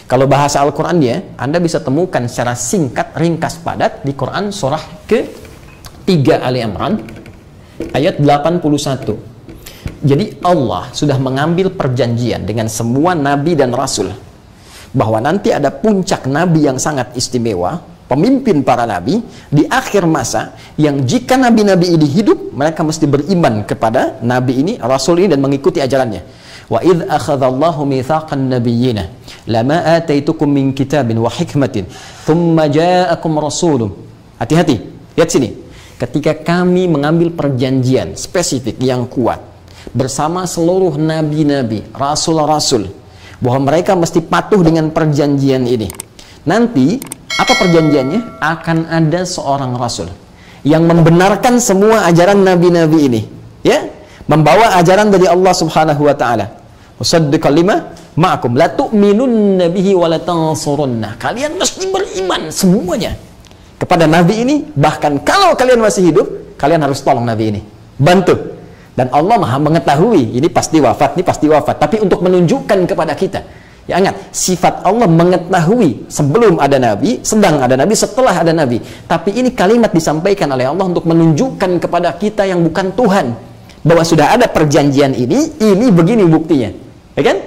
Kalau bahasa Al-Qurannya, Anda bisa temukan secara singkat, ringkas, padat di Quran surah ke-3 Ali Imran ayat 81. Jadi Allah sudah mengambil perjanjian dengan semua nabi dan rasul bahwa nanti ada puncak nabi yang sangat istimewa, pemimpin para nabi di akhir masa, yang jika nabi-nabi ini hidup, mereka mesti beriman kepada nabi ini, rasul ini, dan mengikuti ajarannya. Wa idh akhadallahu mitsaqan nabiyyina lama ataitukum min kitabin wa hikmatin thumma ja'akum rasulun. Hati-hati, lihat sini. Ketika kami mengambil perjanjian spesifik yang kuat bersama seluruh nabi-nabi, rasul-rasul, bahwa mereka mesti patuh dengan perjanjian ini. Nanti apa perjanjiannya? Akan ada seorang rasul yang membenarkan semua ajaran nabi-nabi ini, ya, membawa ajaran dari Allah Subhanahu wa taala. Musaddiqan lima ma'akum la tu'minunna bihi wa la tansurunna. Kalian mesti beriman semuanya kepada nabi ini, bahkan kalau kalian masih hidup, kalian harus tolong nabi ini, bantu. Dan Allah Maha mengetahui ini pasti wafat, ini pasti wafat, tapi untuk menunjukkan kepada kita, ya, ingat, sifat Allah mengetahui sebelum ada nabi, sedang ada nabi, setelah ada nabi. Tapi ini kalimat disampaikan oleh Allah untuk menunjukkan kepada kita yang bukan Tuhan bahwa sudah ada perjanjian ini begini buktinya. Ya kan?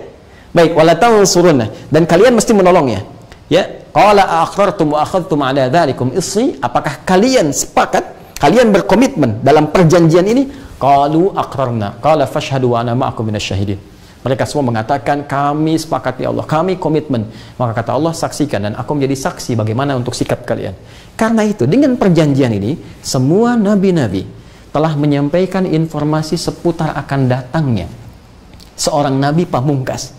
Baik, wala tansurunna, dan kalian mesti menolongnya. Ya, qala aqrartum wa akhadtum ala dzalikum isri, apakah kalian sepakat, kalian berkomitmen dalam perjanjian ini? Qalu aqrarna, qala fashhadu wa ana ma'akum minasyahidin. Mereka semua mengatakan, kami sepakat ya Allah, kami komitmen. Maka kata Allah, saksikan dan aku menjadi saksi bagaimana untuk sikap kalian. Karena itu, dengan perjanjian ini, semua nabi-nabi telah menyampaikan informasi seputar akan datangnya seorang nabi pamungkas,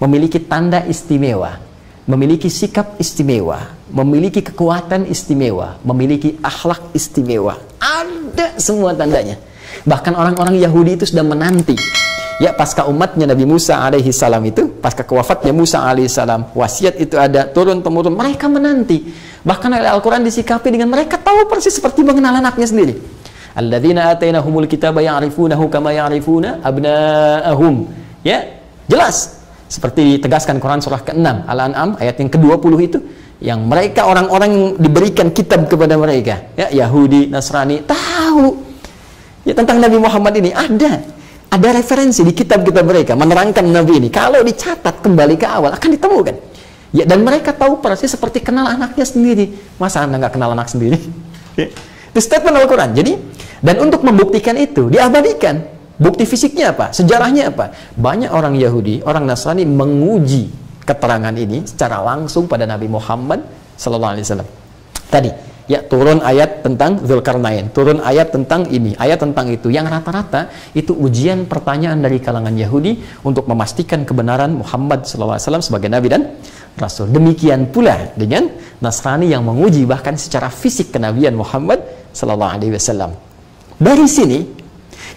memiliki tanda istimewa, memiliki sikap istimewa, memiliki kekuatan istimewa, memiliki akhlak istimewa. Ada semua tandanya. Bahkan orang-orang Yahudi itu sudah menanti, ya, pasca umatnya Nabi Musa alaihi salam itu, pasca kewafatnya Musa alaihi salam, wasiat itu ada turun-temurun, mereka menanti. Bahkan Al-Quran disikapi dengan mereka tahu persis seperti mengenal anaknya sendiri. Alladzina atainahumul kitaba ya'rifunahu kama ya'rifuna abna'ahum. Ya, jelas. Seperti ditegaskan Quran surah ke-6 Al-An'am ayat yang ke-20 itu, yang mereka orang-orang yang diberikan kitab kepada mereka, ya, Yahudi, Nasrani, tahu ya tentang Nabi Muhammad ini. Ada referensi di kitab-kitab mereka menerangkan Nabi ini. Kalau dicatat kembali ke awal akan ditemukan. Ya, dan mereka tahu persis seperti kenal anaknya sendiri. Masa Anda nggak kenal anak sendiri? Ya. Itu statement Al-Quran. Jadi, dan untuk membuktikan itu diabadikan. Bukti fisiknya apa? Sejarahnya apa? Banyak orang Yahudi, orang Nasrani menguji keterangan ini secara langsung pada Nabi Muhammad SAW. Tadi Ya, turun ayat tentang Dzulkarnain, turun ayat tentang ini, ayat tentang itu. Yang rata-rata itu ujian pertanyaan dari kalangan Yahudi untuk memastikan kebenaran Muhammad SAW sebagai Nabi dan Rasul. Demikian pula dengan Nasrani yang menguji bahkan secara fisik kenabian Muhammad SAW. Dari sini,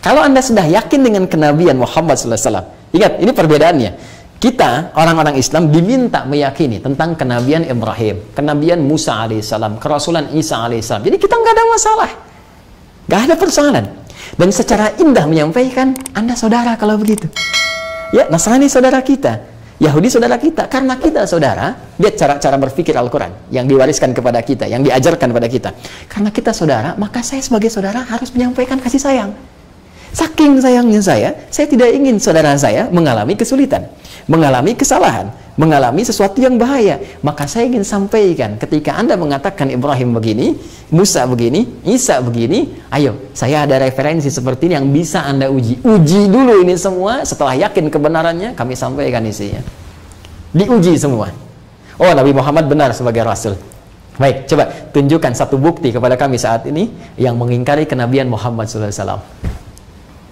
kalau Anda sudah yakin dengan kenabian Muhammad SAW, ingat, ini perbedaannya. Kita, orang-orang Islam, diminta meyakini tentang kenabian Ibrahim, kenabian Musa alaihissalam, kerasulan Isa alaihissalam. Jadi kita nggak ada masalah, nggak ada persoalan. Dan secara indah menyampaikan, Anda saudara kalau begitu. Ya, Nasrani saudara kita, Yahudi saudara kita. Karena kita saudara, lihat cara berpikir Al-Quran yang diwariskan kepada kita, yang diajarkan kepada kita. Karena kita saudara, maka saya sebagai saudara harus menyampaikan kasih sayang. Saking sayangnya saya tidak ingin saudara saya mengalami kesulitan, mengalami kesalahan, mengalami sesuatu yang bahaya. Maka saya ingin sampaikan, ketika Anda mengatakan Ibrahim begini, Musa begini, Isa begini, ayo, saya ada referensi seperti ini yang bisa Anda uji. Uji dulu ini semua, setelah yakin kebenarannya, kami sampaikan isinya. Diuji semua. Oh, Nabi Muhammad benar sebagai Rasul. Baik, coba tunjukkan satu bukti kepada kami saat ini yang mengingkari kenabian Muhammad SAW.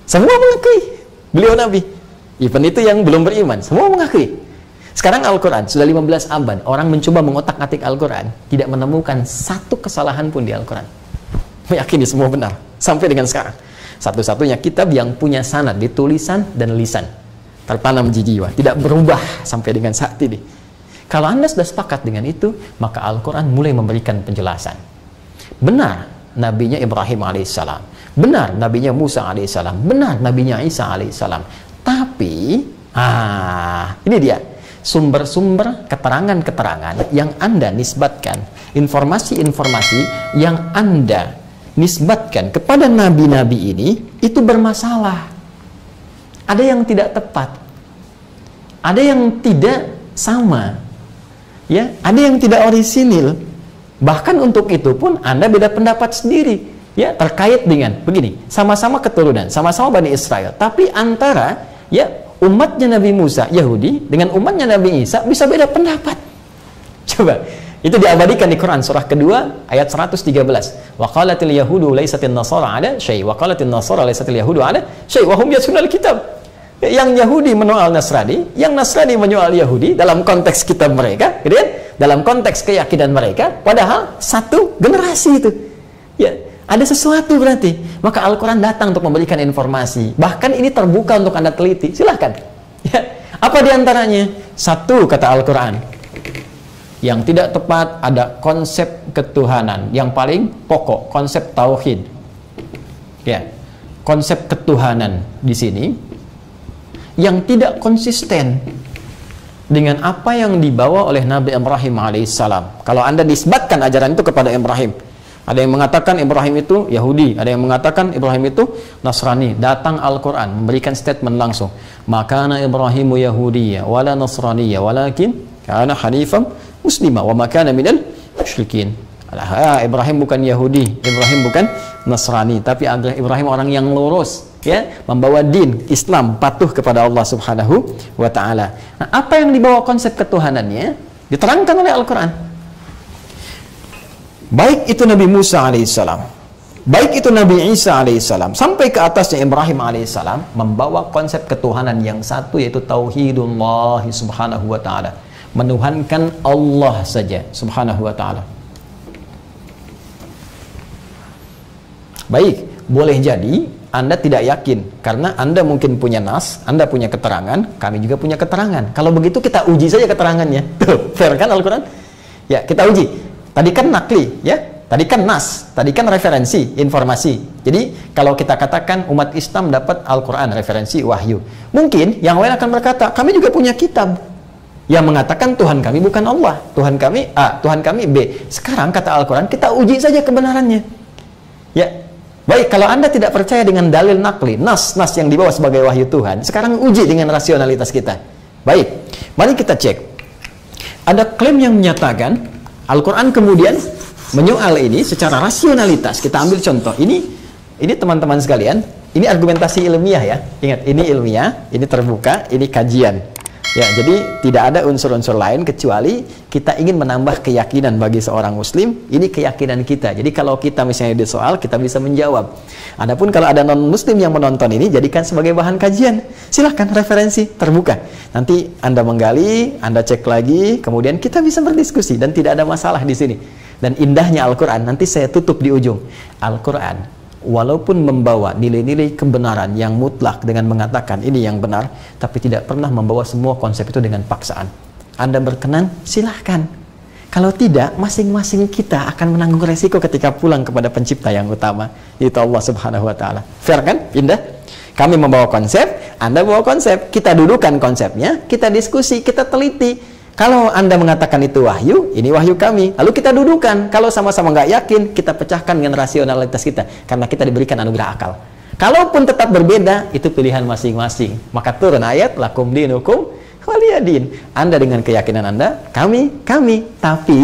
Semua mengakui beliau Nabi. Even itu yang belum beriman, semua mengakui. Sekarang Al-Quran sudah 15 abad, orang mencoba mengotak-atik Al-Quran, tidak menemukan satu kesalahan pun di Al-Quran. Meyakini semua benar, sampai dengan sekarang. Satu-satunya kitab yang punya sanad di tulisan dan lisan, tertanam di jiwa, tidak berubah sampai dengan saat ini. Kalau Anda sudah sepakat dengan itu, maka Al-Quran mulai memberikan penjelasan. Benar nabinya Ibrahim alaihissalam, benar nabinya Musa alaihissalam, benar nabinya Isa alaihissalam. Tapi, ini dia sumber-sumber keterangan-keterangan yang Anda nisbatkan, informasi-informasi yang Anda nisbatkan kepada nabi-nabi ini, itu bermasalah. Ada yang tidak tepat, ada yang tidak sama, ya, ada yang tidak orisinil. Bahkan untuk itu pun Anda beda pendapat sendiri, ya, terkait dengan begini, sama-sama keturunan, sama-sama Bani Israel, tapi antara, ya, umatnya Nabi Musa Yahudi dengan umatnya Nabi Isa bisa beda pendapat. Coba, itu diabadikan di Quran surah kedua ayat 113. Wa qalatil yahudu laisatin nasara ala syai' wa qalatil nasara laisatil yahudu ala syai' wa hum yatlunal kitab. Yang Yahudi menyoal Nasrani, yang Nasrani menyoal Yahudi dalam konteks kitab mereka, gitu kan? Dalam konteks keyakinan mereka, padahal satu generasi itu. Ya, ada sesuatu berarti. Maka Al-Quran datang untuk memberikan informasi. Bahkan ini terbuka untuk Anda teliti. Silahkan. Ya. Apa diantaranya? Satu, kata Al-Quran, yang tidak tepat ada konsep ketuhanan. Yang paling pokok, konsep tauhid. Ya, konsep ketuhanan di sini yang tidak konsisten dengan apa yang dibawa oleh Nabi Ibrahim alaihissalam. Kalau Anda nisbatkan ajaran itu kepada Ibrahim, ada yang mengatakan Ibrahim itu Yahudi, ada yang mengatakan Ibrahim itu Nasrani. Datang Al-Quran memberikan statement langsung, makana Ibrahimu Yahudiyya wala Nasraniyya walakin kana hanifam muslima wa makana minal musyrikin. Ibrahim bukan Yahudi, Ibrahim bukan Nasrani, tapi Ibrahim orang yang lurus, ya, membawa din Islam, patuh kepada Allah Subhanahu wa ta'ala. Nah, apa yang dibawa konsep ketuhanannya diterangkan oleh Al-Quran. Baik itu Nabi Musa alaihissalam, baik itu Nabi Isa alaihissalam, sampai ke atasnya Ibrahim alaihissalam, membawa konsep ketuhanan yang satu, yaitu tauhidullah subhanahu wa ta'ala, menuhankan Allah saja subhanahu wa ta'ala. Baik, boleh jadi Anda tidak yakin karena Anda mungkin punya nas, Anda punya keterangan, kami juga punya keterangan. Kalau begitu kita uji saja keterangannya. Tuh, fair kan Al-Quran? Ya, kita uji. Tadi kan nakli, ya. Tadi kan nas, tadi kan referensi, informasi. Jadi, kalau kita katakan umat Islam dapat Al-Quran, referensi wahyu. Mungkin yang lain akan berkata, kami juga punya kitab yang mengatakan Tuhan kami bukan Allah, Tuhan kami A, Tuhan kami B. Sekarang kata Al-Quran, kita uji saja kebenarannya. Ya. Baik, kalau Anda tidak percaya dengan dalil nakli, nas yang dibawa sebagai wahyu Tuhan, sekarang uji dengan rasionalitas kita. Baik, mari kita cek. Ada klaim yang menyatakan, Al-Quran kemudian menyoal ini secara rasionalitas. Kita ambil contoh. Ini teman-teman sekalian, ini argumentasi ilmiah ya. Ingat, ini ilmiah, ini terbuka, ini kajian. Ya, jadi tidak ada unsur-unsur lain kecuali kita ingin menambah keyakinan bagi seorang muslim. Ini keyakinan kita. Jadi kalau kita misalnya di soal, kita bisa menjawab. Adapun kalau ada non-muslim yang menonton ini, jadikan sebagai bahan kajian. Silahkan, referensi terbuka. Nanti Anda menggali, Anda cek lagi, kemudian kita bisa berdiskusi dan tidak ada masalah di sini. Dan indahnya Al-Quran, nanti saya tutup di ujung. Al-Quran walaupun membawa nilai-nilai kebenaran yang mutlak dengan mengatakan ini yang benar, tapi tidak pernah membawa semua konsep itu dengan paksaan. Anda berkenan, silahkan. Kalau tidak, masing-masing kita akan menanggung resiko ketika pulang kepada pencipta yang utama, yaitu Allah Subhanahu wa Ta'ala. Fair kan? Indah? Kami membawa konsep, Anda bawa konsep, kita dudukan konsepnya, kita diskusi, kita teliti. Kalau Anda mengatakan itu wahyu, ini wahyu kami. Lalu kita dudukan. Kalau sama-sama nggak yakin, kita pecahkan dengan rasionalitas kita. Karena kita diberikan anugerah akal. Kalaupun tetap berbeda, itu pilihan masing-masing. Maka turun ayat, lakum dinukum waliyadin. Anda dengan keyakinan Anda, kami. Tapi,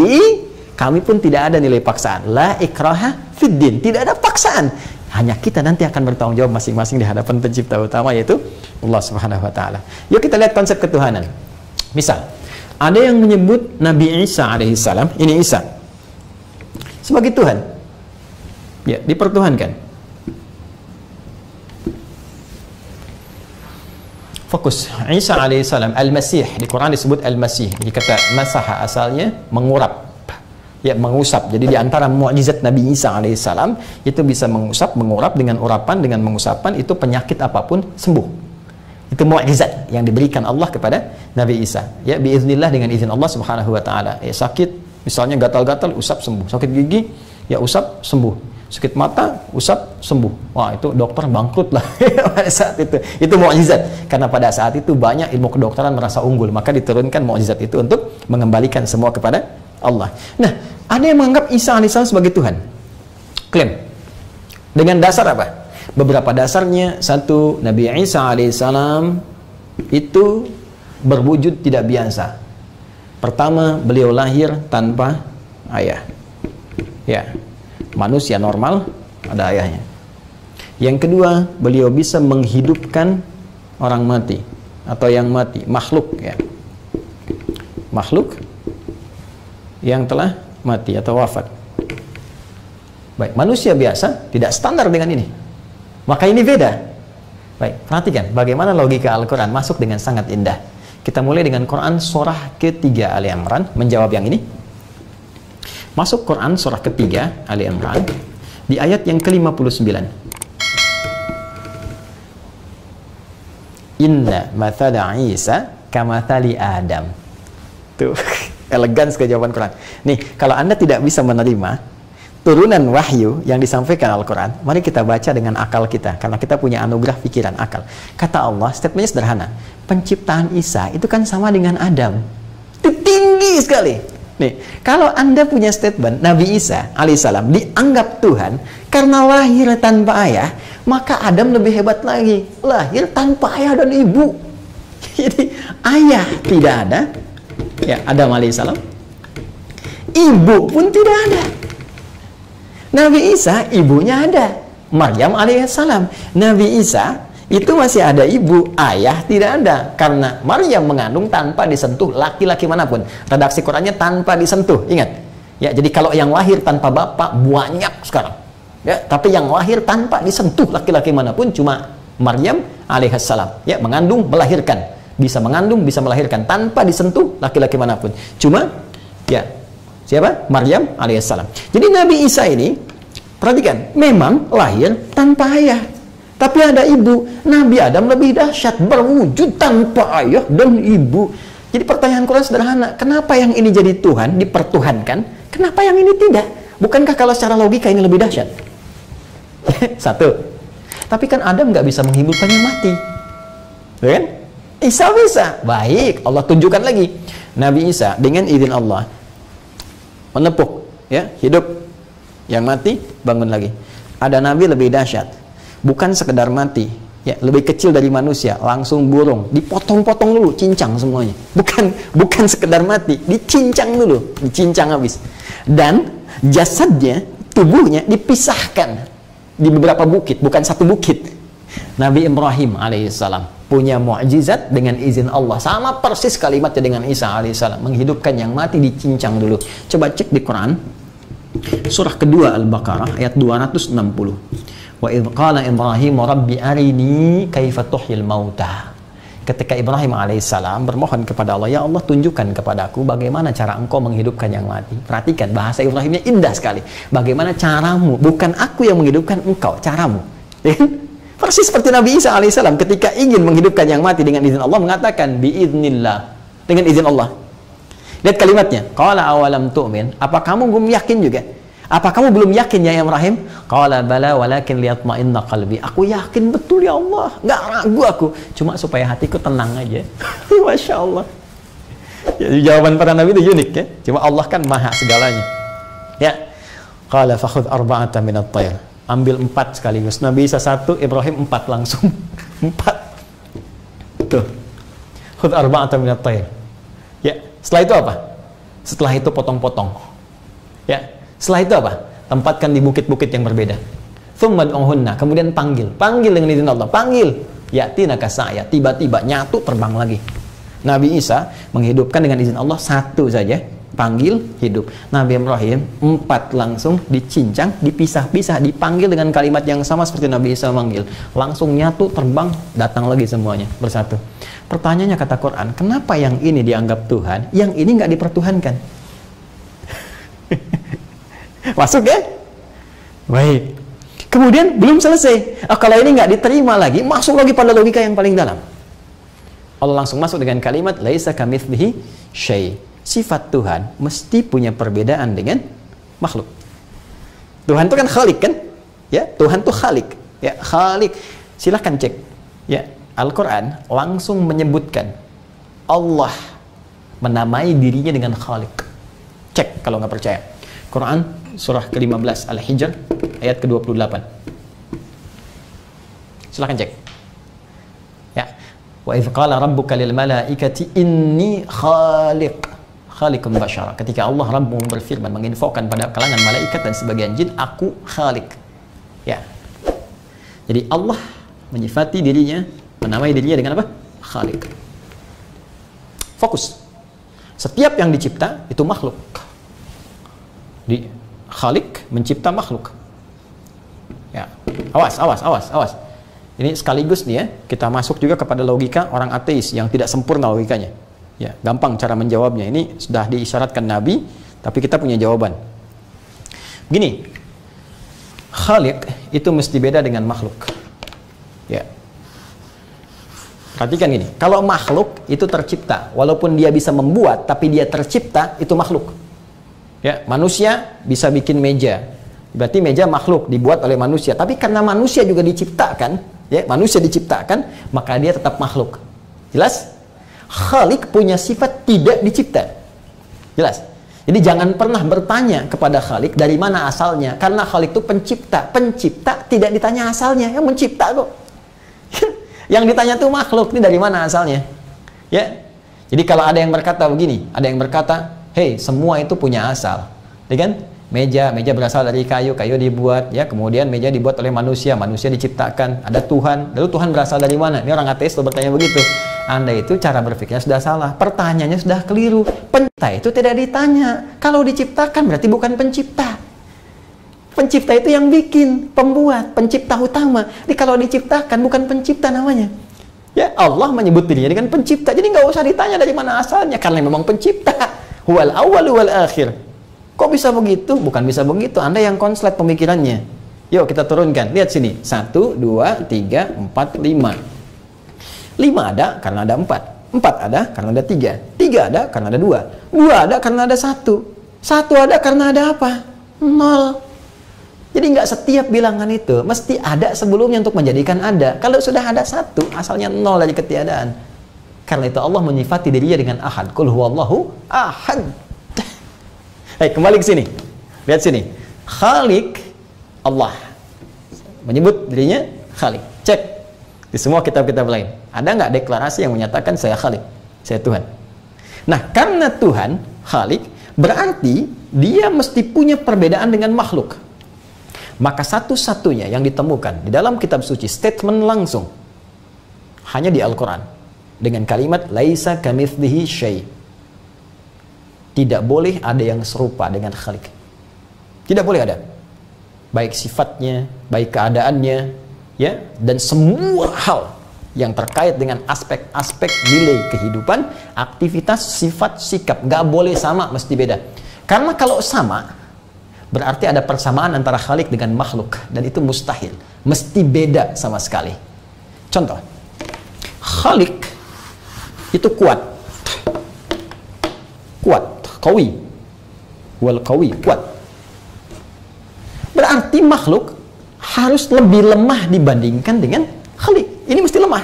kami pun tidak ada nilai paksaan. La ikraha fiddin. Tidak ada paksaan. Hanya kita nanti akan bertanggung jawab masing-masing di hadapan pencipta utama, yaitu Allah Subhanahu wa Ta'ala. Yuk kita lihat konsep ketuhanan. Misal, ada yang menyebut Nabi Isa alaihissalam, ini Isa, sebagai Tuhan. Ya, dipertuhankan. Fokus. Isa alaihissalam, Al-Masih, di Quran disebut Al-Masih. Jadi kata masaha asalnya mengurap, ya, mengusap. Jadi di antara mukjizat Nabi Isa alaihissalam itu bisa mengusap, mengurap. Dengan urapan, dengan mengusapan itu penyakit apapun sembuh. Itu mukjizat yang diberikan Allah kepada Nabi Isa. Ya, biiznillah, dengan izin Allah Subhanahu wa Ta'ala. Ya, sakit, misalnya gatal-gatal, usap sembuh. Sakit gigi, ya usap sembuh. Sakit mata, usap sembuh. Wah, itu dokter bangkrut lah pada saat itu. Itu mukjizat. Karena pada saat itu banyak ilmu kedokteran merasa unggul, maka diturunkan mukjizat itu untuk mengembalikan semua kepada Allah. Nah, ada yang menganggap Isa alaihissalam sebagai Tuhan. Klaim. Dengan dasar apa? Beberapa dasarnya. Satu, Nabi Isa alaihissalam itu berwujud tidak biasa. Pertama, beliau lahir tanpa ayah. Ya, manusia normal, ada ayahnya. Yang kedua, beliau bisa menghidupkan orang mati atau yang mati, makhluk, ya, makhluk yang telah mati atau wafat. Baik, manusia biasa tidak standar dengan ini. Maka ini beda. Baik, perhatikan bagaimana logika Al-Quran masuk dengan sangat indah. Kita mulai dengan Quran surah ketiga Ali Imran, menjawab yang ini. Masuk Quran surah ketiga Ali Imran, di ayat yang ke-59. Inna mathala Isa kamathali Adam. Tuh, elegan sekali jawaban Quran. Nih, kalau Anda tidak bisa menerima turunan wahyu yang disampaikan Al-Quran, mari kita baca dengan akal kita, karena kita punya anugerah pikiran akal. Kata Allah, statementnya sederhana, penciptaan Isa itu kan sama dengan Adam. Itu tinggi sekali. Nih, kalau Anda punya statement Nabi Isa alaihissalam dianggap Tuhan karena lahir tanpa ayah, maka Adam lebih hebat lagi, lahir tanpa ayah dan ibu. Jadi ayah tidak ada, ya, Adam alaihissalam, ibu pun tidak ada. Nabi Isa ibunya ada, Maryam alaihissalam. Nabi Isa itu masih ada ibu, ayah tidak ada, karena Maryam mengandung tanpa disentuh laki-laki manapun. Redaksi Qurannya tanpa disentuh, ingat ya. Jadi kalau yang lahir tanpa bapak banyak sekarang, ya, tapi yang lahir tanpa disentuh laki-laki manapun cuma Maryam alaihissalam, ya, mengandung, melahirkan, bisa mengandung, bisa melahirkan tanpa disentuh laki-laki manapun, cuma, ya, siapa? Maryam alaihissalam. Jadi Nabi Isa ini, perhatikan, memang lahir tanpa ayah, tapi ada ibu. Nabi Adam lebih dahsyat, berwujud tanpa ayah dan ibu. Jadi pertanyaan Quran sederhana, kenapa yang ini jadi Tuhan, dipertuhankan, kenapa yang ini tidak? Bukankah kalau secara logika ini lebih dahsyat? Satu, tapi kan Adam nggak bisa menghidupkan yang mati, kan? Isa bisa. Baik, Allah tunjukkan lagi, Nabi Isa dengan izin Allah menepuk, ya, hidup yang mati, bangun lagi. Ada nabi lebih dahsyat, bukan sekedar mati, ya, lebih kecil dari manusia, langsung burung, dipotong-potong dulu, cincang semuanya. Bukan sekedar mati, dicincang dulu, dicincang habis. Dan jasadnya, tubuhnya dipisahkan di beberapa bukit, bukan satu bukit. Nabi Ibrahim alaihissalam punya mukjizat dengan izin Allah. Sama persis kalimatnya dengan Isa alaihissalam, menghidupkan yang mati dicincang dulu. Coba cek di Quran surah kedua Al-Baqarah ayat 260. Wa idz qala Ibrahim rabbi arini kaifa tuhyil mauta. Ketika Ibrahim alaihissalam bermohon kepada Allah, ya Allah tunjukkan kepadaku bagaimana cara engkau menghidupkan yang mati. Perhatikan bahasa Ibrahimnya indah sekali. Bagaimana caramu, bukan aku yang menghidupkan engkau, caramu. Persis seperti Nabi Isa alaihissalam ketika ingin menghidupkan yang mati dengan izin Allah mengatakan biiznillah, dengan izin Allah. Lihat kalimatnya, qala awalam tu'min, apa kamu belum yakin juga? Apa kamu belum yakin ya Ibrahim? Qala bala walakin liyatma'inna qalbi. Aku yakin betul ya Allah, nggak ragu aku, cuma supaya hatiku tenang aja. Masya Allah. Jadi jawaban para nabi itu unik ya. Cuma Allah kan maha segalanya. Ya. Qala fakhudh arba'atan minat tayr. Ambil 4 sekaligus. Nabi Isa 1, Ibrahim 4 langsung. 4. Tuh. Khudh arba'atan minat tayr. Ya. Setelah itu apa? Setelah itu potong-potong. Ya. Setelah itu apa? Tempatkan di bukit-bukit yang berbeda. Tsumma du'uhunna, kemudian panggil. Panggil dengan izin Allah. Panggil. Ya'tina kasaya. Tiba-tiba nyatu terbang lagi. Nabi Isa menghidupkan dengan izin Allah 1 saja. Panggil, hidup. Nabi Ibrahim 4 langsung dicincang, dipisah-pisah, dipanggil dengan kalimat yang sama seperti Nabi Isa memanggil. Langsung nyatu, terbang, datang lagi semuanya bersatu. Pertanyaannya kata Quran, kenapa yang ini dianggap Tuhan, yang ini nggak dipertuhankan? Masuk ya? Baik. Kemudian belum selesai. Kalau ini nggak diterima lagi, masuk lagi pada logika yang paling dalam. Allah langsung masuk dengan kalimat laisa kamitslihi syai'. Sifat Tuhan mesti punya perbedaan dengan makhluk. Tuhan itu kan khalik kan? Ya, Tuhan itu khalik. Ya, khalik. Silahkan cek. Ya, Al-Quran langsung menyebutkan Allah menamai dirinya dengan khalik. Cek kalau nggak percaya. Quran surah ke-15 Al-Hijr ayat ke-28. Silahkan cek. Ya. Wa idz qala rabbuka lil malaikati inni khaliqun basyara. Ketika Allah Rabbmu berfirman menginfokan pada kalangan malaikat dan sebagian jin, aku khalik. Ya. Jadi Allah menyifati dirinya, menamai dirinya dengan apa? Khalik. Fokus. Setiap yang dicipta itu makhluk. Di khalik mencipta makhluk. Ya. Awas. Ini sekaligus nih ya, kita masuk juga kepada logika orang ateis yang tidak sempurna logikanya. Ya, gampang cara menjawabnya. Ini sudah diisyaratkan Nabi, tapi kita punya jawaban. Begini, khalik itu mesti beda dengan makhluk. Ya. Perhatikan gini, kalau makhluk itu tercipta, walaupun dia bisa membuat, tapi dia tercipta, itu makhluk. Ya, manusia bisa bikin meja, berarti meja makhluk dibuat oleh manusia. Tapi karena manusia juga diciptakan, ya, manusia diciptakan, maka dia tetap makhluk. Jelas? Khalik punya sifat tidak dicipta. Jelas? Jadi jangan pernah bertanya kepada Khalik dari mana asalnya, karena Khalik itu pencipta. Pencipta tidak ditanya asalnya, yang mencipta kok. Yang ditanya tuh makhluk, ini dari mana asalnya? Ya. Jadi kalau ada yang berkata begini, ada yang berkata, hei, semua itu punya asal, ya kan? Meja berasal dari kayu dibuat, ya. Kemudian meja dibuat oleh manusia diciptakan. Ada Tuhan, lalu Tuhan berasal dari mana? Ini orang ateis tuh bertanya begitu. Anda itu cara berpikirnya sudah salah, pertanyaannya sudah keliru. Pencipta itu tidak ditanya. Kalau diciptakan berarti bukan pencipta. Pencipta itu yang bikin, pembuat, pencipta utama. Jadi kalau diciptakan bukan pencipta namanya. Ya, Allah menyebut dirinya dengan pencipta. Jadi nggak usah ditanya dari mana asalnya, karena memang pencipta. Huwal awwal wal akhir. Kok bisa begitu? Bukan bisa begitu. Anda yang konslet pemikirannya. Yuk kita turunkan. Lihat sini. 1, 2, 3, 4, 5. 5 ada karena ada 4. 4 ada karena ada 3. 3 ada karena ada 2. 2 ada karena ada 1. 1 ada karena ada apa? 0. Jadi nggak setiap bilangan itu mesti ada sebelumnya untuk menjadikan ada. Kalau sudah ada 1, asalnya 0 dari ketiadaan. Karena itu Allah menyifati dirinya dengan ahad. Qul huwallahu ahad. Hai, kembali ke sini. Lihat sini. Khalik, Allah menyebut dirinya Khalik. Cek di semua kitab-kitab lain. Ada nggak deklarasi yang menyatakan saya Khalik, saya Tuhan? Nah, karena Tuhan Khalik, berarti dia mesti punya perbedaan dengan makhluk. Maka satu-satunya yang ditemukan di dalam kitab suci, statement langsung Hanya di Al-Quran. Dengan kalimat laisa kamitslihi syai'. Tidak boleh ada yang serupa dengan Khalik. Tidak boleh ada. Baik sifatnya, baik keadaannya, ya, dan semua hal yang terkait dengan aspek-aspek nilai kehidupan, aktivitas, sifat, sikap, gak boleh sama, mesti beda. Karena kalau sama, berarti ada persamaan antara Khalik dengan makhluk, dan itu mustahil, mesti beda sama sekali. Contoh, Khalik itu kuat, qawi, wal qawi, kuat. Berarti makhluk harus lebih lemah dibandingkan dengan Khalik. Ini mesti lemah.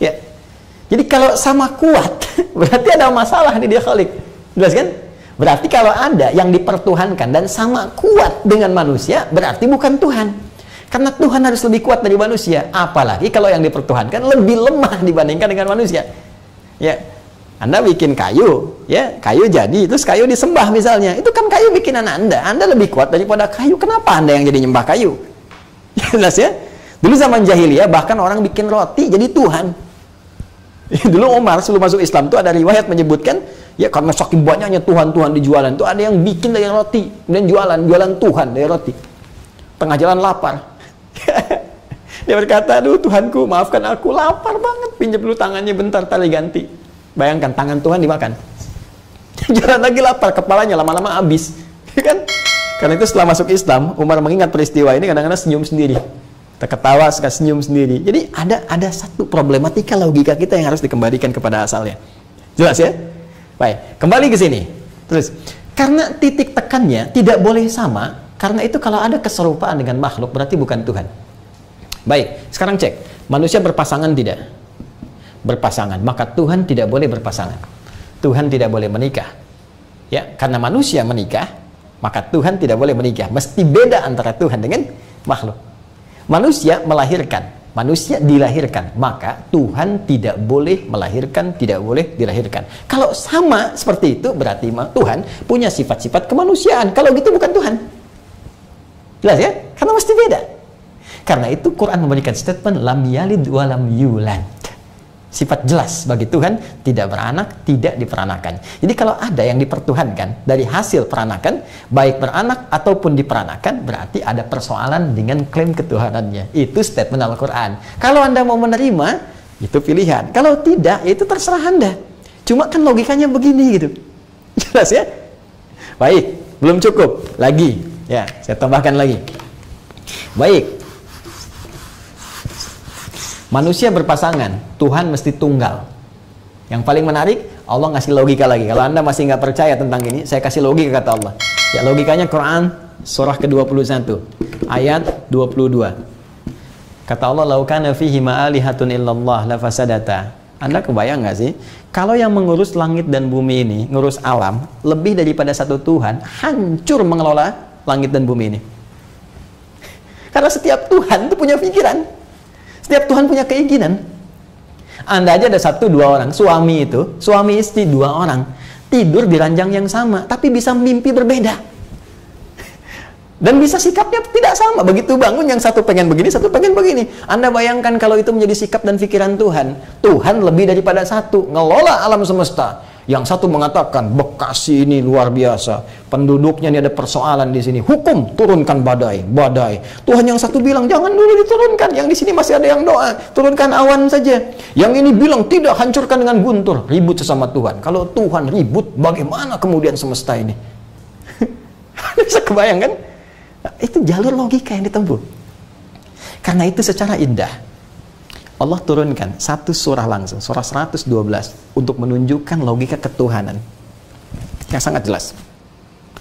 Ya. Jadi kalau sama kuat, berarti ada masalah di dia Khalik. Jelas kan? Berarti kalau ada yang dipertuhankan dan sama kuat dengan manusia, berarti bukan Tuhan. Karena Tuhan harus lebih kuat dari manusia. Apalagi kalau yang dipertuhankan lebih lemah dibandingkan dengan manusia. Ya. Anda bikin kayu, ya, kayu jadi, terus kayu disembah misalnya. Itu kan kayu bikinan Anda. Anda lebih kuat daripada kayu. Kenapa Anda yang jadi nyembah kayu? Jelas ya? Dulu zaman jahiliyah bahkan orang bikin roti jadi Tuhan. Dulu Umar sebelum masuk Islam tuh ada riwayat menyebutkan, ya karena saking banyaknya Tuhan-Tuhan di jualan tuh ada yang bikin dari roti dan jualan Tuhan dari roti. Tengah jalan lapar. Dia berkata, aduh Tuhanku maafkan aku, lapar banget, pinjam dulu tangannya bentar tali ganti. Bayangkan tangan Tuhan dimakan. Jalan lagi lapar, kepalanya lama-lama habis. Kan? Karena itu setelah masuk Islam, Umar mengingat peristiwa ini kadang-kadang senyum sendiri. Terketawa, suka senyum sendiri. Jadi ada satu problematika logika kita yang harus dikembalikan kepada asalnya. Jelas ya? Baik, kembali ke sini. Terus, karena titik tekannya tidak boleh sama, karena itu kalau ada keserupaan dengan makhluk berarti bukan Tuhan. Baik, sekarang cek. Manusia berpasangan tidak? Berpasangan. Maka Tuhan tidak boleh berpasangan. Tuhan tidak boleh menikah. Ya, karena manusia menikah, maka Tuhan tidak boleh menikah. Mesti beda antara Tuhan dengan makhluk. Manusia melahirkan, manusia dilahirkan, maka Tuhan tidak boleh melahirkan, tidak boleh dilahirkan. Kalau sama seperti itu, berarti Tuhan punya sifat-sifat kemanusiaan. Kalau gitu bukan Tuhan. Jelas ya? Karena mesti beda. Karena itu Quran memberikan statement lam yalid wa lam yulad. Sifat jelas bagi Tuhan, tidak beranak, tidak diperanakan. Jadi kalau ada yang dipertuhankan dari hasil peranakan, baik beranak ataupun diperanakan, berarti ada persoalan dengan klaim ketuhanannya. Itu statement Al-Quran. Kalau Anda mau menerima, itu pilihan. Kalau tidak, itu terserah Anda. Cuma kan logikanya begini gitu. Jelas ya? Baik, belum cukup. Lagi, ya, saya tambahkan lagi. Baik. Manusia berpasangan, Tuhan mesti tunggal. Yang paling menarik, Allah ngasih logika lagi. Kalau Anda masih nggak percaya tentang ini, saya kasih logika kata Allah. Ya, logikanya Quran surah ke-21 ayat 22. Kata Allah, "Lau kana fihi ma'alihatun illallah la fasadata." Anda kebayang nggak sih? Kalau yang mengurus langit dan bumi ini, ngurus alam, lebih daripada satu Tuhan, hancur mengelola langit dan bumi ini. Karena setiap Tuhan itu punya pikiran. Setiap Tuhan punya keinginan. Anda aja ada 1-2 orang, suami istri 2 orang, tidur di ranjang yang sama, tapi bisa mimpi berbeda. Dan bisa sikapnya tidak sama. Begitu bangun, yang satu pengen begini, satu pengen begini. Anda bayangkan kalau itu menjadi sikap dan pikiran Tuhan. Tuhan lebih daripada satu, ngelola alam semesta. Yang satu mengatakan, Bekasi ini luar biasa, penduduknya ini ada persoalan di sini. Hukum, turunkan badai. Tuhan yang satu bilang, jangan dulu diturunkan. Yang di sini masih ada yang doa, turunkan awan saja. Yang ini bilang, tidak, hancurkan dengan guntur. Ribut sesama Tuhan. Kalau Tuhan ribut, bagaimana kemudian semesta ini? Bisa kebayang kan? Nah, itu jalur logika yang ditempuh. Karena itu secara indah, Allah turunkan satu surah langsung, surah 112, untuk menunjukkan logika ketuhanan yang sangat jelas.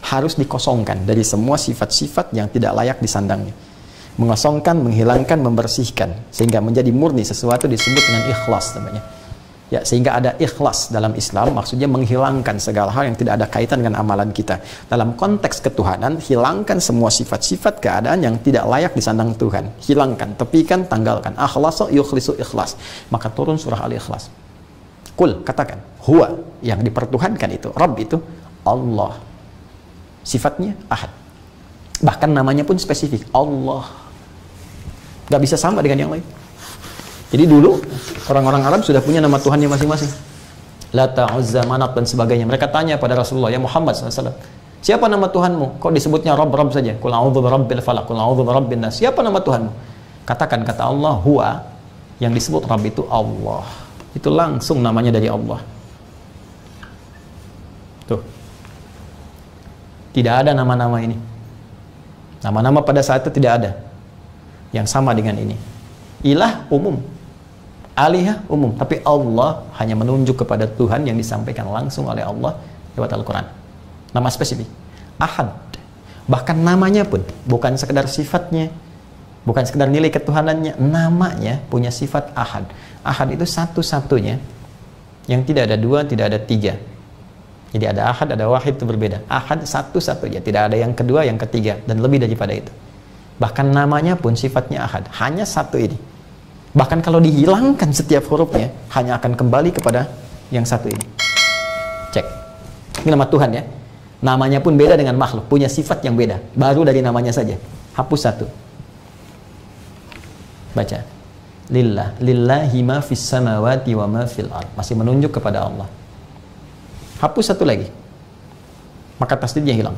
Harus dikosongkan dari semua sifat-sifat yang tidak layak disandangnya. Mengosongkan, menghilangkan, membersihkan, sehingga menjadi murni. Sesuatu disebut dengan ikhlas namanya. Ya, sehingga ada ikhlas dalam Islam, maksudnya menghilangkan segala hal yang tidak ada kaitan dengan amalan kita. Dalam konteks ketuhanan, hilangkan semua sifat-sifat keadaan yang tidak layak disandang Tuhan. Hilangkan, tepikan, tanggalkan. Akhlasu yukhlisu ikhlas. Maka turun surah Al-Ikhlas. Kul, katakan, huwa, yang dipertuhankan itu, Rabb itu, Allah. Sifatnya ahad. Bahkan namanya pun spesifik, Allah. Gak bisa sama dengan yang lain. Jadi dulu orang-orang Arab sudah punya nama Tuhannya masing-masing. Lata, Uzza, Manat dan sebagainya. Mereka tanya pada Rasulullah, ya Muhammad SAW, siapa nama Tuhanmu? Kok disebutnya Rabb saja? Qul a'udzu birabbil falaq, qul a'udzu birabbin nas. Siapa nama Tuhanmu? Katakan, kata Allah, huwa, yang disebut Rabb itu Allah. Itu langsung namanya dari Allah. Tuh. Tidak ada nama-nama ini. Nama-nama pada saat itu tidak ada yang sama dengan ini. Ilah umum, alihah umum, tapi Allah hanya menunjuk kepada Tuhan yang disampaikan langsung oleh Allah lewat Al-Quran. Nama spesifik, Ahad. Bahkan namanya pun bukan sekedar sifatnya, bukan sekedar nilai ketuhanannya, namanya punya sifat Ahad. Ahad itu satu-satunya yang tidak ada dua, tidak ada tiga. Jadi ada Ahad, ada Wahid, itu berbeda. Ahad satu-satunya, tidak ada yang kedua, yang ketiga, dan lebih daripada itu. Bahkan namanya pun sifatnya Ahad, hanya satu ini. Bahkan kalau dihilangkan setiap hurufnya, hanya akan kembali kepada yang satu ini. Cek. Ini nama Tuhan ya. Namanya pun beda dengan makhluk, punya sifat yang beda. Baru dari namanya saja. Hapus satu. Baca. Lillah, lillahi ma fis samawati wa ma fil ard. Masih menunjuk kepada Allah. Hapus satu lagi, maka tasdidnya hilang.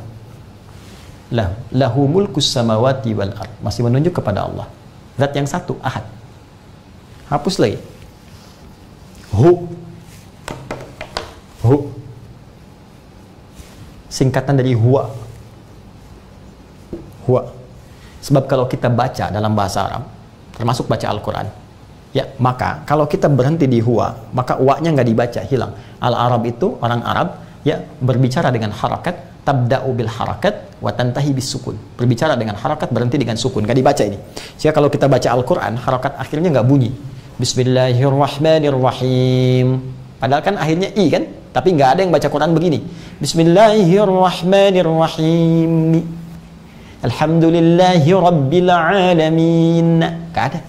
Lahu mulkus samawati wal ard. Masih menunjuk kepada Allah. Zat yang satu, Ahad. Hapus lagi. Hu. Singkatan dari huwa. Sebab kalau kita baca dalam bahasa Arab, termasuk baca Al-Quran, ya, maka kalau kita berhenti di huwa, maka wa-nya nggak dibaca, hilang. Al-Arab itu, orang Arab, ya, berbicara dengan harakat, tabda'u bil harakat, wa tantahi bis sukun. Berbicara dengan harakat, berhenti dengan sukun. Nggak dibaca ini. Sehingga kalau kita baca Al-Quran, harakat akhirnya nggak bunyi. Bismillahirrahmanirrahim. Padahal kan akhirnya i kan? Tapi nggak ada yang baca Quran begini. Bismillahirrahmanirrahim. Alhamdulillahi rabbil alamin. Nggak ada.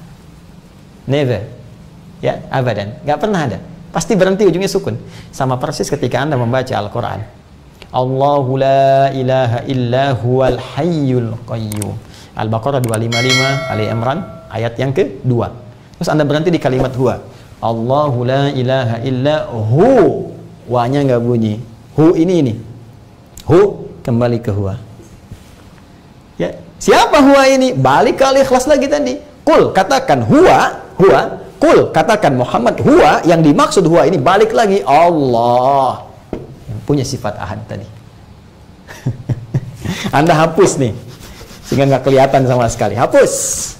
Never. Ya, abadan. Nggak pernah ada. Pasti berhenti ujungnya sukun. Sama persis ketika Anda membaca Al-Quran. Allahu la ilaha illa huwal hayyul qayyum. Al-Baqarah 255, Ali Imran ayat yang kedua. Terus Anda berhenti di kalimat huwa. Allahu la ilaha illa hu. Wa-nya nggak bunyi. Hu ini. Hu kembali ke huwa. Ya, siapa huwa ini? Balik ke Al-Ikhlas lagi tadi. Kul katakan huwa. Kul katakan Muhammad huwa, yang dimaksud huwa ini balik lagi Allah yang punya sifat Ahad tadi. Anda hapus nih sehingga nggak kelihatan sama sekali. Hapus,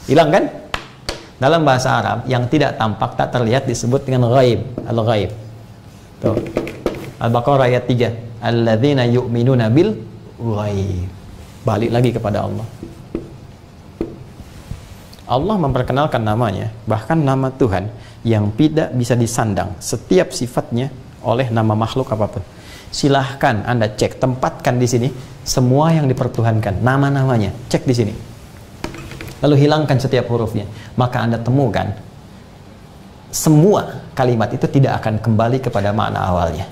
hilang kan? Dalam bahasa Arab yang tidak tampak, tak terlihat disebut dengan ghaib. Al-ghaib. Tuh. Al-Baqarah ayat 3. Alladzina yu'minuna bil ghaib. Balik lagi kepada Allah. Allah memperkenalkan namanya, bahkan nama Tuhan yang tidak bisa disandang setiap sifatnya oleh nama makhluk apapun. Silahkan Anda cek, tempatkan di sini semua yang dipertuhankan, nama-namanya, cek di sini. Lalu hilangkan setiap hurufnya, maka Anda temukan semua kalimat itu tidak akan kembali kepada makna awalnya.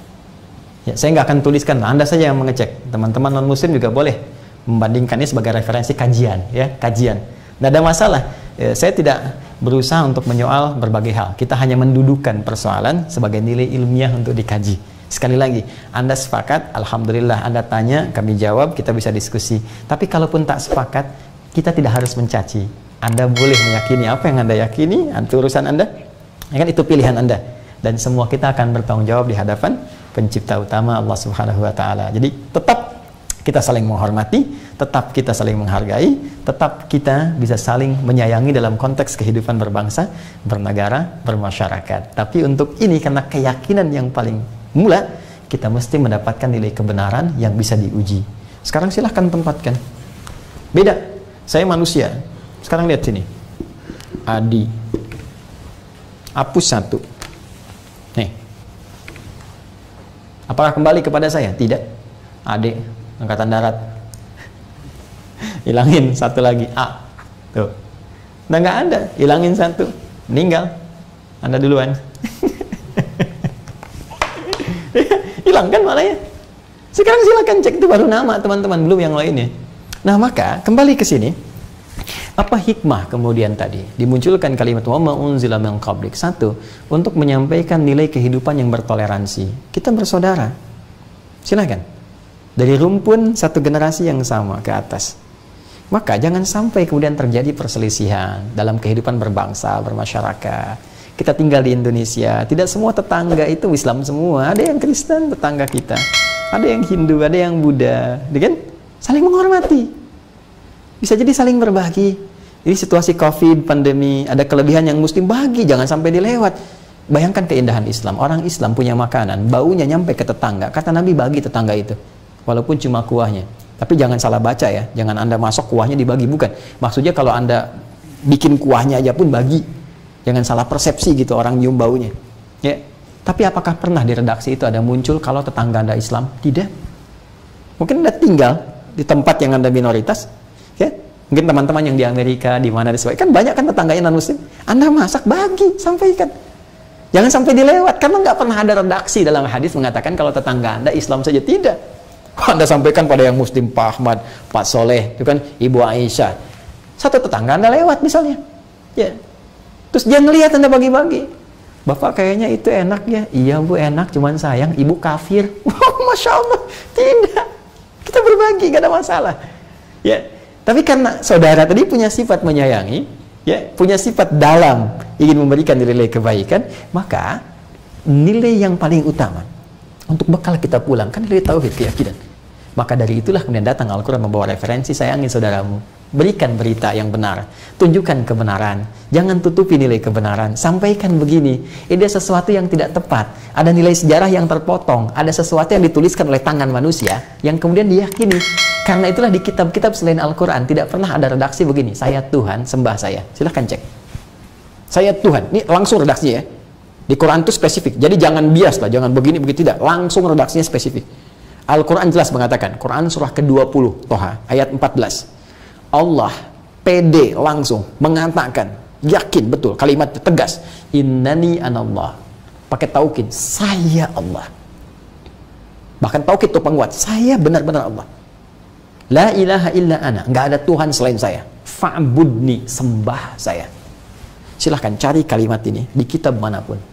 Ya, saya nggak akan tuliskan, Anda saja yang mengecek. Teman-teman non-muslim juga boleh membandingkannya sebagai referensi kajian, ya, kajian. Tidak ada masalah. Saya tidak berusaha untuk menyoal berbagai hal. Kita hanya mendudukan persoalan sebagai nilai ilmiah untuk dikaji. Sekali lagi, Anda sepakat, alhamdulillah. Anda tanya, kami jawab, kita bisa diskusi. Tapi kalaupun tak sepakat, kita tidak harus mencaci. Anda boleh meyakini apa yang Anda yakini, itu urusan Anda. Ya kan, itu pilihan Anda. Dan semua kita akan bertanggung jawab di hadapan Pencipta utama Allah Subhanahu wa Ta'ala. Jadi tetap kita saling menghormati, tetap kita saling menghargai, tetap kita bisa saling menyayangi dalam konteks kehidupan berbangsa, bernegara, bermasyarakat. Tapi untuk ini, karena keyakinan yang paling mula, kita mesti mendapatkan nilai kebenaran yang bisa diuji. Sekarang silahkan tempatkan. Beda. Saya manusia. Sekarang lihat sini. Adi. Hapus satu. Nih. Apakah kembali kepada saya? Tidak. Adik. Angkatan darat. Hilangin satu lagi, A. Tuh. Udah nggak ada, hilangin satu. Meninggal. Anda duluan. Hilang kan malahnya. Sekarang silakan cek, itu baru nama teman-teman, belum yang lainnya. Nah, maka kembali ke sini. Apa hikmah kemudian tadi dimunculkan kalimat wa ma unzila min qablik? Satu, untuk menyampaikan nilai kehidupan yang bertoleransi. Kita bersaudara. Silakan. Dari rumpun satu generasi yang sama ke atas. Maka jangan sampai kemudian terjadi perselisihan dalam kehidupan berbangsa, bermasyarakat. Kita tinggal di Indonesia, tidak semua tetangga itu Islam semua. Ada yang Kristen tetangga kita, ada yang Hindu, ada yang Buddha, kan? Saling menghormati. Bisa jadi saling berbagi. Jadi situasi COVID, pandemi, ada kelebihan yang Muslim bagi, jangan sampai dilewat. Bayangkan keindahan Islam. Orang Islam punya makanan, baunya nyampe ke tetangga. Kata Nabi, bagi tetangga itu, walaupun cuma kuahnya. Tapi jangan salah baca ya, jangan Anda masuk kuahnya dibagi, bukan. Maksudnya kalau Anda bikin kuahnya aja pun bagi. Jangan salah persepsi gitu orang nyium baunya. Ya. Tapi apakah pernah di redaksi itu ada muncul kalau tetangga Anda Islam? Tidak. Mungkin Anda tinggal di tempat yang Anda minoritas, ya. Mungkin teman-teman yang di Amerika, di mana kan banyak kan tetangganya non-Muslim. Anda masak, bagi, sampaikan. Jangan sampai dilewat, karena nggak pernah ada redaksi dalam hadis mengatakan kalau tetangga Anda Islam saja, tidak. Anda sampaikan pada yang Muslim, Pak Ahmad, Pak Soleh, itu kan Ibu Aisyah. Satu tetangga Anda lewat misalnya, ya. Terus dia ngelihat Anda bagi-bagi. Bapak kayaknya itu enak ya. Iya Bu, enak, cuman sayang ibu kafir. Wow, Masya Allah. Tidak. Kita berbagi, gak ada masalah. Ya. Tapi karena saudara tadi punya sifat menyayangi, ya, punya sifat dalam ingin memberikan nilai kebaikan, maka nilai yang paling utama untuk bekal kita pulang kan nilai tauhid, keyakinan. Maka dari itulah kemudian datang Al-Quran membawa referensi, sayangi saudaramu, berikan berita yang benar, tunjukkan kebenaran, jangan tutupi nilai kebenaran, sampaikan begini, ini sesuatu yang tidak tepat, ada nilai sejarah yang terpotong, ada sesuatu yang dituliskan oleh tangan manusia yang kemudian diyakini. Karena itulah di kitab-kitab selain Al-Quran tidak pernah ada redaksi begini, saya Tuhan, sembah saya. Silahkan cek, saya Tuhan, ini langsung redaksinya ya. Di Quran itu spesifik, jadi jangan bias lah, jangan begini begitu, tidak, langsung redaksinya spesifik. Al-Quran jelas mengatakan, Quran surah ke-20 Toha ayat 14, Allah pede langsung mengatakan, yakin betul, kalimat tegas, innani anallah, pakai taukid, saya Allah. Bahkan taukid itu penguat, saya benar-benar Allah. La ilaha illa ana, nggak ada Tuhan selain saya. Fa'budni, sembah saya. Silahkan cari kalimat ini di kitab manapun.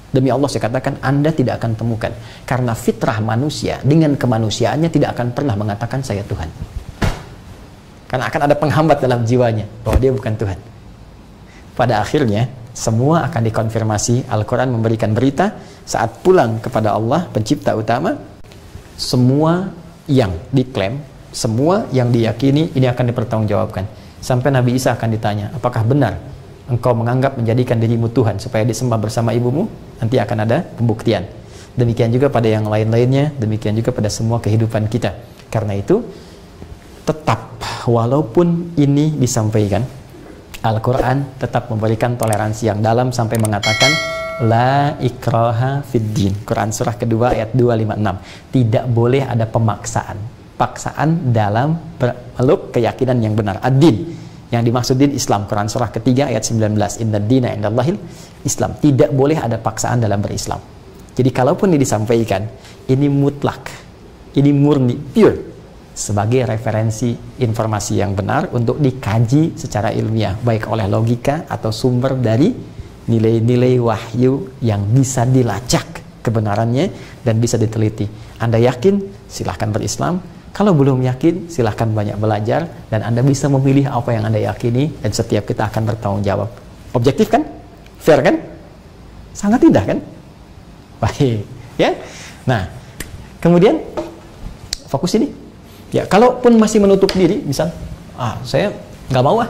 Demi Allah saya katakan, Anda tidak akan temukan. Karena fitrah manusia dengan kemanusiaannya tidak akan pernah mengatakan saya Tuhan. Karena akan ada penghambat dalam jiwanya bahwa dia bukan Tuhan. Pada akhirnya semua akan dikonfirmasi. Al-Quran memberikan berita saat pulang kepada Allah pencipta utama, semua yang diklaim, semua yang diyakini ini akan dipertanggungjawabkan. Sampai Nabi Isa akan ditanya, apakah benar engkau menganggap menjadikan dirimu Tuhan supaya disembah bersama ibumu? Nanti akan ada pembuktian. Demikian juga pada yang lain-lainnya, demikian juga pada semua kehidupan kita. Karena itu tetap walaupun ini disampaikan, Al-Quran tetap memberikan toleransi yang dalam sampai mengatakan la ikraha fid din. Quran surah kedua ayat 256. Tidak boleh ada pemaksaan. Paksaan dalam meluk keyakinan yang benar. Ad-din. Yang dimaksud din Islam. Quran surah ketiga ayat 19. Inna dina indallahil Islam. Tidak boleh ada paksaan dalam berislam. Jadi kalaupun ini disampaikan, ini mutlak. Ini murni, pure. Sebagai referensi informasi yang benar untuk dikaji secara ilmiah, baik oleh logika atau sumber dari nilai-nilai wahyu yang bisa dilacak kebenarannya dan bisa diteliti. Anda yakin? Silahkan berislam. Kalau belum yakin, silahkan banyak belajar dan Anda bisa memilih apa yang Anda yakini dan setiap kita akan bertanggung jawab. Objektif kan? Fair kan? Sangat indah kan? Baik, ya. Nah, kemudian fokus ini. Ya, kalaupun masih menutup diri, misal, saya nggak mau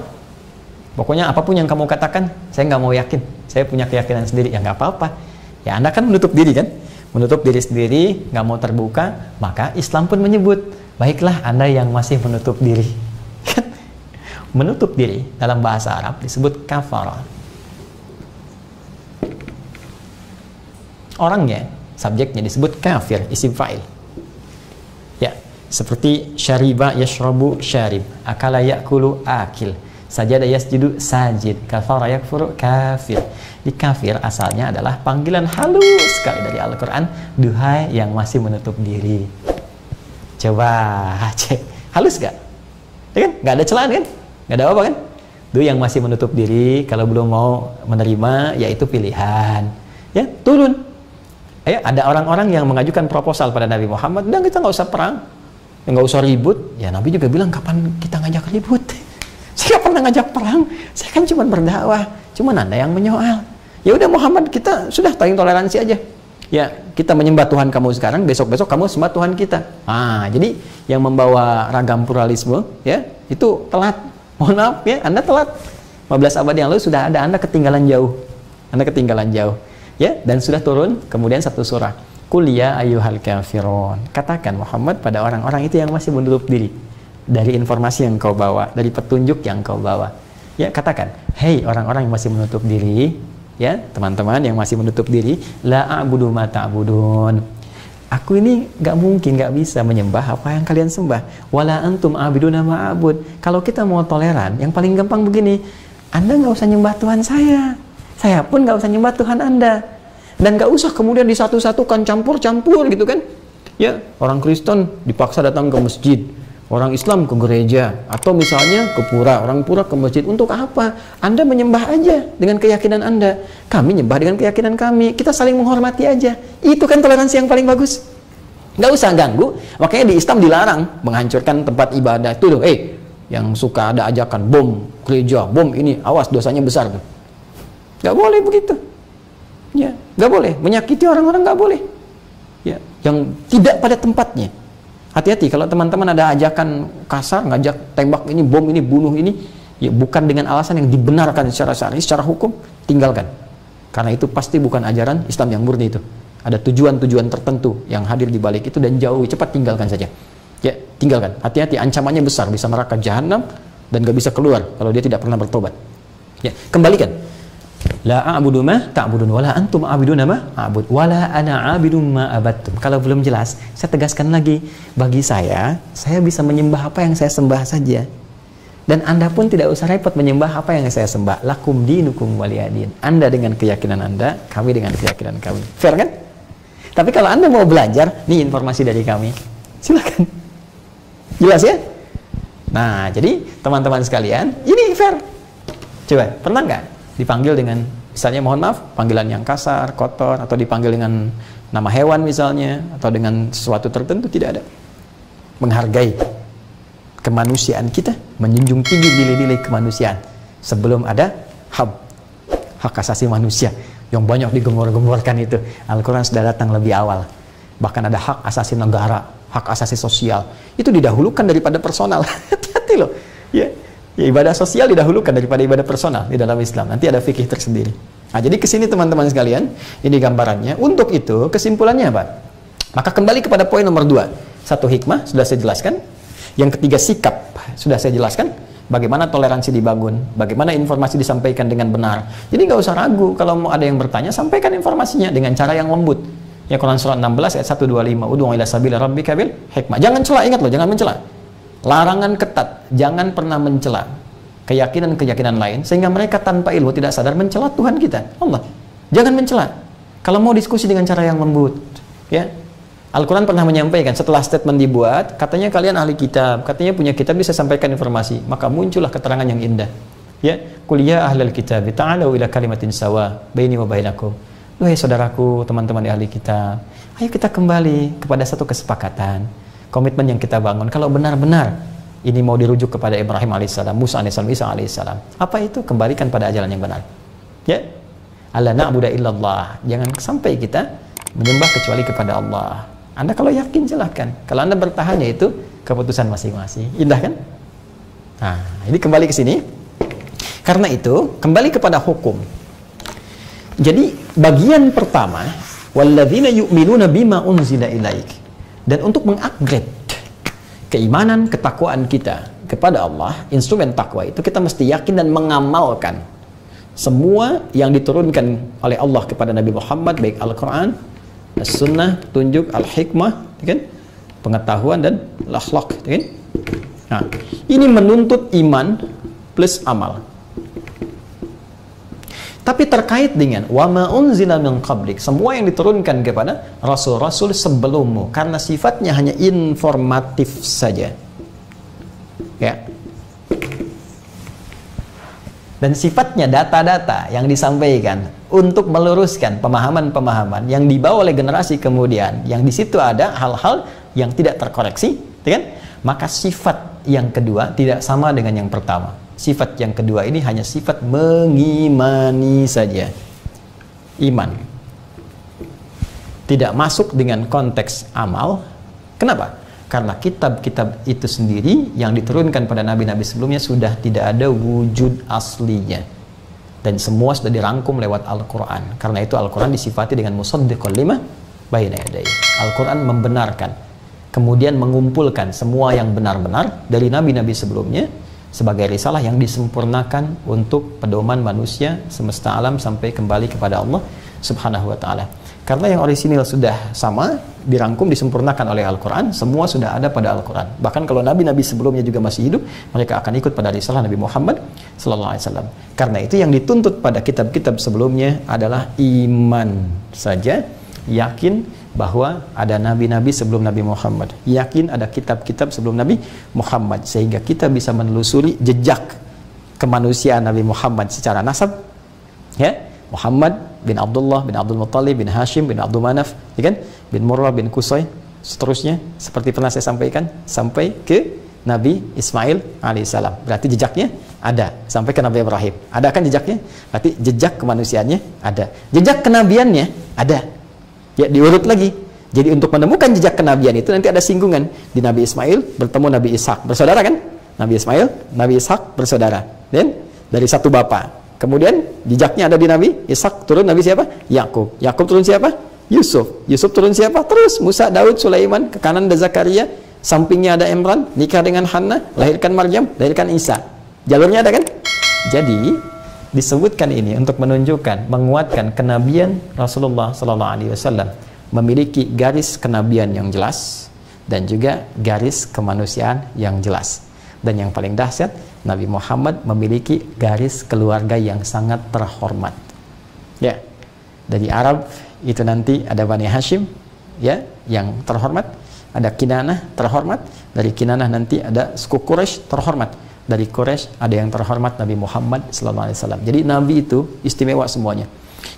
pokoknya apapun yang kamu katakan, saya nggak mau yakin, saya punya keyakinan sendiri, ya nggak apa-apa. Ya Anda kan menutup diri kan, menutup diri sendiri, nggak mau terbuka, maka Islam pun menyebut, baiklah Anda yang masih menutup diri. Menutup diri dalam bahasa Arab disebut kafara. Orangnya, subjeknya disebut kafir, isim fa'il. Ya, seperti syariba yashrabu syarib, akala yakulu akil, sajada yasjudu sajid, kafara yakfuru kafir. Di kafir asalnya adalah panggilan halus sekali dari Al-Quran, duhai yang masih menutup diri. Coba cek, halus gak? Ya kan? Gak ada celaan kan? Gak ada apa kan? Itu yang masih menutup diri, kalau belum mau menerima, yaitu pilihan. Ya, turun. Ya, ada orang-orang yang mengajukan proposal pada Nabi Muhammad, dan kita nggak usah perang, nggak usah ribut. Ya, Nabi juga bilang, kapan kita ngajak ribut? Saya nggak pernah ngajak perang, saya kan cuma berdakwah, cuma Anda yang menyoal. Ya udah Muhammad, kita sudah saling toleransi aja. Ya, kita menyembah Tuhan kamu sekarang, besok-besok kamu sembah Tuhan kita. Jadi yang membawa ragam pluralisme, ya, itu telat. Mohon maaf ya, Anda telat. 15 abad yang lalu sudah ada, Anda ketinggalan jauh. Anda ketinggalan jauh. Ya, dan sudah turun kemudian satu surah. Qul ya ayyuhal kafirun. Katakan Muhammad pada orang-orang itu yang masih menutup diri dari informasi yang kau bawa, dari petunjuk yang kau bawa. Ya, katakan, "Hei orang-orang yang masih menutup diri, ya, teman-teman yang masih menutup diri, la a'budu ma ta'budun. Aku ini nggak mungkin, nggak bisa menyembah apa yang kalian sembah. Wala antum a'buduna ma a'bud." Kalau kita mau toleran, yang paling gampang begini, Anda nggak usah nyembah Tuhan saya pun nggak usah nyembah Tuhan Anda, dan nggak usah kemudian disatu-satukan, campur-campur gitu kan. Ya, orang Kristen dipaksa datang ke masjid, orang Islam ke gereja, atau misalnya ke pura, orang pura ke masjid. Untuk apa? Anda menyembah aja dengan keyakinan Anda, kami nyembah dengan keyakinan kami, kita saling menghormati aja. Itu kan toleransi yang paling bagus. Nggak usah ganggu. Makanya di Islam dilarang menghancurkan tempat ibadah itu loh. Yang suka ada ajakan bom gereja, bom ini, awas dosanya besar tuh. Nggak boleh begitu. Ya, nggak boleh menyakiti orang-orang, nggak boleh. Ya, yang tidak pada tempatnya. Hati-hati kalau teman-teman ada ajakan kasar, ngajak tembak ini, bom ini, bunuh ini, ya bukan dengan alasan yang dibenarkan secara syar'i, secara hukum, tinggalkan. Karena itu pasti bukan ajaran Islam yang murni itu. Ada tujuan-tujuan tertentu yang hadir di balik itu, dan jauhi, cepat tinggalkan saja. Ya, tinggalkan. Hati-hati, ancamannya besar, bisa neraka jahanam dan gak bisa keluar kalau dia tidak pernah bertobat. Ya, kembalikan. La a'budu ma ta'budun wala antum a'buduna ma a'bud wala ana 'abidum ma abattum. Kalau belum jelas, saya tegaskan lagi. Bagi saya bisa menyembah apa yang saya sembah saja. Dan Anda pun tidak usah repot menyembah apa yang saya sembah. Lakum dinukum waliyadin. Anda dengan keyakinan Anda, kami dengan keyakinan kami. Fair kan? Tapi kalau Anda mau belajar, nih informasi dari kami. Silakan. Jelas ya? Nah, jadi teman-teman sekalian, ini fair. Coba, pernah nggak dipanggil dengan, misalnya mohon maaf, panggilan yang kasar, kotor, atau dipanggil dengan nama hewan misalnya, atau dengan sesuatu tertentu? Tidak ada. Menghargai kemanusiaan kita, menjunjung tinggi nilai-nilai kemanusiaan sebelum ada hak asasi manusia yang banyak digembor-gemborkan itu. Al-Quran sudah datang lebih awal. Bahkan ada hak asasi negara, hak asasi sosial, itu didahulukan daripada personal. Hati-hati loh ya. Ya, ibadah sosial didahulukan daripada ibadah personal di dalam Islam. Nanti ada fikih tersendiri. Nah, jadi kesini teman-teman sekalian, ini gambarannya. Untuk itu, kesimpulannya apa? Maka kembali kepada poin nomor 2. Satu, hikmah, sudah saya jelaskan. Yang ketiga, sikap, sudah saya jelaskan. Bagaimana toleransi dibangun, bagaimana informasi disampaikan dengan benar. Jadi nggak usah ragu, kalau mau ada yang bertanya, sampaikan informasinya dengan cara yang lembut. Ya, Quran surah 16 ayat 125, ud'u ila sabili rabbika bil hikmah. Jangan cela, ingat loh, jangan mencela. Larangan ketat, jangan pernah mencela keyakinan-keyakinan lain, sehingga mereka tanpa ilmu tidak sadar mencela Tuhan kita, Allah. Jangan mencela. Kalau mau diskusi dengan cara yang lembut, ya. Al-Quran pernah menyampaikan, setelah statement dibuat, katanya kalian ahli kitab, katanya punya kitab, bisa sampaikan informasi, maka muncullah keterangan yang indah. Ya, qul ya ahlal kitab, ta'alu ila kalimatin sawa baini wa bainakum. Wahai saudaraku, teman-teman di ahli kitab, ayo kita kembali kepada satu kesepakatan. Komitmen yang kita bangun, kalau benar-benar ini mau dirujuk kepada Ibrahim alaihissalam, Musa alaihissalam, Isa alaihissalam, apa itu? Kembalikan pada ajaran yang benar. Ya, alla na'budu illallah. Jangan sampai kita menyembah kecuali kepada Allah. Anda kalau yakin silahkan. Kalau Anda bertahan, yaitu keputusan masing-masing. Indah kan? Nah, ini kembali ke sini. Karena itu kembali kepada hukum. Jadi bagian pertama, walladzina yu'minuna bima unzila ilaik. Dan untuk mengupgrade keimanan, ketakwaan kita kepada Allah, instrumen takwa itu kita mesti yakin dan mengamalkan semua yang diturunkan oleh Allah kepada Nabi Muhammad, baik Al-Quran, As-Sunnah, petunjuk, Al-Hikmah, kan? Pengetahuan dan akhlak, kan? Nah, ini menuntut iman plus amal. Tapi terkait dengan wa ma unzila min qablik, semua yang diturunkan kepada rasul-rasul sebelummu, karena sifatnya hanya informatif saja. Ya. Dan sifatnya data-data yang disampaikan untuk meluruskan pemahaman-pemahaman yang dibawa oleh generasi kemudian, yang di situ ada hal-hal yang tidak terkoreksi, kan? Maka sifat yang kedua tidak sama dengan yang pertama. Sifat yang kedua ini hanya sifat mengimani saja. Iman. Tidak masuk dengan konteks amal. Kenapa? Karena kitab-kitab itu sendiri yang diturunkan pada nabi-nabi sebelumnya sudah tidak ada wujud aslinya. Dan semua sudah dirangkum lewat Al-Quran. Karena itu Al-Quran disifati dengan musaddiqul lima baina yadayhi. Al-Quran membenarkan, kemudian mengumpulkan semua yang benar-benar dari nabi-nabi sebelumnya sebagai risalah yang disempurnakan untuk pedoman manusia semesta alam sampai kembali kepada Allah Subhanahu wa ta'ala. Karena yang orisinil sudah sama, dirangkum, disempurnakan oleh Al-Quran, semua sudah ada pada Al-Quran. Bahkan kalau nabi-nabi sebelumnya juga masih hidup, mereka akan ikut pada risalah Nabi Muhammad sallallahu alaihi wasallam. Karena itu yang dituntut pada kitab-kitab sebelumnya adalah iman saja, yakin bahwa ada nabi-nabi sebelum Nabi Muhammad, yakin ada kitab-kitab sebelum Nabi Muhammad, sehingga kita bisa menelusuri jejak kemanusiaan Nabi Muhammad secara nasab, ya, Muhammad bin Abdullah bin Abdul Muttalib bin Hashim bin Abdul Manaf, ya kan? Bin Murrah bin Qusay, seterusnya seperti pernah saya sampaikan sampai ke Nabi Ismail alaihissalam. Berarti jejaknya ada sampai ke Nabi Ibrahim. Ada kan jejaknya? Berarti jejak kemanusiaannya ada. Jejak kenabiannya ada. Ya, diurut lagi. Jadi untuk menemukan jejak kenabian itu nanti ada singgungan. Di Nabi Ismail bertemu Nabi Ishak, bersaudara kan? Nabi Ismail, Nabi Ishak bersaudara. Dan dari satu bapak. Kemudian jejaknya ada di Nabi Ishak, turun Nabi siapa? Yakub. Yakub turun siapa? Yusuf. Yusuf turun siapa? Terus Musa, Daud, Sulaiman, ke kanan ada Zakaria, sampingnya ada Imran, nikah dengan Hannah, lahirkan Maryam, lahirkan Isa. Jalurnya ada kan? Jadi disebutkan ini untuk menunjukkan, menguatkan kenabian Rasulullah sallallahu alaihi wasallam memiliki garis kenabian yang jelas dan juga garis kemanusiaan yang jelas. Dan yang paling dahsyat, Nabi Muhammad memiliki garis keluarga yang sangat terhormat. Ya, dari Arab itu nanti ada Bani Hashim, ya, yang terhormat, ada Kinanah terhormat, dari Kinanah nanti ada suku Quraisy terhormat, dari Quraisy ada yang terhormat Nabi Muhammad SAW. Jadi Nabi itu istimewa semuanya,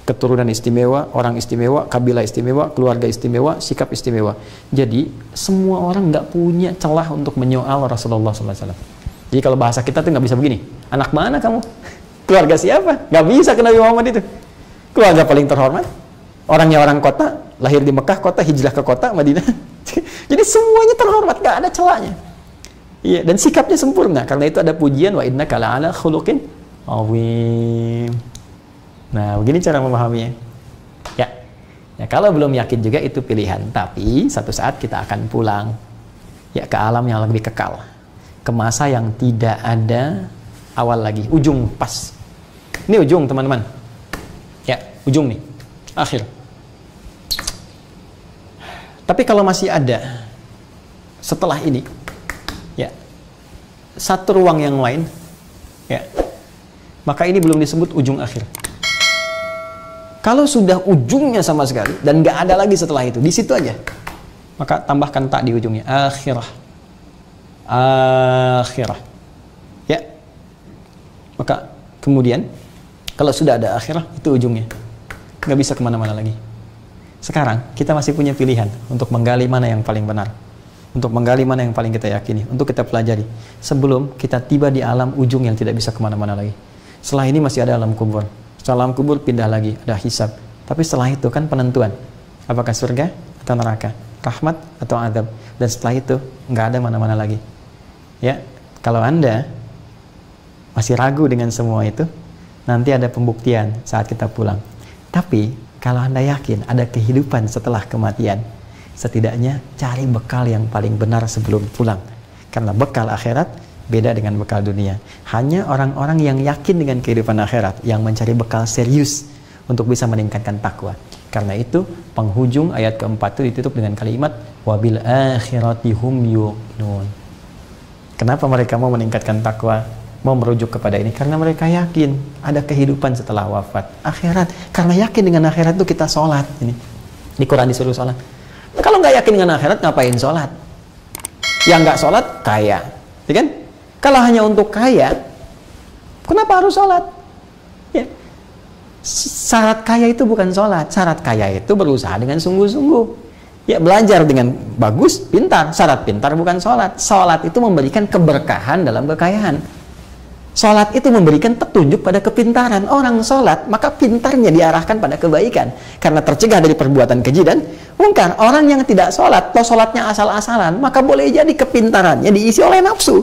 keturunan istimewa, orang istimewa, kabilah istimewa, keluarga istimewa, sikap istimewa. Jadi semua orang nggak punya celah untuk menyoal Rasulullah SAW. Jadi kalau bahasa kita tuh nggak bisa begini, anak mana kamu? Keluarga siapa? Nggak bisa ke Nabi Muhammad itu. Keluarga paling terhormat, orangnya orang kota, lahir di Mekah kota, hijrah ke kota Madinah. Jadi semuanya terhormat, nggak ada celahnya. Iya, dan sikapnya sempurna. Karena itu ada pujian, wa innaka la'ala khuluqin azim. Nah, begini cara memahaminya. Ya. Ya, kalau belum yakin juga itu pilihan, tapi satu saat kita akan pulang ya ke alam yang lebih kekal. Ke masa yang tidak ada awal lagi, ujung pas. Ini ujung teman-teman. Ya, ujung nih, akhir. Tapi kalau masih ada setelah ini, ya, satu ruang yang lain, ya, maka ini belum disebut ujung akhir. Kalau sudah ujungnya sama sekali dan nggak ada lagi setelah itu, di situ aja, maka tambahkan tak di ujungnya, akhirah. Akhirah, ya, maka kemudian kalau sudah ada akhirah itu ujungnya, nggak bisa kemana-mana lagi. Sekarang kita masih punya pilihan untuk menggali mana yang paling benar, untuk menggali mana yang paling kita yakini, untuk kita pelajari sebelum kita tiba di alam ujung yang tidak bisa kemana-mana lagi. Setelah ini masih ada alam kubur. Setelah alam kubur pindah lagi, ada hisab. Tapi setelah itu kan penentuan, apakah surga atau neraka, rahmat atau azab. Dan setelah itu nggak ada mana-mana lagi. Ya, kalau Anda masih ragu dengan semua itu, nanti ada pembuktian saat kita pulang. Tapi kalau Anda yakin ada kehidupan setelah kematian, setidaknya cari bekal yang paling benar sebelum pulang. Karena bekal akhirat beda dengan bekal dunia. Hanya orang-orang yang yakin dengan kehidupan akhirat yang mencari bekal serius untuk bisa meningkatkan takwa. Karena itu penghujung ayat keempat itu ditutup dengan kalimat wabil akhirati hum yuqinun. Kenapa mereka mau meningkatkan takwa, mau merujuk kepada ini? Karena mereka yakin ada kehidupan setelah wafat, akhirat. Karena yakin dengan akhirat itu kita sholat. Ini di Quran disuruh sholat. Kalau nggak yakin dengan akhirat, ngapain sholat? Yang nggak sholat kaya, ya kan? Kalau hanya untuk kaya, Kenapa harus sholat? Ya. Syarat kaya itu bukan sholat. Syarat kaya itu berusaha dengan sungguh-sungguh. Ya, belajar dengan bagus, pintar. Syarat pintar bukan sholat. Sholat itu memberikan keberkahan dalam kekayaan. Sholat itu memberikan petunjuk pada kepintaran. Orang sholat, maka pintarnya diarahkan pada kebaikan. Karena tercegah dari perbuatan keji dan mungkar. Orang yang tidak sholat, atau sholatnya asal-asalan, maka boleh jadi kepintarannya diisi oleh nafsu.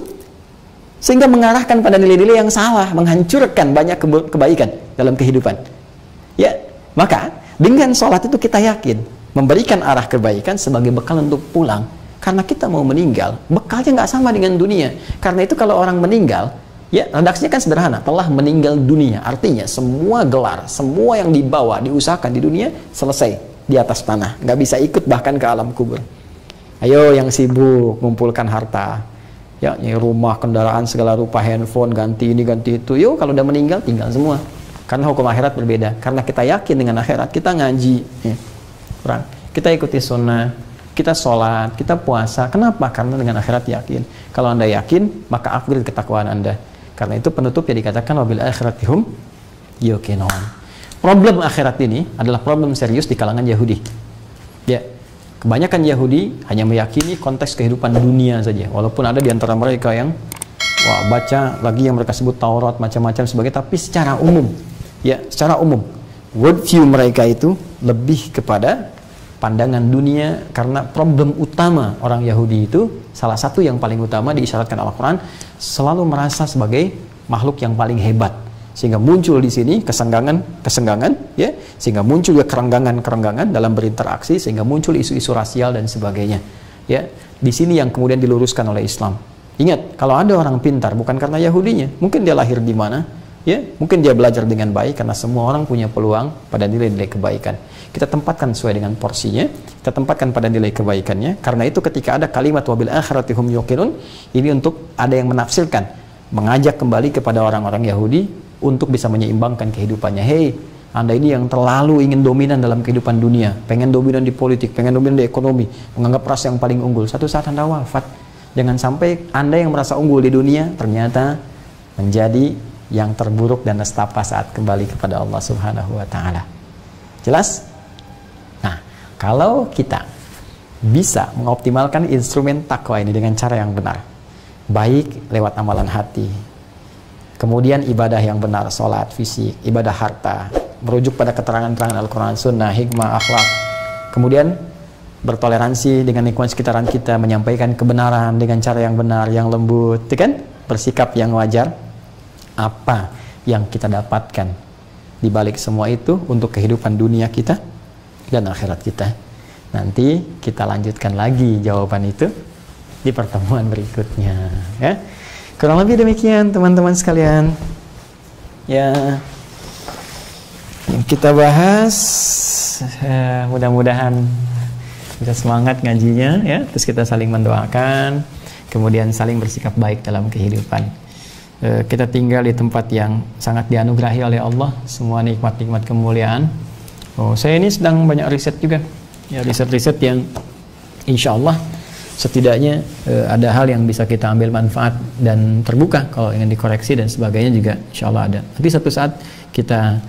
Sehingga mengarahkan pada nilai-nilai yang salah, menghancurkan banyak kebaikan dalam kehidupan. Ya, maka dengan sholat itu kita yakin memberikan arah kebaikan sebagai bekal untuk pulang. Karena kita mau meninggal, bekalnya nggak sama dengan dunia. Karena itu kalau orang meninggal, ya redaksinya kan sederhana, telah meninggal dunia. Artinya semua gelar, semua yang dibawa, diusahakan di dunia, selesai di atas tanah. Nggak bisa ikut bahkan ke alam kubur. Ayo yang sibuk mengumpulkan harta, ya rumah, kendaraan, segala rupa, handphone, ganti ini, ganti itu. Yuk kalau udah meninggal, tinggal semua. Karena hukum akhirat berbeda. Karena kita yakin dengan akhirat, kita ngaji. Ya. Kita ikuti sunnah, kita sholat, kita puasa. Kenapa? Karena dengan akhirat yakin. Kalau Anda yakin, maka upgrade ketakwaan Anda. Karena itu penutupnya dikatakan wabil akhiratihum yuqinun. Problem akhirat ini adalah problem serius di kalangan Yahudi. Ya, kebanyakan Yahudi hanya meyakini konteks kehidupan dunia saja. Walaupun ada di antara mereka yang baca lagi yang mereka sebut Taurat macam-macam sebagainya, tapi secara umum, ya secara umum, worldview mereka itu lebih kepada pandangan dunia. Karena problem utama orang Yahudi itu, salah satu yang paling utama diisyaratkan Al-Quran, selalu merasa sebagai makhluk yang paling hebat, sehingga muncul di sini kesenggangan, ya, sehingga muncul juga kerenggangan dalam berinteraksi, sehingga muncul isu-isu rasial dan sebagainya. Ya, di sini yang kemudian diluruskan oleh Islam. Ingat, kalau ada orang pintar bukan karena Yahudinya, mungkin dia lahir di mana, ya, mungkin dia belajar dengan baik, karena semua orang punya peluang pada nilai-nilai kebaikan. Kita tempatkan sesuai dengan porsinya, kita tempatkan pada nilai kebaikannya. Karena itu ketika ada kalimat wabil akhiratihum yuqinun, ini untuk ada yang menafsirkan, mengajak kembali kepada orang-orang Yahudi untuk bisa menyeimbangkan kehidupannya. Hei, Anda ini yang terlalu ingin dominan dalam kehidupan dunia, pengen dominan di politik, pengen dominan di ekonomi, menganggap ras yang paling unggul. Satu saat Anda wafat, jangan sampai Anda yang merasa unggul di dunia ternyata menjadi yang terburuk dan nestapa saat kembali kepada Allah Subhanahu wa Ta'ala. Jelas? Nah, kalau kita bisa mengoptimalkan instrumen takwa ini dengan cara yang benar, baik lewat amalan hati, kemudian ibadah yang benar, sholat, fisik, ibadah harta, merujuk pada keterangan-keterangan Al-Quran, Sunnah, hikmah, akhlak, kemudian bertoleransi dengan lingkungan sekitaran kita, menyampaikan kebenaran dengan cara yang benar, yang lembut, kan? Bersikap yang wajar. Apa yang kita dapatkan di balik semua itu untuk kehidupan dunia kita dan akhirat kita? Nanti kita lanjutkan lagi jawaban itu di pertemuan berikutnya, ya. Kurang lebih demikian teman-teman sekalian, ya, yang kita bahas. Mudah-mudahan bisa semangat ngajinya, ya. Terus kita saling mendoakan, kemudian saling bersikap baik dalam kehidupan. Kita tinggal di tempat yang sangat dianugerahi oleh Allah, semua nikmat-nikmat kemuliaan. Saya ini sedang banyak riset juga, ya, riset-riset yang insya Allah setidaknya ada hal yang bisa kita ambil manfaat dan terbuka. Kalau ingin dikoreksi dan sebagainya juga insya Allah ada. Nanti satu saat kita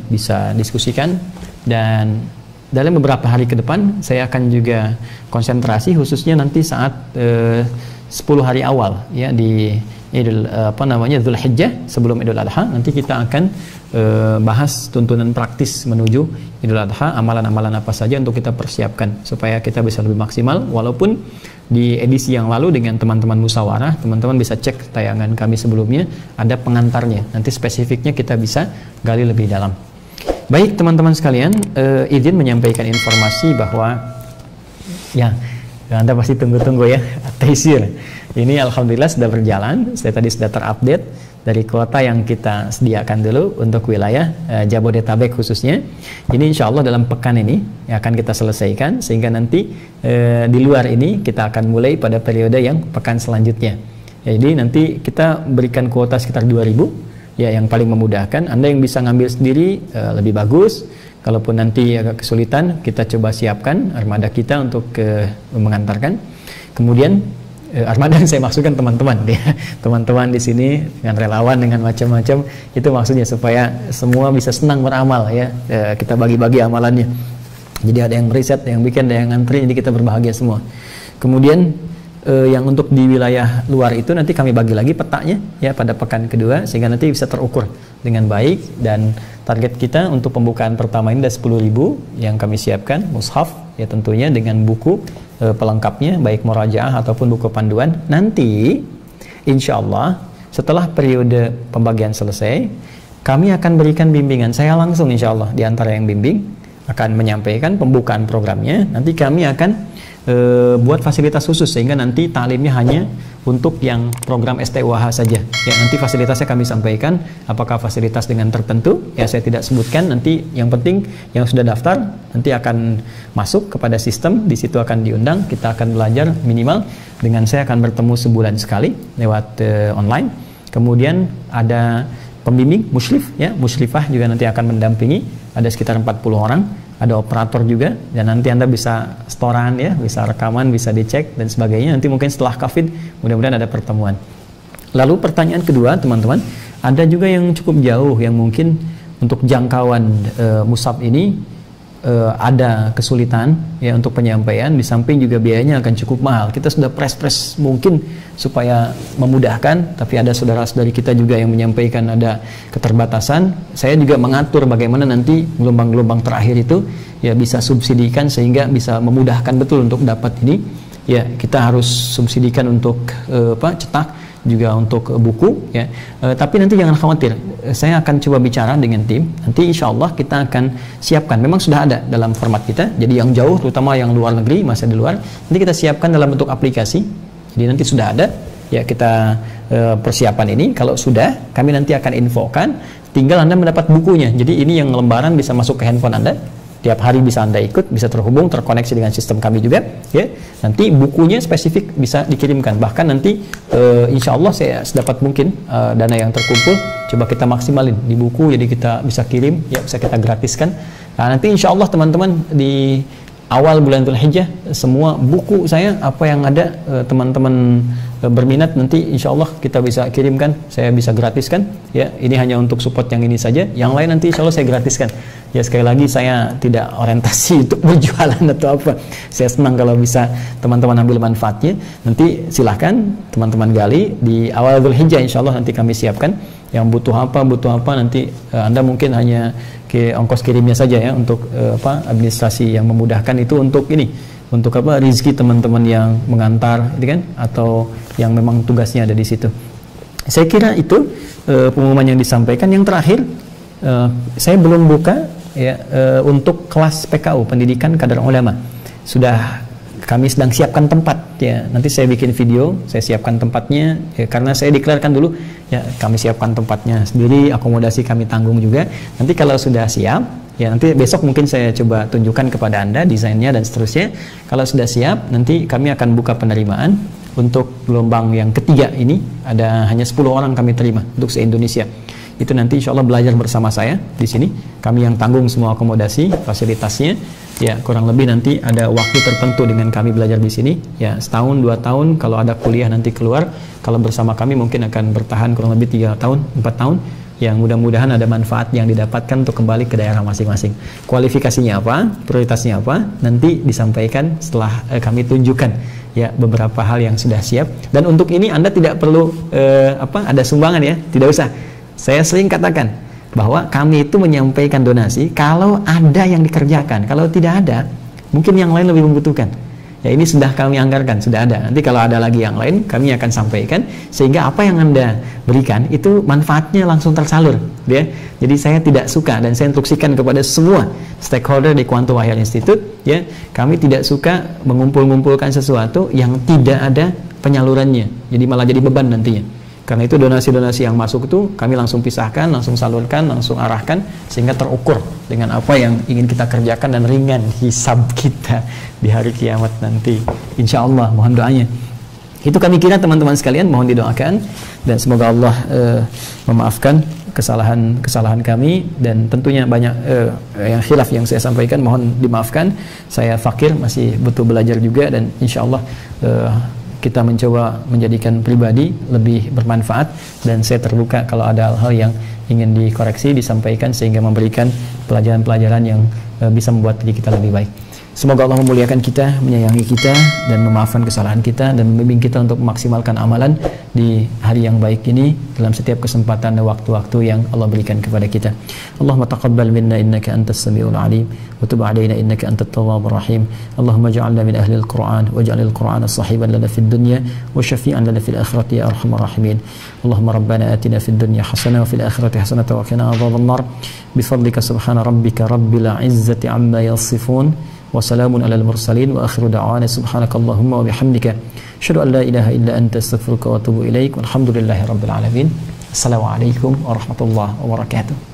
bisa diskusikan, dan dalam beberapa hari ke depan saya akan juga konsentrasi khususnya nanti saat 10 hari awal, ya, di Dzulhijjah sebelum Idul Adha. Nanti kita akan bahas tuntunan praktis menuju Idul Adha, amalan-amalan apa saja untuk kita persiapkan supaya kita bisa lebih maksimal. Walaupun di edisi yang lalu dengan teman-teman musyawarah, teman-teman bisa cek tayangan kami sebelumnya, ada pengantarnya. Nanti spesifiknya kita bisa gali lebih dalam. Baik teman-teman sekalian, izin menyampaikan informasi bahwa, ya, Anda pasti tunggu-tunggu ya, Taisir. Ini alhamdulillah sudah berjalan. Saya tadi sudah terupdate dari kuota yang kita sediakan dulu untuk wilayah Jabodetabek khususnya. Ini insya Allah dalam pekan ini akan kita selesaikan, sehingga nanti di luar ini kita akan mulai pada periode yang pekan selanjutnya. Jadi nanti kita berikan kuota sekitar 2.000, ya, yang paling memudahkan. Anda yang bisa ngambil sendiri lebih bagus. Kalaupun nanti agak kesulitan, kita coba siapkan armada kita untuk mengantarkan. Kemudian armada yang saya maksudkan teman-teman ya. Teman-teman di sini dengan relawan dengan macam-macam, itu maksudnya supaya semua bisa senang beramal ya. Kita bagi-bagi amalannya. Jadi ada yang riset, ada yang bikin, ada yang ngantri, jadi kita berbahagia semua. Kemudian yang untuk di wilayah luar itu nanti kami bagi lagi petanya ya pada pekan kedua, sehingga nanti bisa terukur dengan baik. Dan target kita untuk pembukaan pertama ini ada 10.000 yang kami siapkan mushaf ya, tentunya dengan buku pelengkapnya baik murajaah ataupun buku panduan. Nanti insya Allah setelah periode pembagian selesai, kami akan berikan bimbingan. Saya langsung insya Allah di antara yang bimbing akan menyampaikan pembukaan programnya. Nanti kami akan buat fasilitas khusus, sehingga nanti talimnya hanya untuk yang program STUAH saja ya. Nanti fasilitasnya kami sampaikan, apakah fasilitas dengan tertentu ya saya tidak sebutkan. Nanti yang penting yang sudah daftar nanti akan masuk kepada sistem, di situ akan diundang, kita akan belajar minimal dengan saya akan bertemu sebulan sekali lewat online. Kemudian ada pembimbing musyrif ya, musyrifah juga nanti akan mendampingi, ada sekitar 40 orang. Ada operator juga, dan nanti Anda bisa storan ya, bisa rekaman, bisa dicek dan sebagainya. Nanti mungkin setelah COVID mudah-mudahan ada pertemuan. Lalu pertanyaan kedua teman-teman, ada juga yang cukup jauh yang mungkin untuk jangkauan mushaf ini ada kesulitan ya untuk penyampaian, di samping juga biayanya akan cukup mahal. Kita sudah press mungkin supaya memudahkan, tapi ada saudara-saudari kita juga yang menyampaikan ada keterbatasan. Saya juga mengatur bagaimana nanti gelombang-gelombang terakhir itu ya bisa subsidikan sehingga bisa memudahkan betul untuk dapat ini. Ya, kita harus subsidikan untuk cetak, juga untuk buku ya. Tapi nanti jangan khawatir, saya akan coba bicara dengan tim. Nanti insya Allah kita akan siapkan, memang sudah ada dalam format kita. Jadi yang jauh, terutama yang luar negeri, masih di luar, nanti kita siapkan dalam bentuk aplikasi. Jadi nanti sudah ada ya, kita persiapan ini. Kalau sudah, kami nanti akan infokan, tinggal Anda mendapat bukunya. Jadi ini yang lembaran bisa masuk ke handphone Anda, tiap hari bisa Anda ikut, bisa terhubung, terkoneksi dengan sistem kami juga ya. Nanti bukunya spesifik bisa dikirimkan, bahkan nanti insya Allah saya sedapat mungkin dana yang terkumpul coba kita maksimalin di buku, jadi kita bisa kirim ya, bisa kita gratiskan. Nah, nanti insya Allah teman-teman di awal bulan Dzulhijjah semua buku saya apa yang ada teman-teman berminat nanti insya Allah kita bisa kirimkan, saya bisa gratiskan ya. Ini hanya untuk support yang ini saja, yang lain nanti insya Allah saya gratiskan ya. Sekali lagi saya tidak orientasi untuk berjualan atau apa, saya senang kalau bisa teman-teman ambil manfaatnya. Nanti silahkan teman-teman gali di awal Dzulhijjah, insya Allah nanti kami siapkan yang butuh apa nanti Anda mungkin hanya ongkos kirimnya saja ya, untuk administrasi yang memudahkan itu untuk ini, untuk rezeki teman-teman yang mengantar itu kan, atau yang memang tugasnya ada di situ. Saya kira itu pengumuman yang disampaikan. Yang terakhir, saya belum buka ya untuk kelas PKU, pendidikan kadar ulama. Sudah kami sedang siapkan tempat ya. Nanti saya bikin video, saya siapkan tempatnya ya, karena saya deklarkan dulu ya, kami siapkan tempatnya sendiri, akomodasi kami tanggung juga. Nanti kalau sudah siap ya, nanti besok mungkin saya coba tunjukkan kepada Anda desainnya dan seterusnya. Kalau sudah siap, nanti kami akan buka penerimaan untuk gelombang yang ketiga ini. Ada hanya 10 orang kami terima untuk se-Indonesia. Itu nanti insya Allah belajar bersama saya di sini. Kami yang tanggung semua akomodasi, fasilitasnya. Ya, kurang lebih nanti ada waktu tertentu dengan kami belajar di sini. Ya, setahun, 2 tahun. Kalau ada kuliah nanti keluar. Kalau bersama kami mungkin akan bertahan kurang lebih 3 tahun, 4 tahun. Yang mudah-mudahan ada manfaat yang didapatkan untuk kembali ke daerah masing-masing. Kualifikasinya apa, prioritasnya apa, nanti disampaikan setelah kami tunjukkan ya beberapa hal yang sudah siap. Dan untuk ini Anda tidak perlu ada sumbangan ya, tidak usah. Saya sering katakan bahwa kami itu menyampaikan donasi kalau ada yang dikerjakan, kalau tidak ada mungkin yang lain lebih membutuhkan. Ya, ini sudah kami anggarkan, sudah ada. Nanti kalau ada lagi yang lain kami akan sampaikan, sehingga apa yang Anda berikan itu manfaatnya langsung tersalur ya. Jadi saya tidak suka, dan saya instruksikan kepada semua stakeholder di Quantum Wahyal Institute ya, kami tidak suka mengumpul-ngumpulkan sesuatu yang tidak ada penyalurannya, jadi malah jadi beban nantinya. Karena itu donasi-donasi yang masuk itu kami langsung pisahkan, langsung salurkan, langsung arahkan, sehingga terukur dengan apa yang ingin kita kerjakan dan ringan hisab kita di hari kiamat nanti. Insya Allah, mohon doanya. Itu kami kira teman-teman sekalian, mohon didoakan, dan semoga Allah memaafkan kesalahan kami, dan tentunya banyak yang khilaf yang saya sampaikan, mohon dimaafkan. Saya fakir, masih butuh belajar juga, dan insya Allah kita mencoba menjadikan pribadi lebih bermanfaat, dan saya terbuka kalau ada hal-hal yang ingin dikoreksi, disampaikan, sehingga memberikan pelajaran-pelajaran yang bisa membuat diri kita lebih baik. Semoga Allah memuliakan kita, menyayangi kita, dan memaafkan kesalahan kita, dan membimbing kita untuk memaksimalkan amalan di hari yang baik ini dalam setiap kesempatan dan waktu-waktu yang Allah berikan kepada kita. Allahumma taqabbal minna innaka antas samiul alim wa tub alaina innaka antat tawwabur rahim. Allahumma ja'alna min ahli al-Qur'an waj'alil Qur'ana sahiban lana fid dunya wa syafi'an lana fil akhirati ya arhamar rahimin. Allahumma rabbana atina fid dunya hasanah wa fil akhirati hasanah wa qina adzaban nar. Bifadlika subhana rabbika rabbil izzati amma yasifun. Wassalamun alal mursalin wa akhiru da'wana subhanakallahumma wa bihamdika asyhadu an la ilaha illa anta astaghfiruka wa atubu ilaik walhamdulillahi rabbil alamin. Assalamualaikum warahmatullahi wabarakatuh.